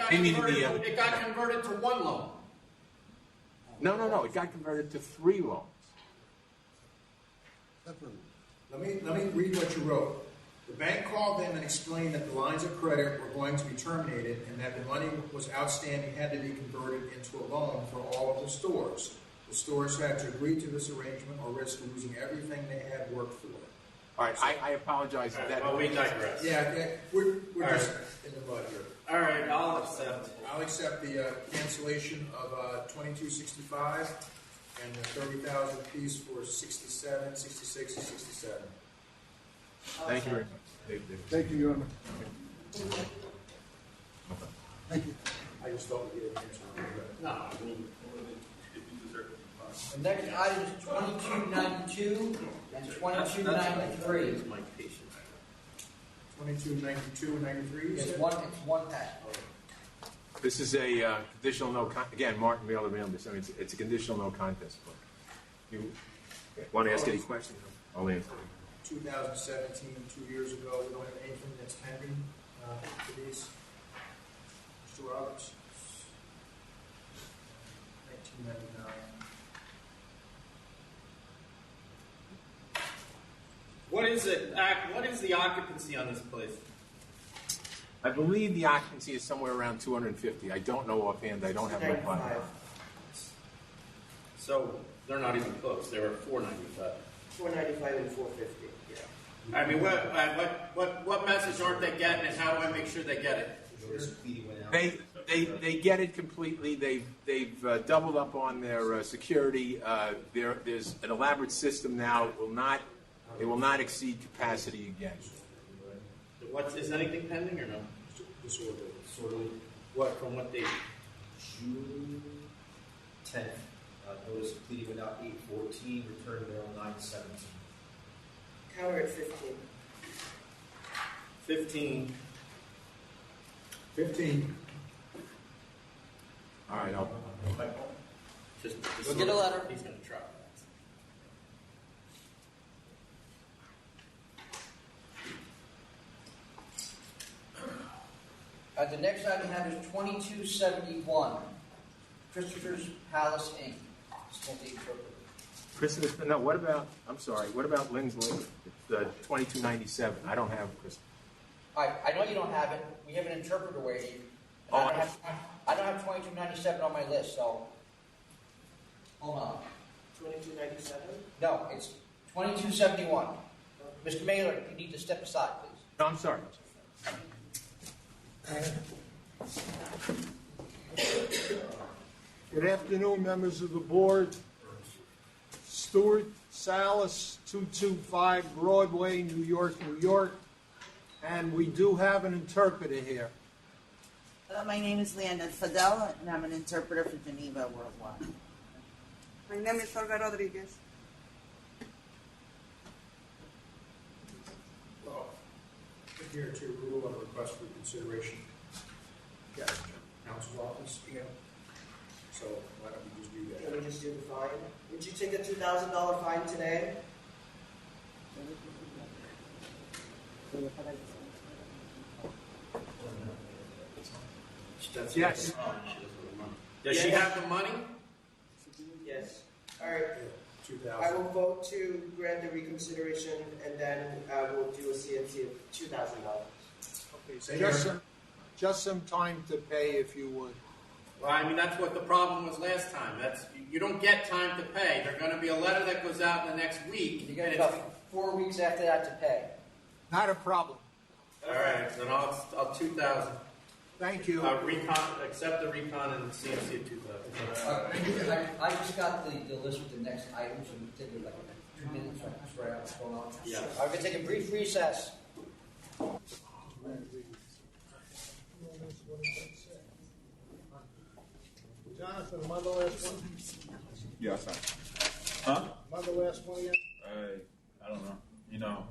got converted to one loan? No. It got converted to three loans. Let me read what you wrote. The bank called them and explained that the lines of credit were going to be terminated and that the money was outstanding had to be converted into a loan for all of the stores. The stores had to agree to this arrangement or risk losing everything they had worked for. All right, I apologize for that. Well, we digress. Yeah, we're just in the mud here. All right, I'll accept. I'll accept the cancellation of 2265 and the 30,000 piece for 67, 66, and 67. Thank you very much. Thank you, Your Honor. Thank you. I just thought we did answer. No. The next item is 2292 and 2293. 2292 and 93? It's one pack. This is a conditional no contest. Again, Martin Mailer mailed this. I mean, it's a conditional no contest. You want to ask any questions? I'll answer. 2017, 2 years ago, we don't have anything that's pending for these. Mr. Roberts? 1999. What is it? What is the occupancy on this place? I believe the occupancy is somewhere around 250. I don't know offhand. I don't have my file. So they're not even close. They were 495. 495 and 450. Yeah. I mean, what message aren't they getting, and how do I make sure they get it? They get it completely. They've doubled up on their security. There's an elaborate system now. It will not exceed capacity again. Is anything pending or no? Disorderly. What? From what date? June 10th. Notice of pleading without 814, return mail 917. Counter at 15. 15. 15. All right, I'll just Go get a letter. He's going to try. The next item we have is 2271, Christopher's Palace, Inc. Still the interpreter. Christopher, no, what about Lynn's Lake? It's 2297. I don't have Christopher. All right, I know you don't have it. We have an interpreter waiting. Oh, I don't have 2297 on my list, so hold on. 2297? No, it's 2271. Mr. Mailer, you need to step aside, please. No, I'm sorry. Good afternoon, members of the board. Stuart Salas, 225 Broadway, New York, New York. And we do have an interpreter here. My name is Leonard Fidel, and I'm an interpreter for Geneva Worldwide. My name is Olga Rodriguez. Well, we're here to rule on a request for consideration. Yes, counsel's office, yeah. So why don't we just do that? Can we just do the fine? Would you take a $2,000 fine today? Yes. Does she have the money? Yes. All right. 2,000. I will vote to grant the reconsideration, and then we'll do a CNC of $2,000. Okay, so just some time to pay if you would. Well, I mean, that's what the problem was last time. You don't get time to pay. There's going to be a letter that goes out in the next week. You got about 4 weeks after that to pay. Not a problem. All right, then I'll 2,000. Thank you. Accept the recon and CNC of 2,000. I just got the list with the next item, so we take like 2 minutes to sort out what's going on. Yeah. I'm going to take a brief recess. Jonathan, am I the last one? Yes, sir. Huh? Am I the last one yet? I don't know. You know.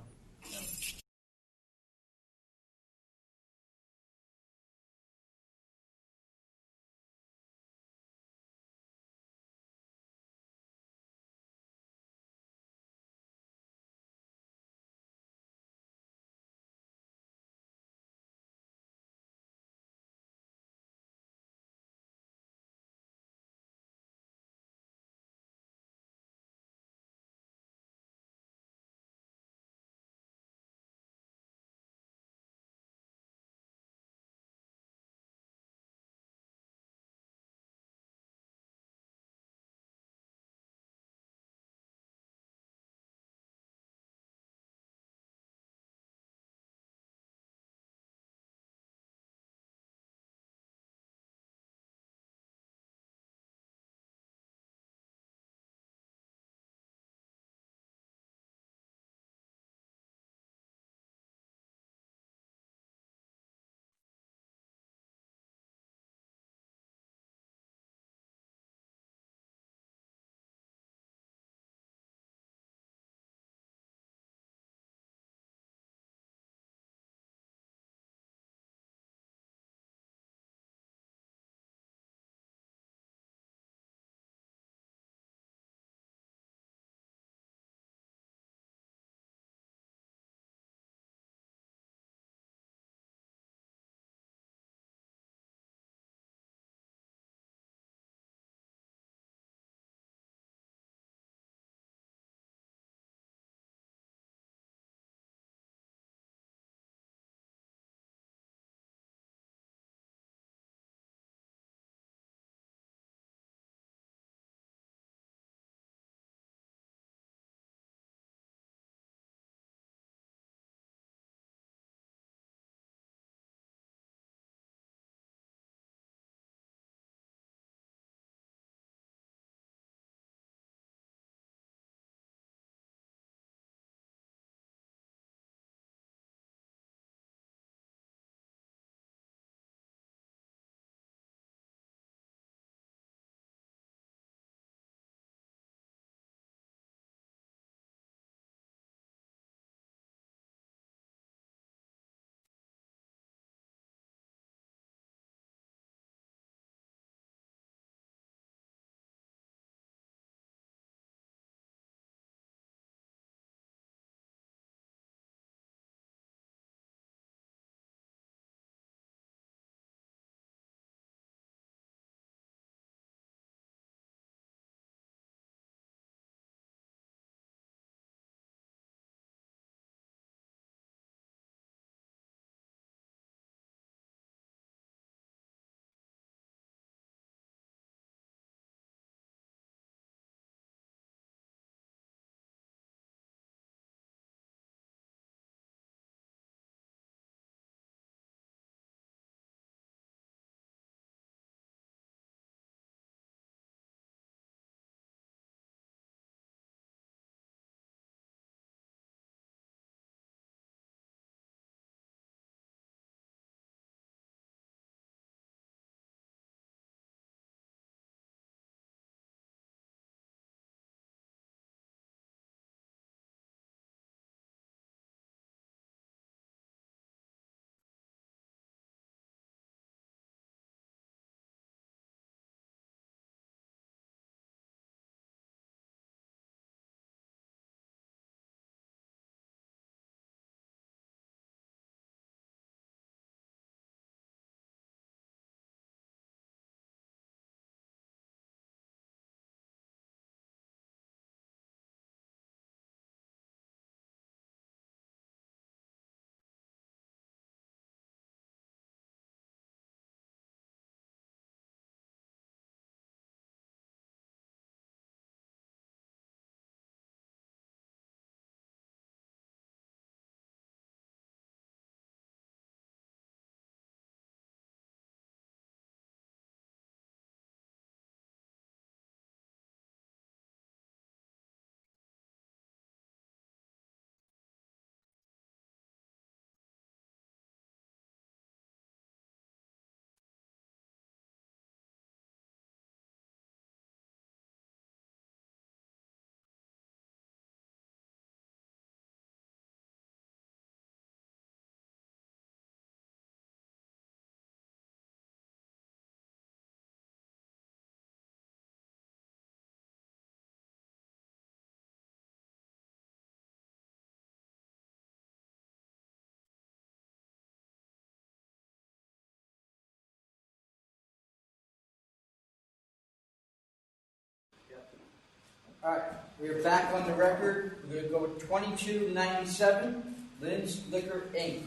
All right, we're back on the record. We're going to go with 2297, Lynn's Liquor, Inc.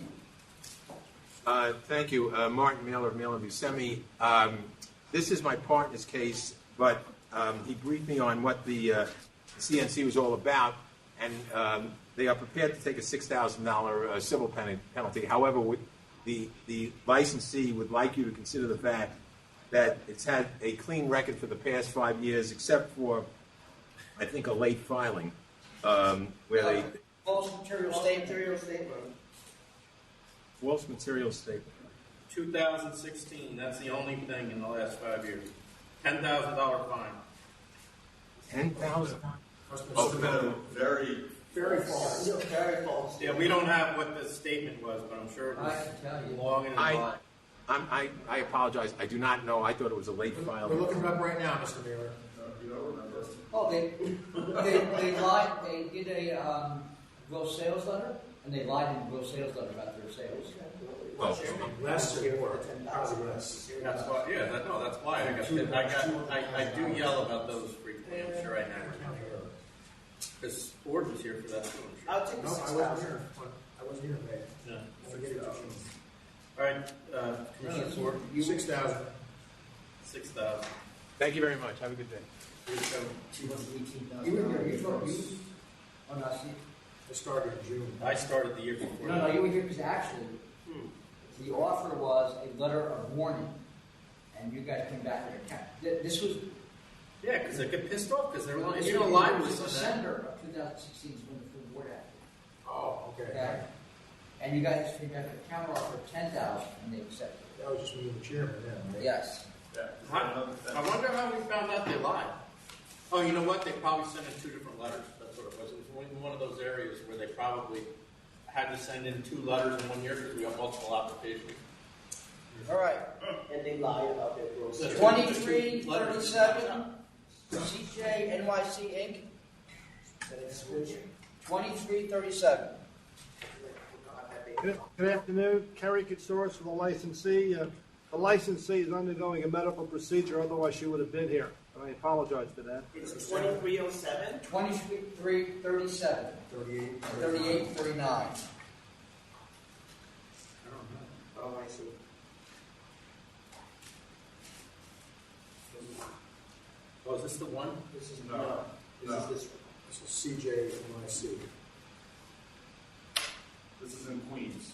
Thank you. Martin Mailer of Mailer Buscemi. This is my partner's case, but he briefed me on what the CNC was all about, and they are prepared to take a $6,000 civil penalty. However, the licensee would like you to consider the fact that it's had a clean record for the past 5 years, except for, I think, a late filing, where they... False material statement. False material statement. 2016, that's the only thing in the last 5 years. $10,000 fine. 10,000? Must have been a very false. Very false. Yeah, we don't have what the statement was, but I'm sure it was long and long. I apologize. I do not know. I thought it was a late filing. We're looking it up right now, Mr. Mailer. You don't remember? Oh, they lied. They did a gross sales letter, and they lied in the gross sales letter about their sales. Well, less or more. Probably less. That's why. Yeah, that's why I do yell about those frequently. I'm sure I have. Because Ford was here for that too. I'm sure. I'll take the No, I 6,000. wasn't here. I wasn't here in May. Yeah. I'll get it to June. All right, Commissioner Ford. 6,000. 6,000. thank you very much. Have a good day. You were here. You told me. Oh, no, see. I started in June. I started the year before. No, you were here because actually, the offer was a letter of warning, and you guys came back with a count. This was. Yeah, because they get pissed off because they're lying. It You know, lying was was December of 2016 is when the full board acted. Oh, okay. Okay. And you guys came back with a counter offer of 10,000, and they accepted it. That was just me and the chairman then. Right? Yes. I wonder how we found out they lied. Oh, you know what? They probably sent in 2 different letters. That's what it was. It was one of those areas where they probably had to send in 2 letters in 1 year because we got multiple applications. All right. And they lie about their gross. 2337, CJ NYC Inc. 2337. Good afternoon, Kerry Kitsoris for the licensee. The licensee is undergoing a medical procedure, otherwise she would have been here. And I apologize for that. It's 2307. 2337. 38, 39. Oh, I see. Oh, is this the one? This is No. This is this one. This is CJ NYC. This is in Queens.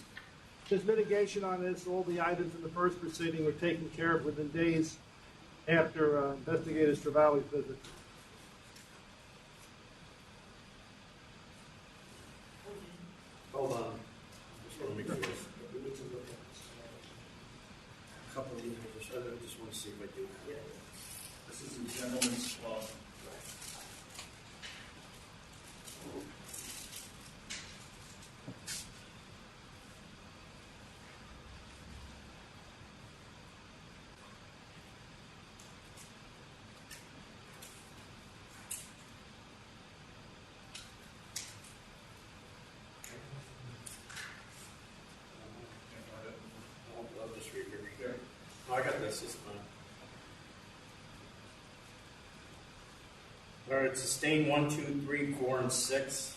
There's mitigation on this. All the items in the first proceeding were taken care of within days after investigator Stravali's visit. Hold on. Just want to make sure. We need to look at A couple of these. I just want to see if I do. Yeah. This is a gentleman's club. I'll just read here. Oh, I got this. This is mine. All right, sustain 1, 2, 3, 4, and 6.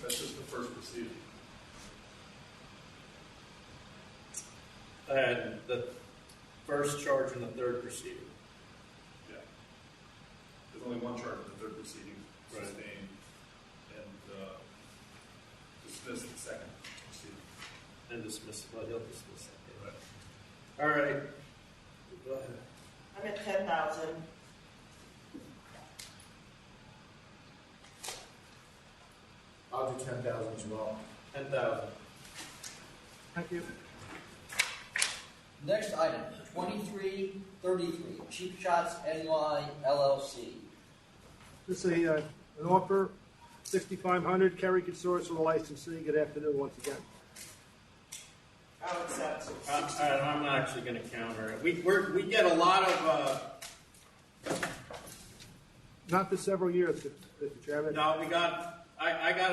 That's just the first proceeding. And the first charge in the third proceeding. Yeah. There's only one charge in the third proceeding, Right. sustained, and dismissed the second proceeding. And dismiss. Well, he'll dismiss that. Right. All right. Go ahead. I'm at 10,000. I'll do 10,000 as well. 10,000. Thank you. Next item, 2333, Cheap Shots NY LLC. This is an offer, $6,500. Kerry Kitsoris for the licensee. Good afternoon once again. I'll accept. I'm not actually going to counter it. We get a lot of. Not for several years, Mr. Chairman. No, we got. I got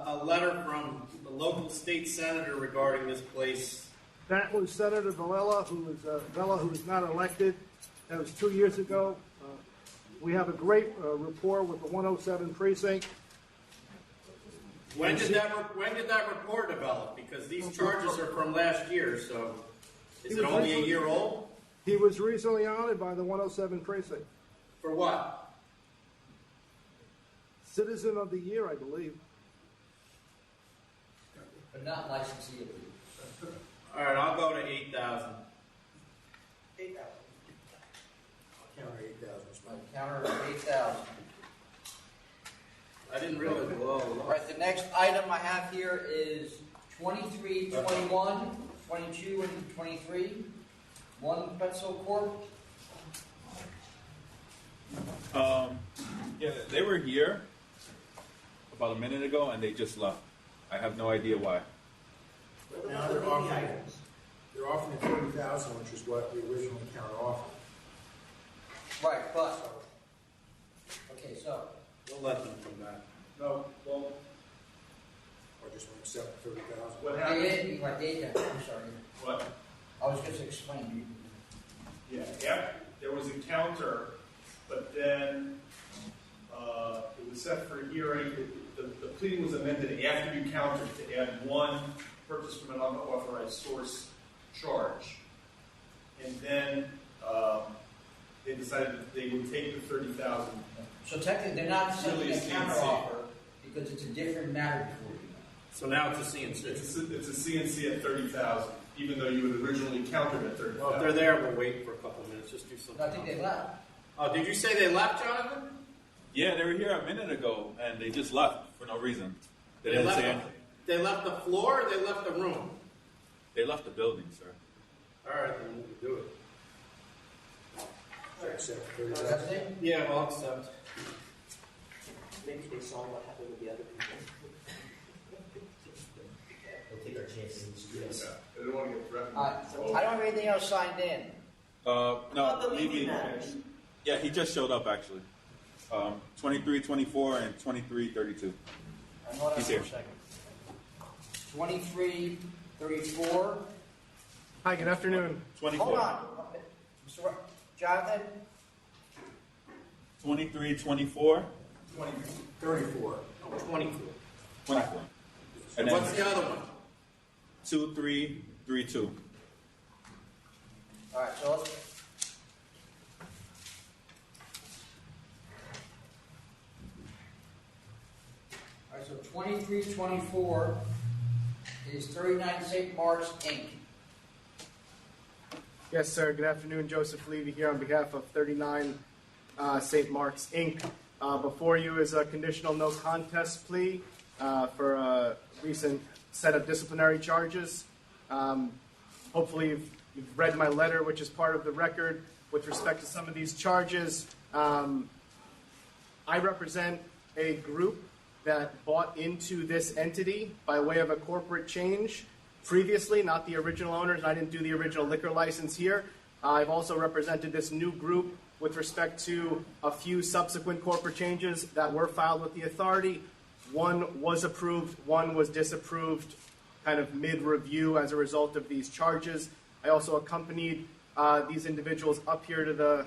a letter from the local state senator regarding this place That was Senator Vella, who was not elected. That was 2 years ago. We have a great rapport with the 107 precinct. When did that report develop? Because these charges are from last year, so is it only a year old? He was recently honored by the 107 precinct. For what? Citizen of the Year, I believe. But not licensee. All right, I'll go to 8,000. 8,000. Counter 8,000. Counter 8,000. I didn't realize. Whoa. All right, the next item I have here is 23, 21, 22, and 23. One Pretzel Corp. Yeah, they were here about a minute ago, and they just left. I have no idea why. Now they're offering 30,000, which is what the original counter offered. Right, but okay, so we'll let them come back. No, well, or just want to accept 30,000. What I'm sorry. What? I was going to explain. Yeah, there was a counter, but then it was set for a hearing. The plea was amended after you countered to add one purchase from an unauthorized source charge. And then they decided that they would take the 30,000. So technically, they're not sending Really a counter offer because it's a different matter before you. So now it's a CNC. It's a CNC at 30,000, even though you had originally countered at 30,000. Well, if they're there, we'll wait for a couple minutes. Just do something. I think they left. Oh, did you say they left, Jonathan? Yeah, they were here a minute ago, and they just left for no reason. They didn't left say anything. They left the floor or they left the room? They left the building, sir. All right, then we can do it. Accept 30,000. Yeah, well, accept. Maybe they saw what happened with the other people. We'll take our chances in the streets. I don't want to get threatened. I don't have anything else signed in. No, yeah, he just showed up actually. 23, 24, and 23, 32. Hold on He's for here. a second. 23, 34. Hi, good afternoon. 24. Hold on. Mr. Jonathan? 23, 24. 34. 24. 24. And what's the other one? 2, 3, 3, 2. All right, so let's. All right, so 2324 is 39 St. Mark's, Inc. Yes, sir. Good afternoon. Joseph Levy here on behalf of 39 St. Mark's, Inc. Before you is a conditional no contest plea for a recent set of disciplinary charges. Hopefully you've read my letter, which is part of the record with respect to some of these charges. I represent a group that bought into this entity by way of a corporate change previously, not the original owners. I didn't do the original liquor license here. I've also represented this new group with respect to a few subsequent corporate changes that were filed with the authority. One was approved, one was disapproved, kind of mid-review as a result of these charges. I also accompanied these individuals up here to the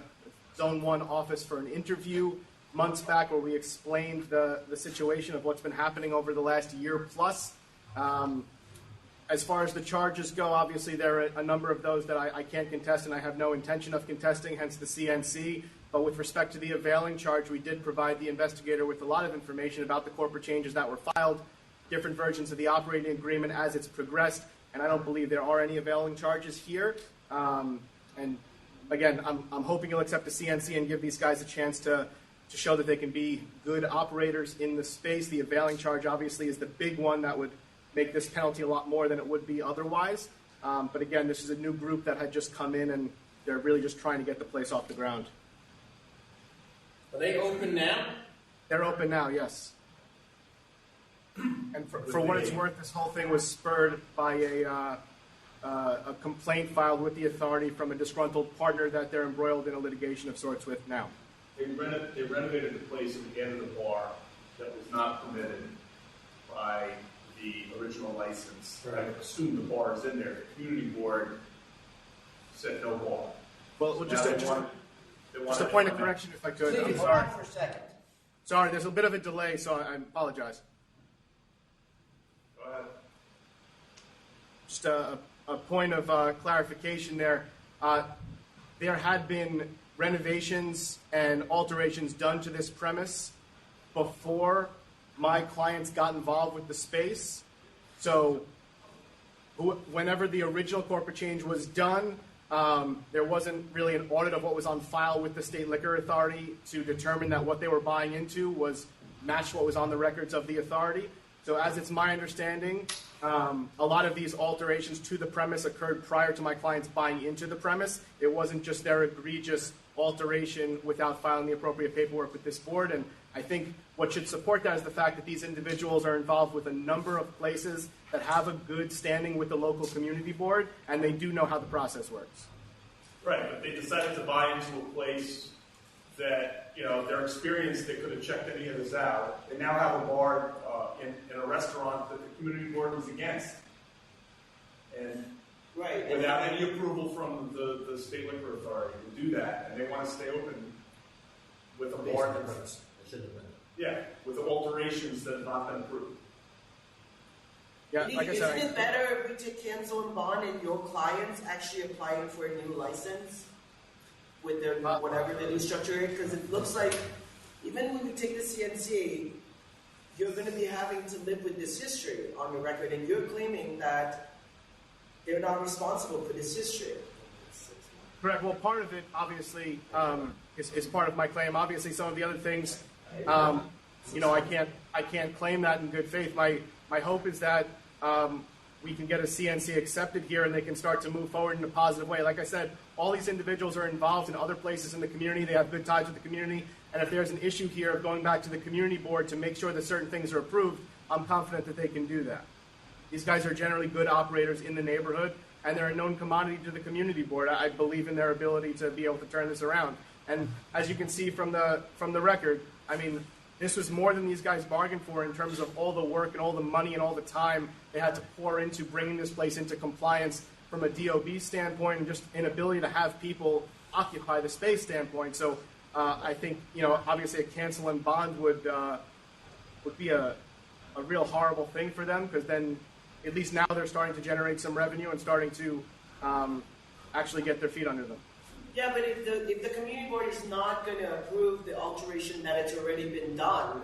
Zone 1 office for an interview months back where we explained the situation of what's been happening over the last year plus. As far as the charges go, obviously there are a number of those that I can't contest and I have no intention of contesting, hence the CNC. But with respect to the availing charge, we did provide the investigator with a lot of information about the corporate changes that were filed, different versions of the operating agreement as it's progressed, and I don't believe there are any availing charges here. And again, I'm hoping you'll accept the CNC and give these guys a chance to show that they can be good operators in the space. The availing charge obviously is the big one that would make this penalty a lot more than it would be otherwise. But again, this is a new group that had just come in and they're really just trying to get the place off the ground. Are they open now? They're open now, yes. And for what it's worth, this whole thing was spurred by a complaint filed with the authority from a disgruntled partner that they're embroiled in a litigation of sorts with now. They renovated the place and added a bar that was not permitted by the original license. I assume the bar is in there. The community board said no bar. Well, just Now a, they want- they want just a it point of on there. correction, if I could. I'm Please, hold sorry. on for a second. Sorry, there's a bit of a delay, so I apologize. Go ahead. Just a point of clarification there. There had been renovations and alterations done to this premise before my clients got involved with the space. So whenever the original corporate change was done, there wasn't really an audit of what was on file with the State Liquor Authority to determine that what they were buying into was matched what was on the records of the authority. So as it's my understanding, a lot of these alterations to the premise occurred prior to my clients buying into the premise. It wasn't just their egregious alteration without filing the appropriate paperwork with this board. And I think what should support that is the fact that these individuals are involved with a number of places that have a good standing with the local community board, and they do know how the process works. Right, but they decided to buy into a place that, you know, their experience, they could have checked any of this out. They now have a bar in a restaurant that the community board was against. And Right. without any approval from the State Liquor Authority to do that, and they want to stay open with a bar that's, yeah, with alterations that have not been approved. Yeah, like I said, Isn't it better if we take cancel and bond and your clients actually applying for a new license with their whatever the new structure is? Because it looks like even when we take the CNCA, you're going to be having to live with this history on your record, and you're claiming that they're not responsible for this history. correct. Well, part of it, obviously, is part of my claim. Obviously, some of the other things, you know, I can't claim that in good faith. My hope is that we can get a CNC accepted here and they can start to move forward in a positive way. Like I said, all these individuals are involved in other places in the community. They have good ties with the community. And if there's an issue here of going back to the community board to make sure that certain things are approved, I'm confident that they can do that. These guys are generally good operators in the neighborhood, and they're a known commodity to the community board. I believe in their ability to be able to turn this around. And as you can see from the record, I mean, this was more than these guys bargained for in terms of all the work and all the money and all the time they had to pour into bringing this place into compliance from a DOB standpoint and just an ability to have people occupy the space standpoint. So I think, you know, obviously a cancel and bond would be a real horrible thing for them, because then at least now they're starting to generate some revenue and starting to actually get their feet under them. Yeah, but if the community board is not going to approve the alteration that it's already been done,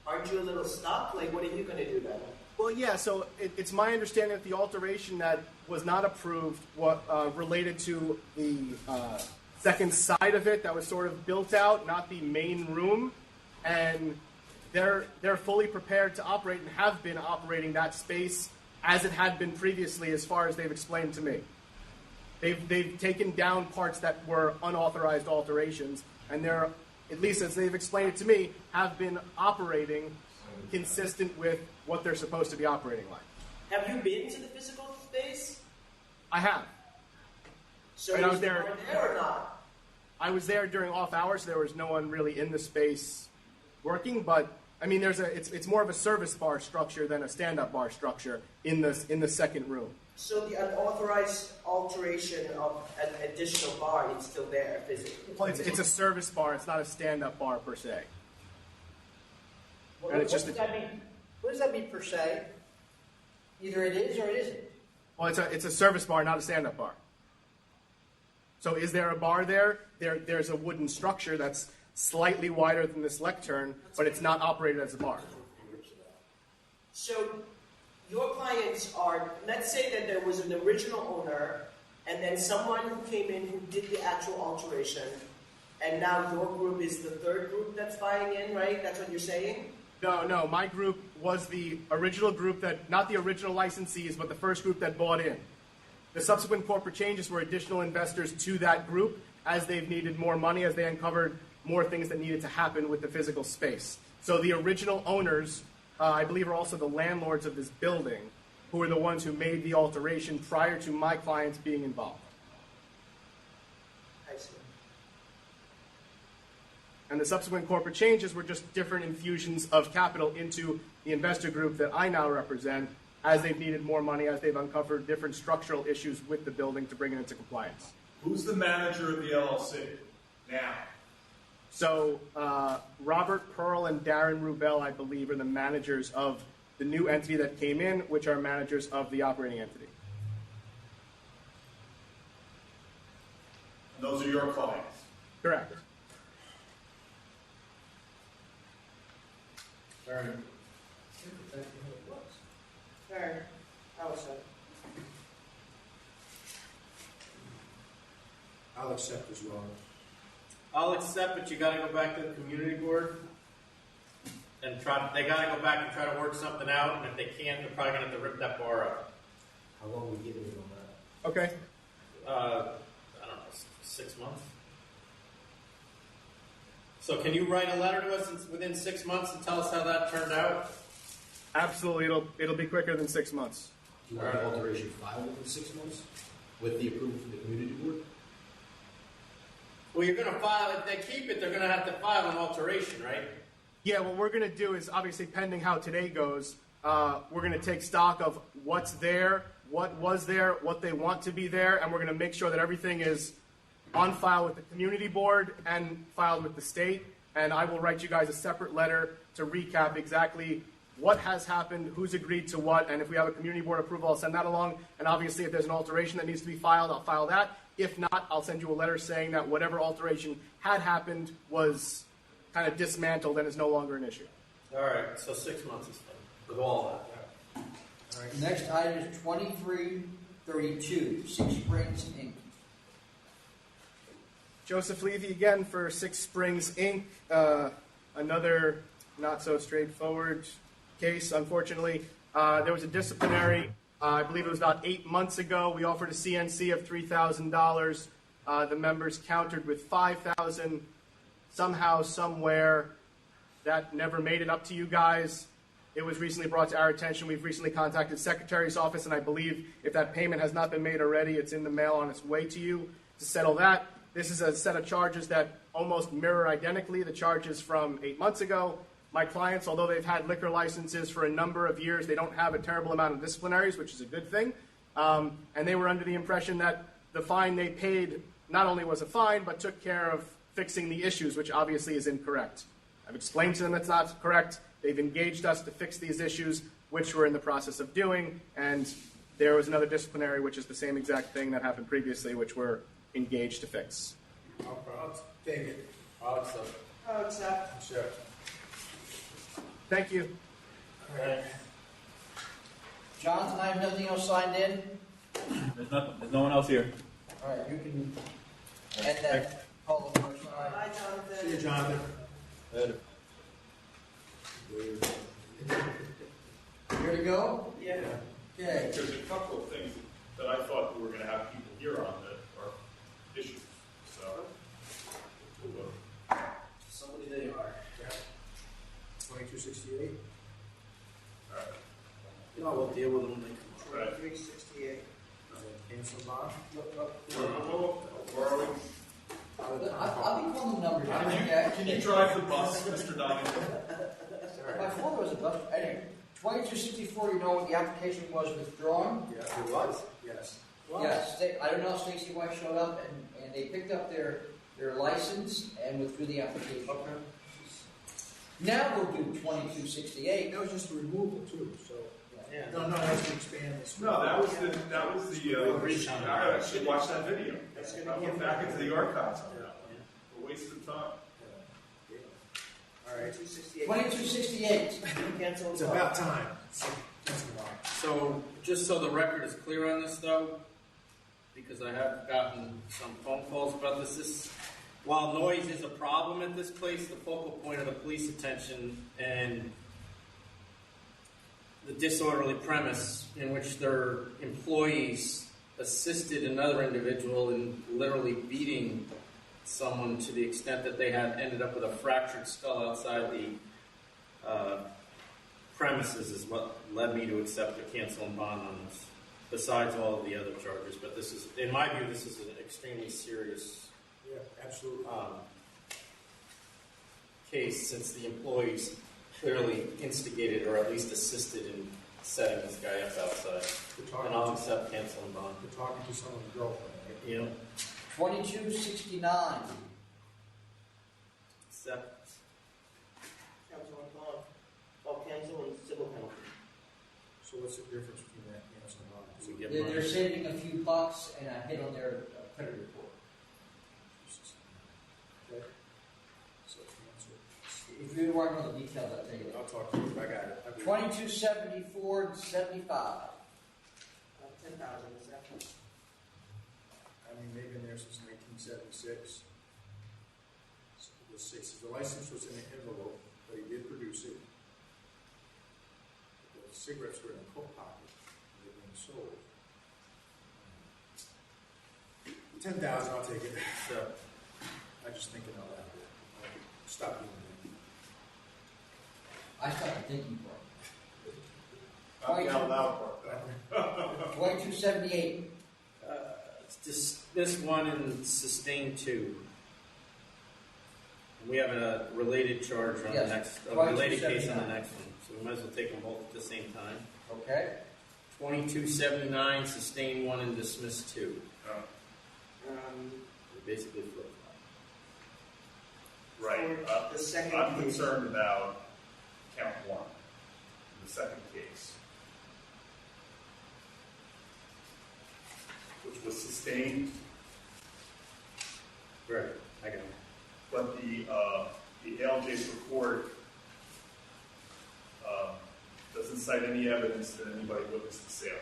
aren't you a little stuck? Like, what are you going to do then? Well, yeah, so it's my understanding that the alteration that was not approved related to the second side of it that was sort of built out, not the main room, and they're fully prepared to operate and have been operating that space as it had been previously, as far as they've explained to me. They've taken down parts that were unauthorized alterations, and they're, at least as they've explained it to me, have been operating consistent with what they're supposed to be operating like. Have you been to the physical space? I have. So and I was there or not? I was there during off hours. So there was no one really in the space working, but I mean, it's more of a service bar structure than a stand-up bar structure in the second room. So the unauthorized alteration of an additional bar is still there physically? Well, it's a service bar. It's not a stand-up bar per se. What, And it's what just does that mean? What does that mean per se? Either it is or it isn't. Well, it's a service bar, not a stand-up bar. So is there a bar there? There's a wooden structure that's slightly wider than this lectern, but it's not operated as a bar. So your clients are, let's say that there was an original owner, and then someone who came in who did the actual alteration, and now your group is the third group that's buying in, right? That's what you're saying? No, my group was the original group that, not the original licensees, but the first group that bought in. The subsequent corporate changes were additional investors to that group as they've needed more money, as they uncovered more things that needed to happen with the physical space. So the original owners, I believe, are also the landlords of this building, who are the ones who made the alteration prior to my clients being involved. I see. And the subsequent corporate changes were just different infusions of capital into the investor group that I now represent as they've needed more money, as they've uncovered different structural issues with the building to bring it into compliance. Who's the manager of the LLC now? So Robert Pearl and Darren Rubel, I believe, are the managers of the new entity that came in, which are managers of the operating entity. And those are your clients? Correct. Sorry, I'll accept. I'll accept as well. I'll accept, but you got to go back to the community board and try. They got to go back and try to work something out. And if they can't, they're probably going to have to rip that bar up. How long are we giving them on that? Okay. I don't know, 6 months. So can you write a letter to us within 6 months and tell us how that turned out? Absolutely, it'll be quicker than 6 months. Do you want the alteration filed within 6 months with the approval from the community board? Well, you're going to file, if they keep it, they're going to have to file an alteration, right? Yeah, what we're going to do is, obviously, pending how today goes, we're going to take stock of what's there, what was there, what they want to be there, and we're going to make sure that everything is on file with the community board and filed with the state. And I will write you guys a separate letter to recap exactly what has happened, who's agreed to what, and if we have a community board approval, I'll send that along. And obviously, if there's an alteration that needs to be filed, I'll file that. If not, I'll send you a letter saying that whatever alteration had happened was kind of dismantled and is no longer an issue. All right, so 6 months is fine with all that. All right, next item is 2332, Six Springs, Inc. Joseph Levy again for Six Springs, Inc. Another not so straightforward case, unfortunately. There was a disciplinary, I believe it was about 8 months ago. We offered a CNC of $3,000. The members countered with $5,000. Somehow, somewhere, that never made it up to you guys. It was recently brought to our attention. We've recently contacted Secretary's office, and I believe if that payment has not been made already, it's in the mail on its way to you to settle that. This is a set of charges that almost mirror identically the charges from 8 months ago. My clients, although they've had liquor licenses for a number of years, they don't have a terrible amount of disciplinaries, which is a good thing. And they were under the impression that the fine they paid not only was a fine, but took care of fixing the issues, which obviously is incorrect. I've explained to them that's not correct. They've engaged us to fix these issues, which we're in the process of doing. And there was another disciplinary, which is the same exact thing that happened previously, which we're engaged to fix. I'll take it. I'll accept. I'll accept. Accept. Thank you. All right. Jonathan, I have nothing else signed in. There's nothing. There's no one else here. All right, you can end that call of motion. Bye, Jonathan. See you, Jonathan. Later. Here to go? Yeah. Okay. There's a couple of things that I thought we were going to have people here on that are issues. So, Somebody they are. 2268. all right. No, we'll deal with them when they come. Right. 368. Cancel bond. Where are we? I'll be calling the numbers. Can you drive the bus, Mr. Donovan? My father was a bus. Anyway, 2264, you know what the application was withdrawn? Yeah, it was. Yes. Yes. I don't know if Stacy White showed up and they picked up their license and withdrew the application. Okay. Now we'll do 2268. That was just a removal too. So. Yeah. No, that's to expand this. No, that was the I actually watched that video. I went back into the archives on that one. A waste of time. All right. 268. 2268. Cancel. It's about time. So, just so the record is clear on this, though, because I have gotten some phone calls about this, while noise is a problem at this place, the focal point of the police attention and the disorderly premise in which their employees assisted another individual in literally beating someone to the extent that they had ended up with a fractured skull outside the premises is what led me to accept a cancel and bond on this, besides all of the other charges. But this is, in my view, this is an extremely serious absolutely. Case, since the employees clearly instigated or at least assisted in setting this guy up outside. And I'll accept canceling bond. You're talking to someone's girlfriend, right? You know, 2269. accept. Councilman Bond. Oh, cancel and civil penalty. So what's the difference between that and cancel and bond? We get They're money. saving a few bucks and a hit on their credit report. Okay. So cancel. If you want to know the details, I'll tell you. I'll talk to you. I got it. 2274 and 75. 10,000 is that? I mean, they've been there since 1976. So it was six. The license was in an envelope, but he did produce it. The cigarettes were in a coat pocket. They were being sold. 10,000, I'll take it. So, I'm just thinking out loud. I'll stop doing I started thinking for that. it. Out loud part, 2278. Dismiss one and sustain two. And we have a related charge on Yes. the next, a 2279. related case on the next one. So we might as well take them both at the same time. Okay. 2279, sustain one and dismiss two. We basically flip Right. The second I'm case. concerned about count one, the second case, which was sustained, Right, I got it. but the ALJ's report doesn't cite any evidence that anybody witnessed the sale.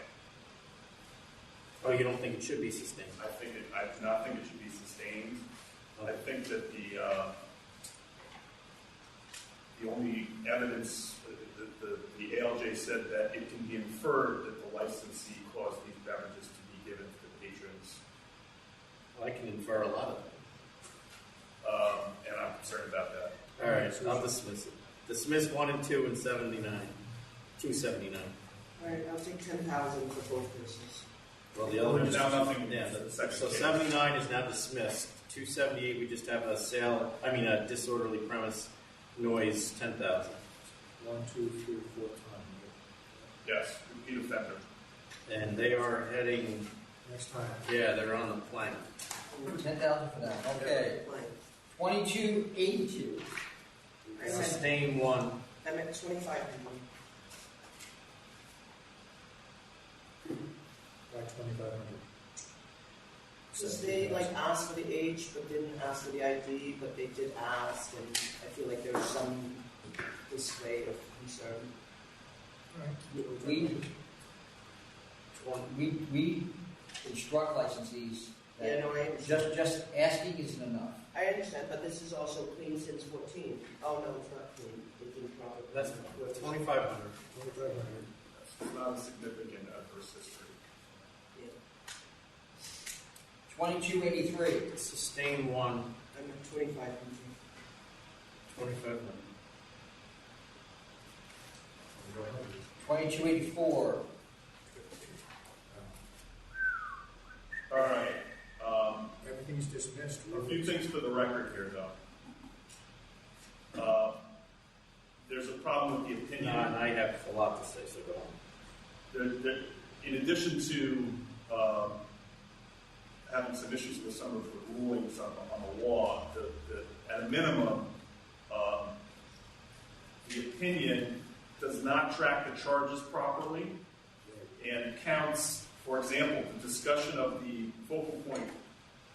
Oh, you don't think it should be sustained? I do not think it should be sustained. I think that the only evidence, the ALJ said that it can be inferred that the licensee caused these beverages to be given to the patrons. Well, I can infer a lot of them. And I'm concerned about that. All right, I'll dismiss it. Dismiss 1 and 2 and 79. 279. All right, I'll take 10,000 for both cases. Well, the other one Now nothing. Yeah, the second so case. 79 is now dismissed. 278, we just have a a disorderly premise noise, 10,000. 1, 2, 3, 4 times. Yes, repeat offender. And they are heading, Next time. yeah, they're on the plank. 10,000 for that. Okay. 2282. Sustain 1. I meant 25 people. Like 2,500. Because they asked for the age, but didn't ask for the ID, but they did ask, and I feel like there's some display of concern. We instruct licensees that Yeah, no, I understand. just asking isn't enough. I understand, but this is also clean since 14. Oh no, it's not clean. It's improper. That's 2,500. 2,500. It's not a significant adverse history. 2283. Sustain 1. I'm at 25. 2,500. 2284. All right. Everything's dismissed. A few things for the record here, though. There's a problem with the opinion. No, and I have a lot to say, so go on. In addition to having some issues with some of the rulings on the law, at a minimum, the opinion does not track the charges properly and counts, for example, the discussion of the focal point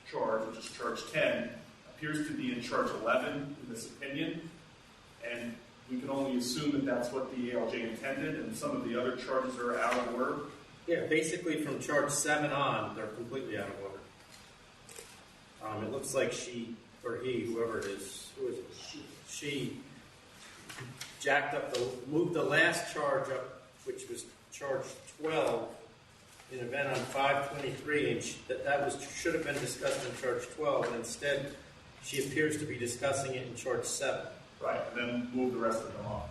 charge, which is charge 10, appears to be in charge 11 in this opinion, and we can only assume that that's what the ALJ intended, and some of the other charges are out of order. Yeah, basically from charge 7 on, they're completely out of order. It looks like she, or he, whoever it is, who is it? She moved the last charge up, which was charge 12, in event on 523, and should have been discussed in charge 12, and instead she appears to be discussing it in charge 7. Right, and then move the rest of them off.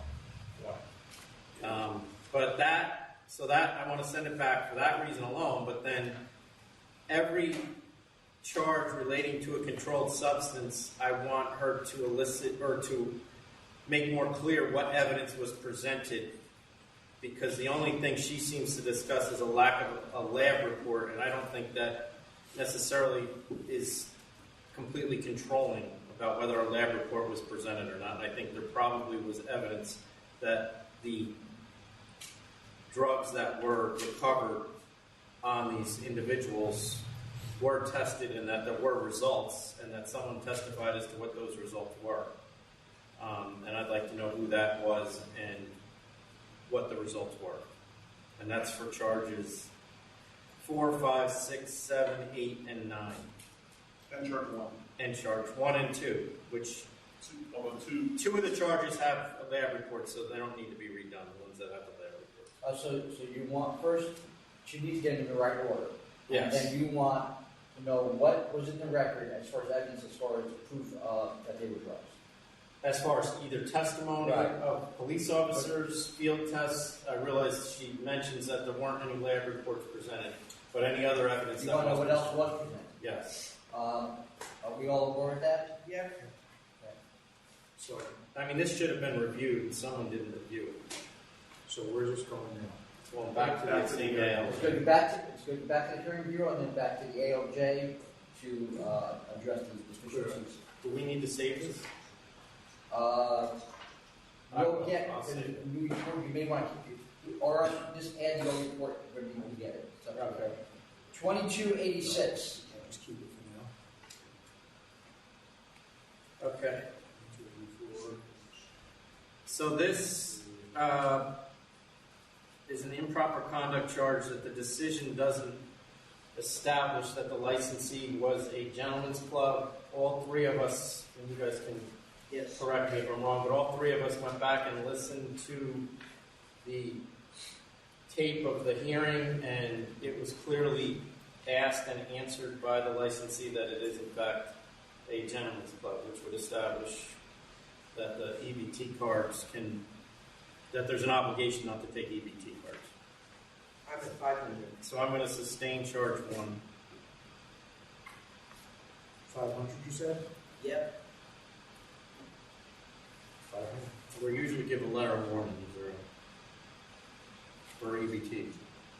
But I want to send it back for that reason alone, but then every charge relating to a controlled substance, I want her to elicit or to make more clear what evidence was presented, because the only thing she seems to discuss is a lack of a lab report, and I don't think that necessarily is completely controlling about whether a lab report was presented or not. And I think there probably was evidence that the drugs that were recovered on these individuals were tested and that there were results and that someone testified as to what those results were. And I'd like to know who that was and what the results were. And that's for charges 4, 5, 6, 7, 8, and 9. And charge 1. And charge 1 and 2, which two of the charges have a lab report, so they don't need to be redone, the ones that have the lab report. So you want first, she needs to get in the right order. Yes. And then you want to know what was in the record as far as evidence, as far as proof that they were drugs. As far as either testimony Right. of police officers, field tests, I realize she mentions that there weren't any lab reports presented, but any other evidence You that want to know was what else was presented? Yes. Are we all aboard with that? Yeah. So, I mean, this should have been reviewed, and someone didn't review it. So where's this going now? It's going back to the same ALJ. It's going to go back to the hearing bureau and then back to the ALJ to address these deficiencies. Do we need to save this? You'll get a new report. You may want to keep it, or just add the old report when you get it. So, okay. 2286. Just keep it for now. Okay. So this is an improper conduct charge that the decision doesn't establish that the licensee was a gentleman's club. All three of us, and you guys can correct me if I'm wrong, but all three of us went back and listened to the tape of the hearing, and it was clearly asked and answered by the licensee that it is in fact a gentleman's club, which would establish that the EBT cards that there's an obligation not to take EBT cards. I'm at 500. So I'm going to sustain charge 1. 500, you said? Yep. 500. We usually give a letter of warning for EBT.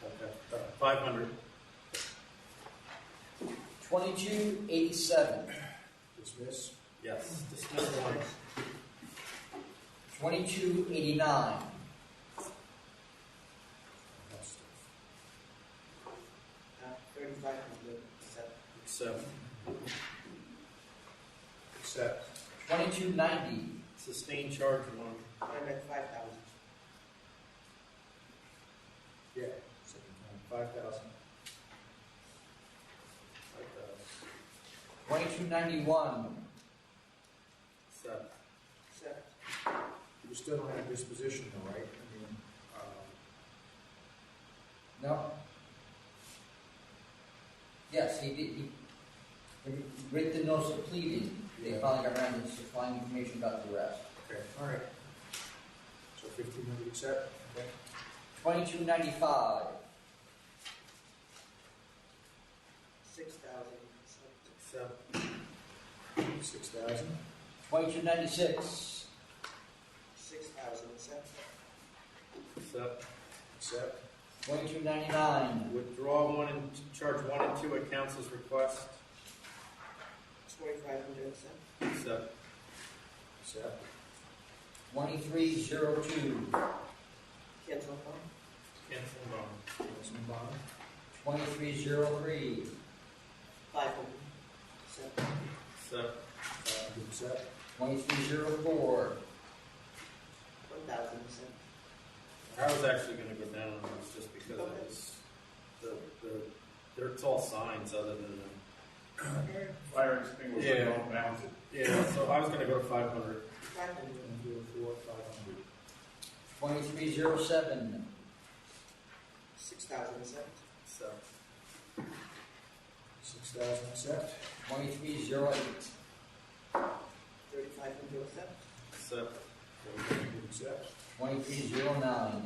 Okay. 500. 2287. Dismiss? Yes. Dismiss 1. 2289. That's 3,500. Accept. Accept. 2290. Sustain charge 1. I'm at 5,000. Yeah. Second time. 5,000. 2291. Accept. You still don't have disposition though, right? I mean, No. Yes, he did. He read the notice of pleading. They finally got around to supplying information about the arrest. okay, all right. So 1,500 accept? Okay. 2295. 6,000. Accept. 6,000? 2296. 6,000. Accept. Accept. 2299. Withdraw 1 and charge 1 and 2 at counsel's request. 2,500. Accept. Accept. 2302. Cancel phone. Cancel bond. Cancel bond. 2303. 500. Accept. Accept. 2304. 1,000. I was actually going to go down on this just because it was it's all signs other than the Fire extinguisher, Yeah. don't mount it. yeah. So I was going to go to 500. 4, 500. 2307. 6,000. Accept. 6,000 accept. 2308. 3,500. Accept. 4,500 accept. 2309.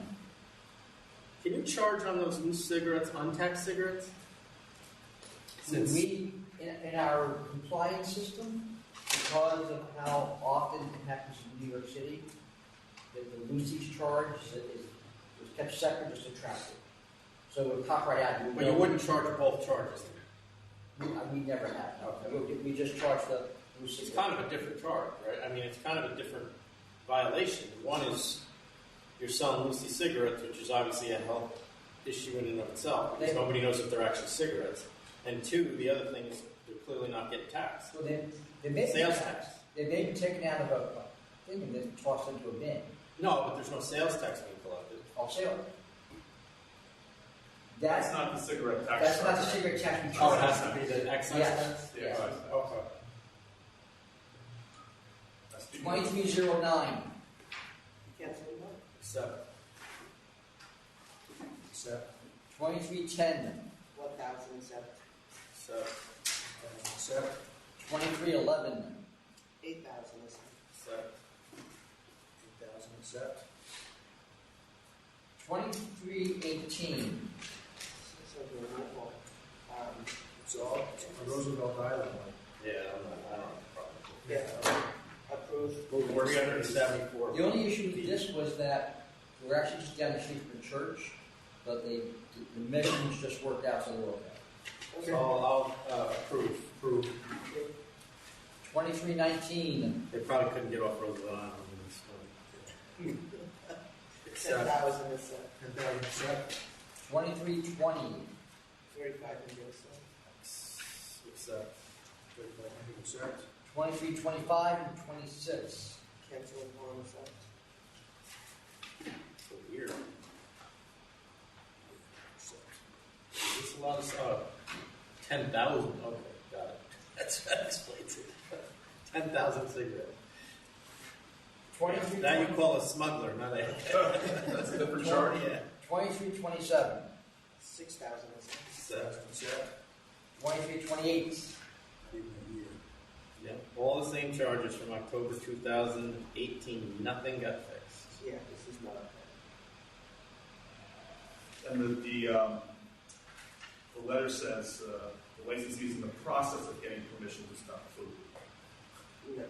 Can you charge on those loose cigarettes, untaxed cigarettes? Since We, in our compliance system, the because of how often it happens in New York City, the Lucy's charge is kept separate, just attractive. So it would pop right out. But you wouldn't charge both charges. We never have. Okay. We just charge the Lucy. It's kind of a different charge, right? I mean, it's kind of a different violation. One is you're selling Lucy cigarettes, which is obviously a health issue in and of itself, because nobody knows if they're actually cigarettes. And two, the other thing is they're clearly not getting taxed. Well, they may sales tax. They may be taken out of a thing and then tossed into a bin. No, but there's no sales tax being collected. All sales. That's not the cigarette tax. That's not the cigarette tax we Oh, charge. it has to be the excise tax? Yeah. Yes. Okay. 2309. Cancel it. Accept. Accept. 2310. 1,007. Accept. Accept. 2311. 8,007. Accept. 8,000. Accept. 2318. It's all Roosevelt Island. Yeah, I don't have a problem. Yeah. Approved. 374. The only issue with this was that we're actually just down the street from the church, but the measurements just worked out so they were okay. So I'll approve. Approve. 2319. They probably couldn't get off Roosevelt Island in this one. 10,000 accept. 10,000. Accept. 2320. 35 can go so. Accept. Accept. 2325 and 26. Cancel one accept. So weird. Is this a lot of stuff? 10,000. Okay, got it. That explains it. 10,000 cigarettes. 23. Now you call a smuggler, not a. That's a different charge. Yeah. 2327. 6,000 Accept. Accept. 2328. Yeah. All the same charges from October 2018. Nothing got fixed. Yeah, this is not. And the letter says the licensee is in the process of getting permission to stock food. No.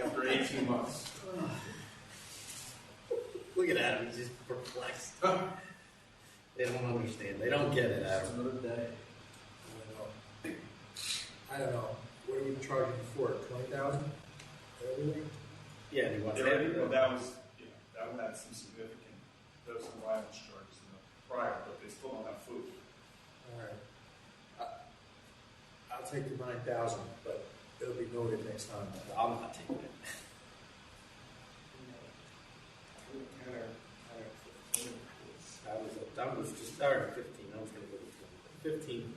After 18 months. Look at Adam, he's just perplexed. They don't understand. They don't get it, Adam. Another day. I don't know. What are we charging for? 20,000? Everything? Yeah, he wants Well, that was, that one had some significant, there was some violence charges in the prior, but they still don't have food. All right. I'll take the 9,000, but it'll be noted next time. I'm not taking it. That was just started 15. I was going to go to 15.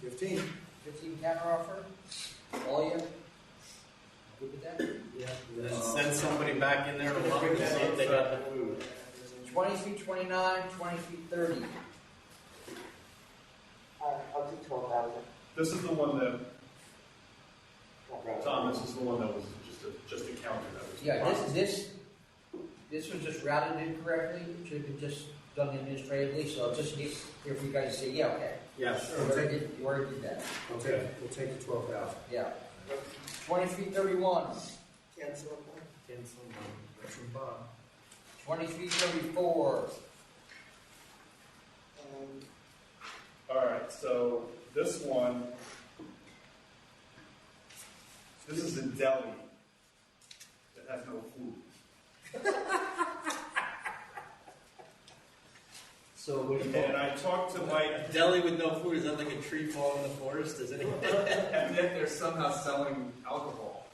15. 15 counter offer. All you? Good with that? Yeah. And then send somebody back in there to look and see if they got the food. 2329, 2330. I'll do 12,000. This is the one that, Tom, this is the one that was just a counter that was. Yeah, this was just routed incorrectly. It should have been just done administratively. So just here for you guys to say, yeah, okay. Yes. You already did that. Okay, we'll take the 12,000. Yeah. 2331. Cancel. Cancel. That's from Bob. 2334. All right, so this one, this is a deli that has no food. So and I talked to Mike. A deli with no food, is that like a tree falling in the forest? Is it? And yet they're somehow selling alcohol.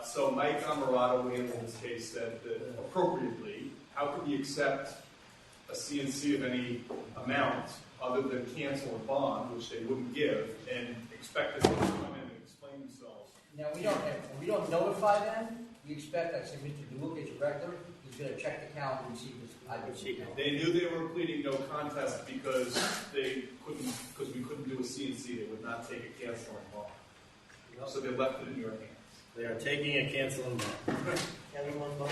So Mike Amarato, who handled this case, said that appropriately, how could he accept a CNC of any amount other than cancel a bond, which they wouldn't give, and expect us to come in and explain themselves? Now we don't notify them. We expect, like say, Mr. DeLuca is a regular. He's going to check the count and see if it's They knew they were pleading no contest because we couldn't do a CNC. They would not take a canceling bond. So they left it in your hands. They are taking a canceling bond. Everyone bond.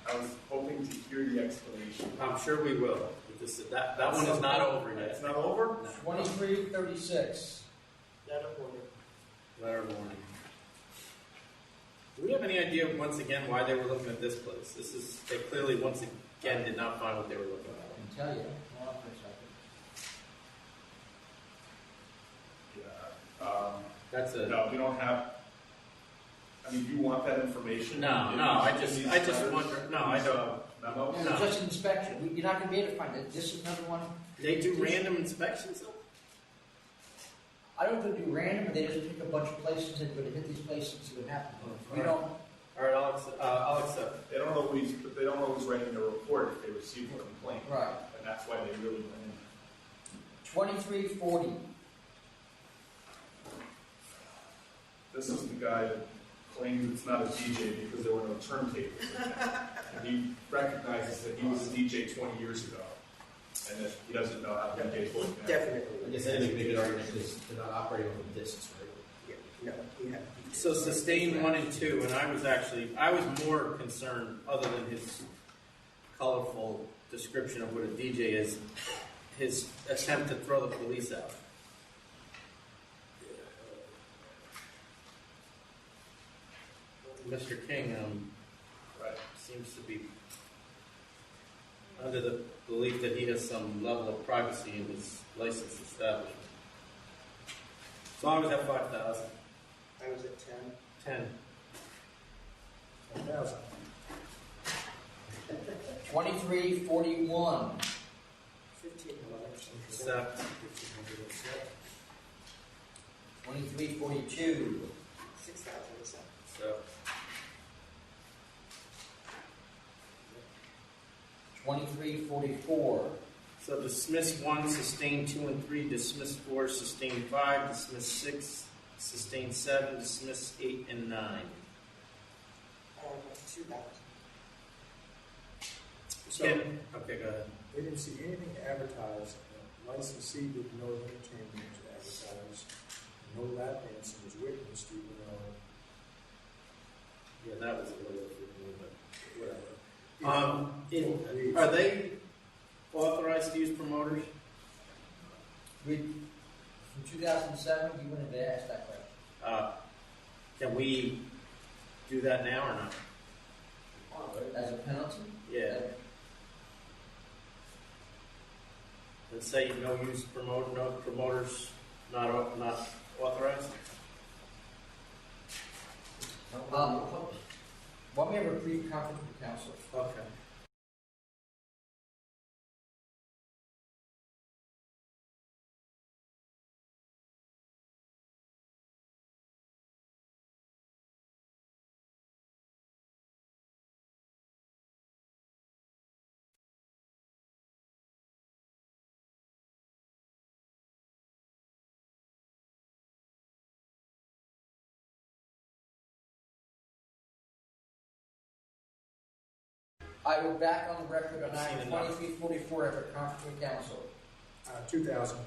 I was hoping to hear the explanation. I'm sure we will. That one is not over yet. It's not over? No. 2336. Out of order. Letter warning. Do we have any idea, once again, why they were looking at this place? They clearly, once again, did not find what they were looking at. I can tell you. Hold on for a second. That's a No, we don't have. I mean, do you want that information? no. I just wonder. No, I don't. Memo? No, just an inspection. You're not going to be able to find it. This is another one. They do random inspections, though. I don't think they do random, but they just pick a bunch of places and go to hit these places and see what happens. We don't. All right, I'll accept. They don't always write in a report if they receive a complaint. Right. And that's why they really went in. 2340. This is the guy that claims it's not a DJ because there were no turntables. And he recognizes that he was a DJ 20 years ago, and that he doesn't know how DJs work now. Definitely. I guess any big argument is they're not operating on the distance, right? No, he had. So sustain 1 and 2, and I was more concerned, other than his colorful description of what a DJ is, his attempt to throw the police out. Mr. King seems to be under the belief that he has some level of privacy in his licensed establishment. So I was at 5,000. I was at 10. 10. 2341. 1500. Accept. 2342. 6,000. So 2344. So dismiss 1, sustain 2 and 3, dismiss 4, sustain 5, dismiss 6, sustain 7, dismiss 8 and 9. 2,000. So, Okay, go ahead. they didn't see anything advertised. The licensee didn't know of any changes advertised. No lap dancing was witnessed, even though, Yeah, that was a little bit whatever. Are they authorized to use promoters? From 2007, you wouldn't have asked that question. Can we do that now or not? As a penalty? Yeah. Let's say no use no promoters not authorized. Why don't we have a brief conference with council? Okay. I will back on the record on item 2344 after conference with council. 2,000.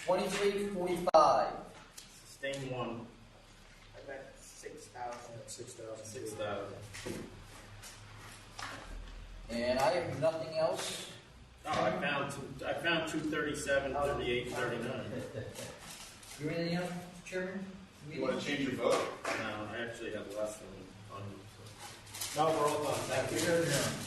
2345. Sustain 1. I bet 6,000. 6,000. 6,000. And I have nothing else. Oh, I found 237, 38, 39. You have anything else, Mr. Chairman? You want to change your vote? No, I actually have less than on you. No, we're all done. Thank you. We're adjourned.